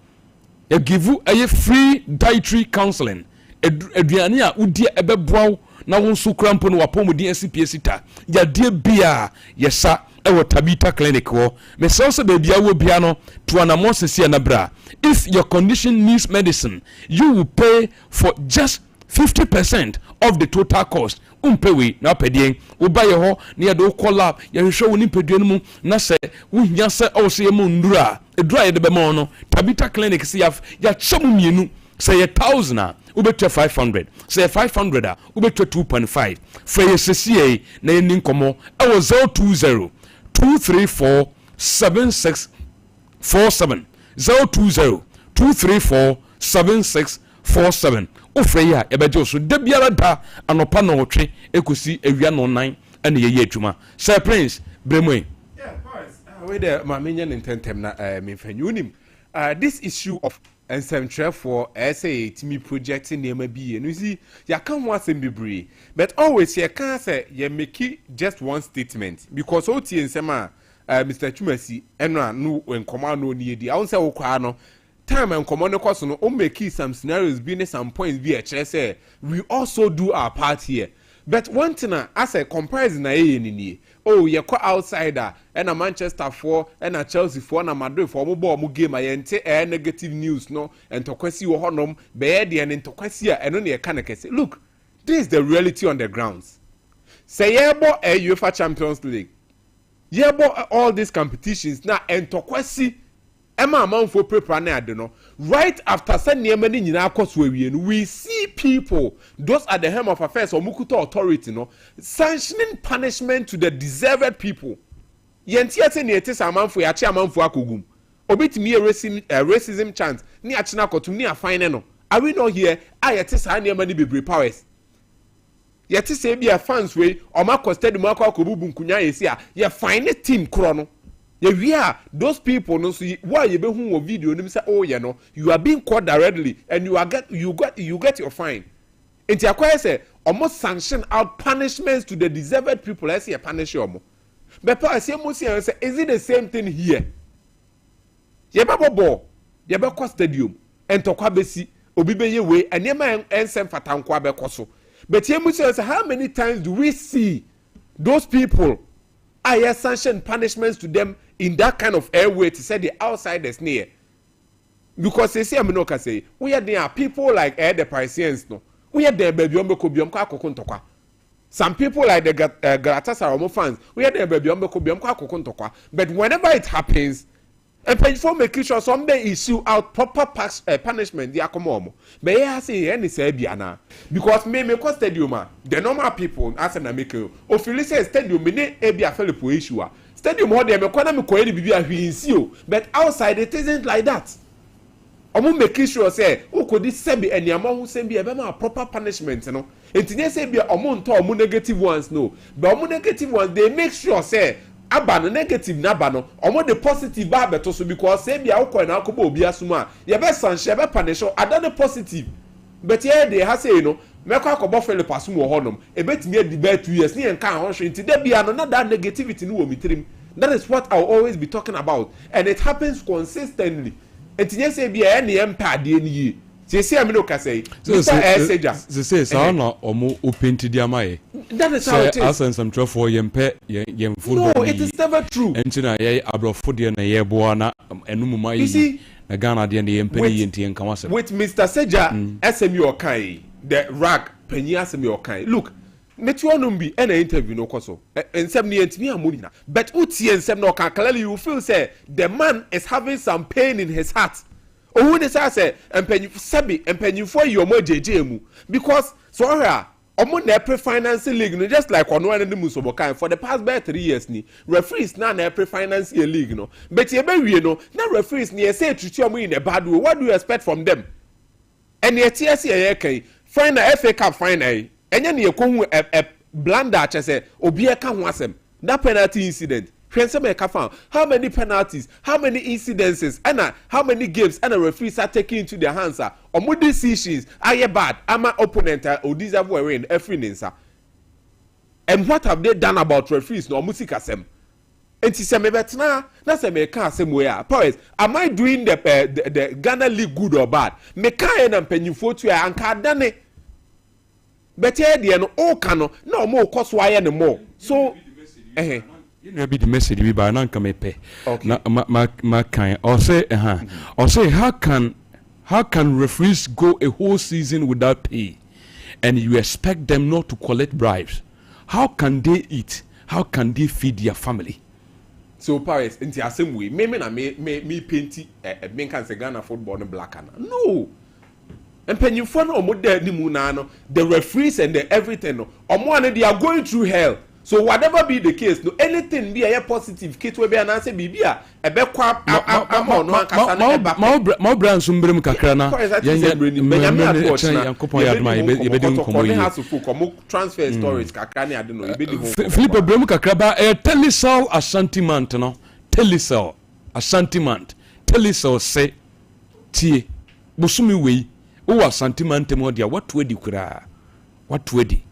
[SPEAKER 1] you give you a free dietary counseling aduane a udi ebeboaw na won so krampo no wapomudi NCPS ta ya de bia yesa ewo Tabita Clinic wo me so bebia wo bia no to anamo sese na bra if your condition needs medicine you will pay for just 50% of the total cost umpewe na pedien wo ba ye ho na ye do call ye hwehwe wo nipadua mu na se wo hia se o se mu ndura edura ye de be mo no Tabita Clinic se ya chemu mienu se ye 1000 a wo betua 500 se ye 500 a wo betua 2.5 for ye sese na ye ninkomo e wo 020 234 7647 020 234 7647 ofreya ebeje so da biara da anopa na otwe ekosi ewia no nan ene ye adwuma Sir Prince Bremwe.
[SPEAKER 4] Yeah, boys. We there ma menye ntentem na me fanyunim. This issue of ensem for SA timi project name bi no see ya kan one asem bebre but always you can say you make just one statement because o tie nsem a Mr. Chumasi enra no enkoma no ni edi awon say wo kwa no time and common course no make some scenarios be some points be a say we also do our part here but one thing as a comparison ni oh you call outsider and a Manchester for and a Chelsea for and a Madrid for mo game ayente negative news no and to kwesi wo honom be dey and to kwesi and no can say look this is the reality on the grounds say yebo a UEFA Champions League yebo all these competitions now and to kwesi Emma for prepare na ade no right after send niema ni nyina akoso awie no we see people those at the helm of affairs or mukuta authority no sanctioning punishment to the deserved people yentia se ne ete samanfo ya che amanfo akogum obetimi racism chant ni achina kotum ni afine no are we not here ayete sa niema ni bebre powers yete se bia fans we o makosted mu akobubu nkunya yesi a ye fine team kro no yeah, those people no see why you be who video no say oh you know you are being caught directly and you get your fine. Enti akwa say almost sanction out punishments to the deserved people as you punish you. But I say is it the same thing here? Ye ba bobo, ye be kwa stadium and to kwa besi obi be ye we and ye man ensem fatankwa be koso. But ye say how many times do we see those people I sanction punishments to them in that kind of airway to say the outsiders near. Because they say I'm not say we are there people like the Parisians no. We are there baby some people like the Galatasaray fans, we are there baby but whenever it happens, and before making sure someday issue out proper punishment, they are come but I say any Serbiana because me cause stadium the normal people as an amico or feel say stadium me be a fellow issue stadium more them economy ko be a but outside it isn't like that. Omo making sure say who could this say be any amount who say be a proper punishment no it say be omo nto omo negative ones no but omo negative ones they make sure say aba no negative na aba no omo the positive ba beto so because say bia ukọ na akobo obi asuma ye be sanhye be punish ada positive but here they ha say no mekọ akobo Philip asum wo honom e betimi adi ba 2 years ne nka ho hwe nti da bia no na that negativity no wo mitrim. That is what I'll always be talking about and it happens consistently. Enti nye say bia e ne empa ade ni yi see am no ka say Mr. Seja
[SPEAKER 1] say so na omo open ti dia mai
[SPEAKER 4] that is how it is
[SPEAKER 1] as some true for yempe yem football
[SPEAKER 4] no it is never true
[SPEAKER 1] entina ye abrofo de na ye boa na enum mai na Ghana de na yempe ni yenti en kama
[SPEAKER 4] with Mr. Seja SMU Okai the rag penny SMU Okai look metuonum bi na interview no koso ensem ne yentimi amoni na but utie ensem no kan clearly you feel say the man is having some pain in his heart who dey say empanyufo yomo jeje mu because so omo na pre-finance league no just like ono and the musobokan for the past 3 years ni referees na pre-finance league no but ye be wie no na referees ni say treat omo in a bad way. What do you expect from them? And ye TSC ye kan final FA Cup final enye ne yekohu a blunder say obi e ka ho asem that penalty incident how many penalties, how many incidences, and how many games and referees are taking into their hands? Or more decisions are bad. I'm an opponent or deserve wearing every answer. And what have they done about referees? No music asem. And she said, "Betna, that's a meka somewhere." Powers, am I doing the Ghana League good or bad? Meka and penny for to and cardane. But here, the no cano, no more cost why anymore. So,
[SPEAKER 1] you know be the message we by nan come pay na ma kan or say how can referees go a whole season without pay and you expect them not to collect bribes? How can they eat? How can they feed their family?
[SPEAKER 4] So Paris in the same way me painti me can say Ghana football no black no and penny for no mo there ni mu na no the referees and the everything no omo they are going through hell. So whatever be the case, no anything be a positive kit will be an answer be a bekwa
[SPEAKER 1] ma brand sumbrem kakra na
[SPEAKER 4] transfer stories kakra na ade no e be di
[SPEAKER 1] Philip brem kakra ba Telecel Asantiment no Telecel Asantiment Telecel say tie bosumi wei o Asantiment mo dia what we di kura what we di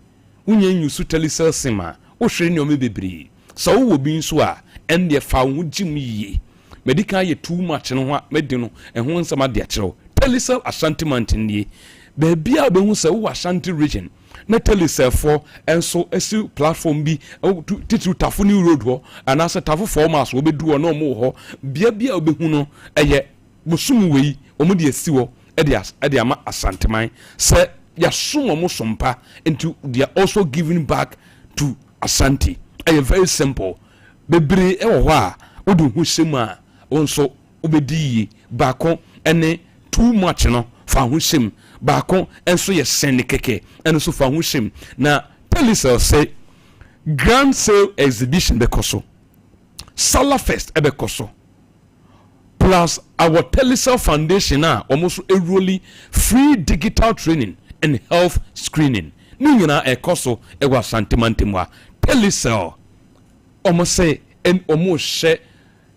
[SPEAKER 1] unye nyusu Telecel sima o hwere ne o mebebri so wo bi nso a en de fa wo jim yi medical ye too much no ho medi no ehun nsama de akyerew Telecel Asantiment nie be bia obehu se wo Ashanti region na Telecel for enso esi platform bi titu tafo ni road ho anasa tafo formas wo bedu no mo ho bia obehu no eye bosum wei omo de esi wo e de ama Asanteman se ya sumo mo sompa into they are also giving back to Asante. Very simple. Bebre e wo a odu hu sem a onso obedi baako ene too much no fa hu sem baako enso ye sen keke enso fa hu sem na Telecel say grand sale exhibition bekoso Sala Fest ebekoso plus our Telecel Foundation almost really free digital training and health screening ni nyina ekoso ewa Asantemantemwa Telecel almost say en almost share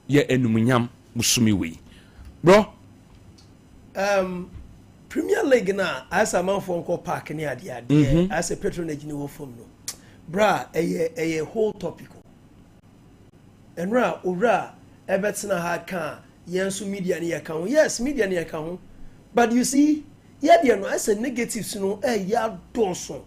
[SPEAKER 1] ye enumunyam musumi we bro
[SPEAKER 3] Premier League na as a man for Uncle Park ni ade as a patronage ni wo fom no bra a whole topic enra owra ebetina ha kan yensu media ni account yes media ni account but you see yeah there no as a negatives no ya donso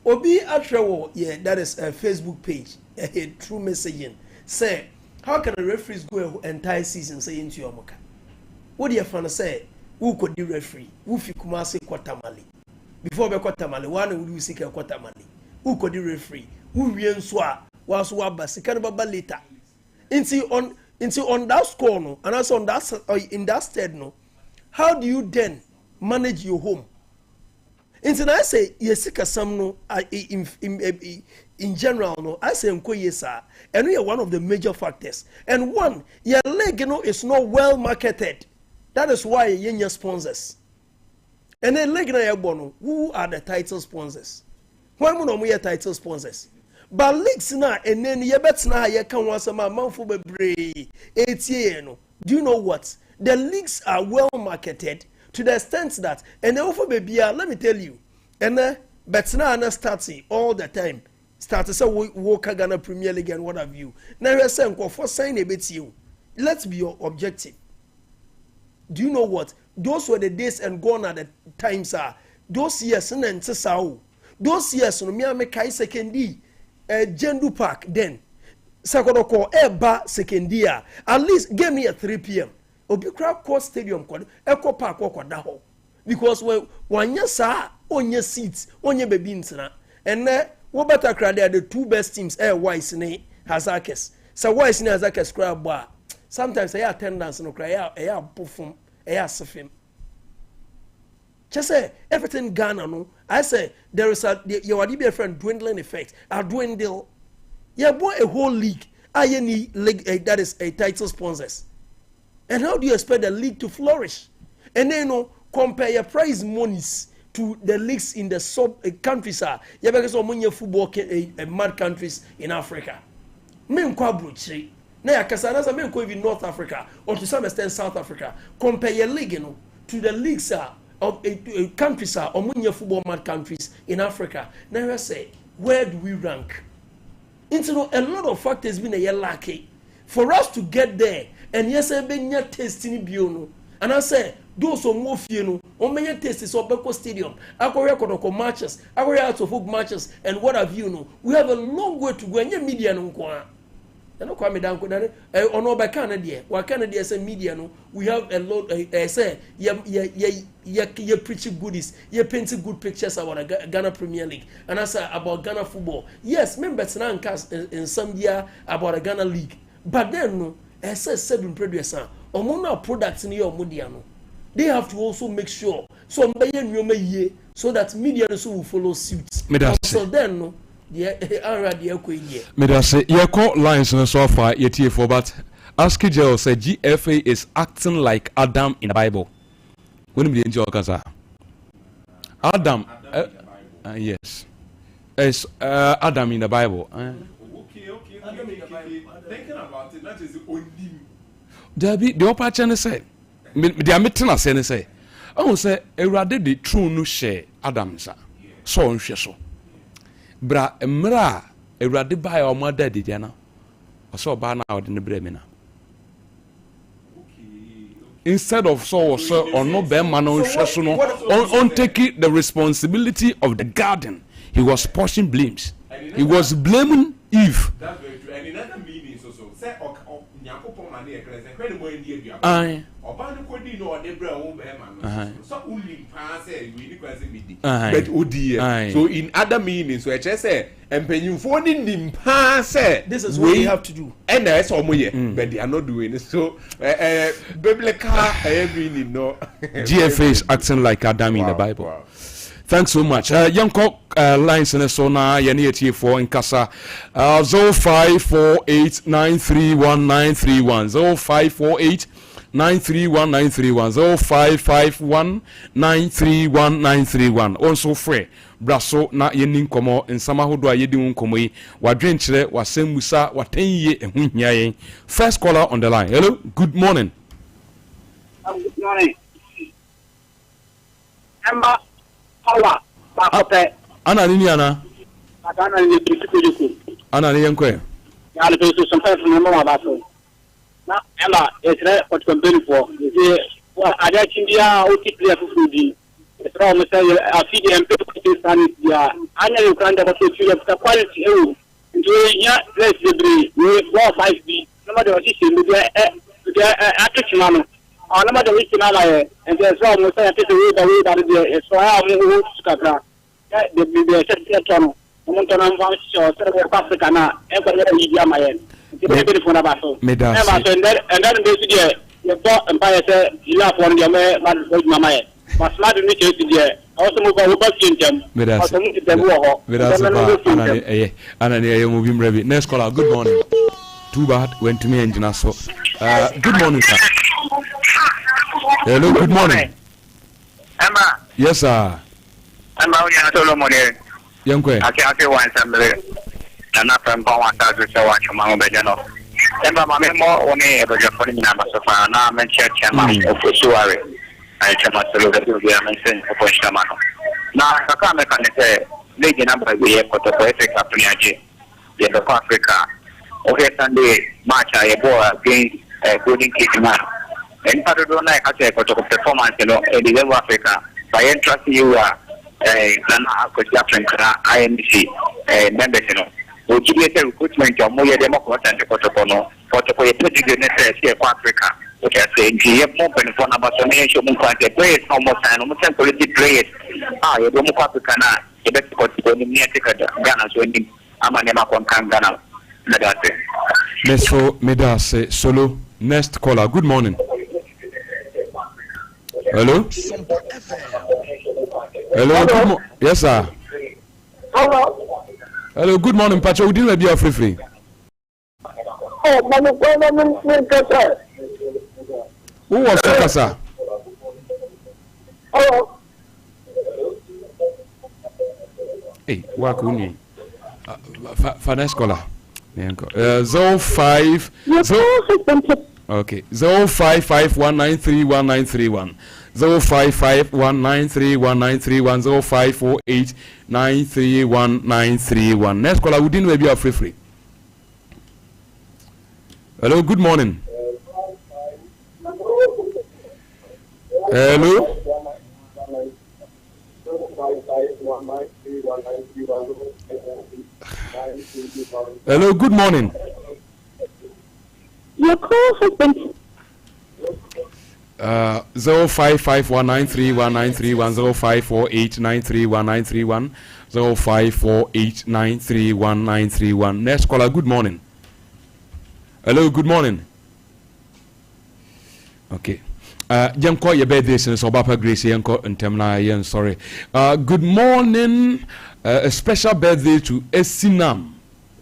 [SPEAKER 3] obi atrewo yeah that is a Facebook page a true messaging say how can a referees go entire season say into your moka what do you fan say who could the referee who fi Kumasi Kwatamale before be Kwatamale one who seek a Kwatamale who could the referee who rien swa was wabasi can baba later into on that score no and also on that in that stead no how do you then manage your home into I say yesika sam no in general no I say nko yesa and we are one of the major factors and one your leg you know is not well marketed. That is why you sponsors. And then leg na yebono who are the title sponsors? Why mo no mo title sponsors? But leagues na and then you bet na you can want some manfo bebre etie no. Do you know what? The leagues are well marketed to the extent that and offer baby let me tell you and bet na starting all the time. Start to say work Ghana Premier League and what have you. Now you say for sign a bit you. Let's be your objective. do you know what? Those were the days and gone are the times are. Those years and those years no me kai secondi Jendu Park then. Sakodoko eba secondia. At least give me at 3 p.m. Obi crowd court stadium Echo Park da ho. Because when one year sa on your seats, on your baby insana. And what better crowd are the 2 best teams Wise ne Hazakes. So Wise ne Hazakes crowd bar. Sometimes I attendance no cry perform sefim. Just say everything Ghana no. I say there is your DB friend dwindling effect. A dwindle. You bought a whole league. Any league that is a title sponsors. And how do you expect the league to flourish? And then compare your prize monies to the leagues in the sub countries are. You have some football mad countries in Africa. Men kwabruchi. Now, Kasana may go in North Africa or to some extent South Africa. Compare your league to the leagues of countries or many football mad countries in Africa. Now, I say, where do we rank? Into a lot of factors been a year lucky for us to get there. And yes, I've been your tasting biono. And I say, those who move you on many tastes of Beko Stadium, I go record of matches, I go out of hook matches, and what have you know. We have a long way to go and your media no kwa. No kwame down ono by Canada. Why Canada say media no? We have a lot. Say you preaching goodies. You painting good pictures about Ghana Premier League, and I say about Ghana football. Yes, members now in some year about a Ghana League, but then no. I say 7 producer. Omona products in your media no. They have to also make sure so that media also will follow suit. So then no.
[SPEAKER 1] Me say you call lines so far yet for but ask Joe say GFA is acting like Adam in the Bible. When we enjoy Gaza. Adam yes. It's Adam in the Bible.
[SPEAKER 4] Okay. Thinking about it, that is the only.
[SPEAKER 1] Debbie, the upper channel say, they are meeting us and say, oh, say, a rather the true no share Adam, sir. So on so. Bra, mra, a rather by our mother, Diana. I saw Barna out in the Bremina. Instead of so or no bear man on taking the responsibility of the garden, he was pushing blames. He was blaming Eve.
[SPEAKER 4] That's very true. And in other meanings also, say Nyankopon man dey crazy. When mo ndi adua.
[SPEAKER 1] Aye.
[SPEAKER 4] Oba no kodi no ode bra wo be man. So ulim pa say we ni crazy be di.
[SPEAKER 1] But
[SPEAKER 4] odi. So in other meanings, so e say empenyimfo ni nim pa say
[SPEAKER 3] this is what we have to do.
[SPEAKER 4] And that's all ye, but they are not doing it. So biblical meaning no.
[SPEAKER 1] GFA is acting like Adam in the Bible. Wow. Thanks so much. Young cock lines in the sona yeni for in casa 0548931931 0548931931 0551931931 also free braso na yeni nkomo nsama hodo ayedi nkomo yi wadwen kire wasem musa watenye ehuhia yen. First caller on the line. Hello, good morning.
[SPEAKER 16] Good morning. Ember Power, Bakope.
[SPEAKER 1] Ana nini ana?
[SPEAKER 16] Ana ni kujuku.
[SPEAKER 1] Ana ni yenkwe.
[SPEAKER 16] Ya le peso Sompa from Ember Baso. Na Ember etre what company for. Ye ada chindia oti player fufudi. Etra mo say afidi MP ko stand dia. Anya you can that to you the quality e. Ndio ya let's be 4-5B. Nobody was see media atchimano. On the way to Nala, and there's almost a way that so I am moving to Scabra. The Channel, Montanam Vancho, Africana, every Yamayan. It's for Nabaso. And then basically, the bought Empire said, you have one of your Mamma. But smart in the also move over Kingdom.
[SPEAKER 1] Next caller, good morning. Too bad, went to me and Jinaso. Good morning, sir. Hello, good morning.
[SPEAKER 17] Emma.
[SPEAKER 1] Yes, sir.
[SPEAKER 17] Emma, we are solo model.
[SPEAKER 1] Young Quay.
[SPEAKER 17] I can't say one assembly. And not from Power to show what your mama Bedano. Emma, my more only ever just putting number so far. Now I'm in church and my Suari. I cannot look at you here and send for Postamano. Now, I can't make say, lady number we have got the poetic Africa. The Africa. Okay, Sunday, March, I bought against a golden kitchen man. En parodo na ka se ko performance no e de Africa. By interest you are Ghana Akosi Africa IMC members no. O ti be recruitment o mo ye dem ko tan ko no. For to ye to dig ne se ko Africa. O ti say ngi ye mo pen for na ba so ne show mo kwa te players no mo tan no mo tan quality players. Ye do mo ko Africa na e be ko ni ne te ka Ghana so ni amane ma kon kan Ghana.
[SPEAKER 1] Medase Solo. Next caller. Good morning. Hello. Hello. Yes, sir. Hello. Good morning, Pacho. We didn't be free. Who was talking, sir? Hey, what can you? Finance caller. 05 okay 0551931931 0551931931 0548931931. Next caller we didn't be free. Hello, good morning. Hello. Hello, good morning.
[SPEAKER 18] Your call has been
[SPEAKER 1] 0551931931 0548931931. Next caller, good morning. Hello, good morning. Okay. Yanko your birthday since Obapa Grace Yanko and Temna Yan sorry. Good morning. A special birthday to Esinam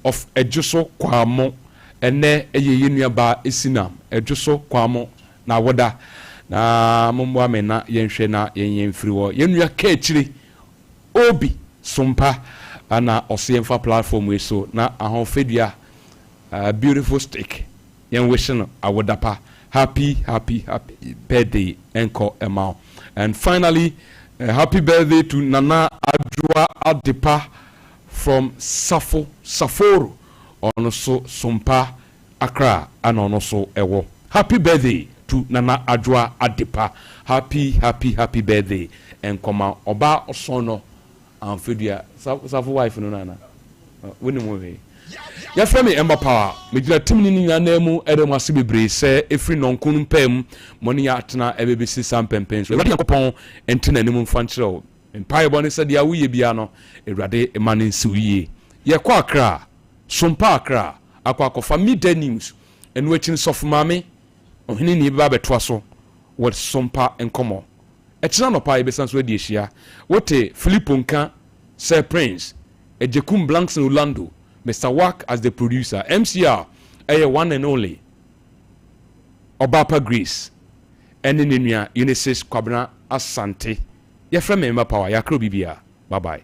[SPEAKER 1] of Ejuso Kwamo ene eye ba Esinam Ejuso Kwamo na wada na mumwa me na yenhwe na yenfiri wo yenua kechiri obi Sompa ana osiemfa platform we so na ahofedua beautiful stick yen wishing awodapa happy birthday enko emao. And finally happy birthday to Nana Adwa Adepa from Saforo on so Sompa Accra and on also Ewo. Happy birthday to Nana Adwa Adepa. Happy birthday and come on Oba Osono and Fidia Safu wife no nana. Winning movie. Ya frame Ember Power me gina timni ni nyanemu edem ase bebre se efri nonkun pam moni ya atena ebebisi sampempen so ewade yakopon entena nim mfankyere o empire bone se dia wuye bia no ewade emane nsiwiye ye kwa Accra Sompa Accra akwa Media News enu achin sofumame ohini ni ba beto so what Sompa enkomo etina no pa ebesan so adi ehia wote Philippo nka Sir Prince ejekum Blanks in Orlando Mr. Wack as the producer. MCR, one and only. Obapa Greece. Eninia Unisys Kwabena Asante. Your friend Ember Power, Yakro Bibia. Bye bye.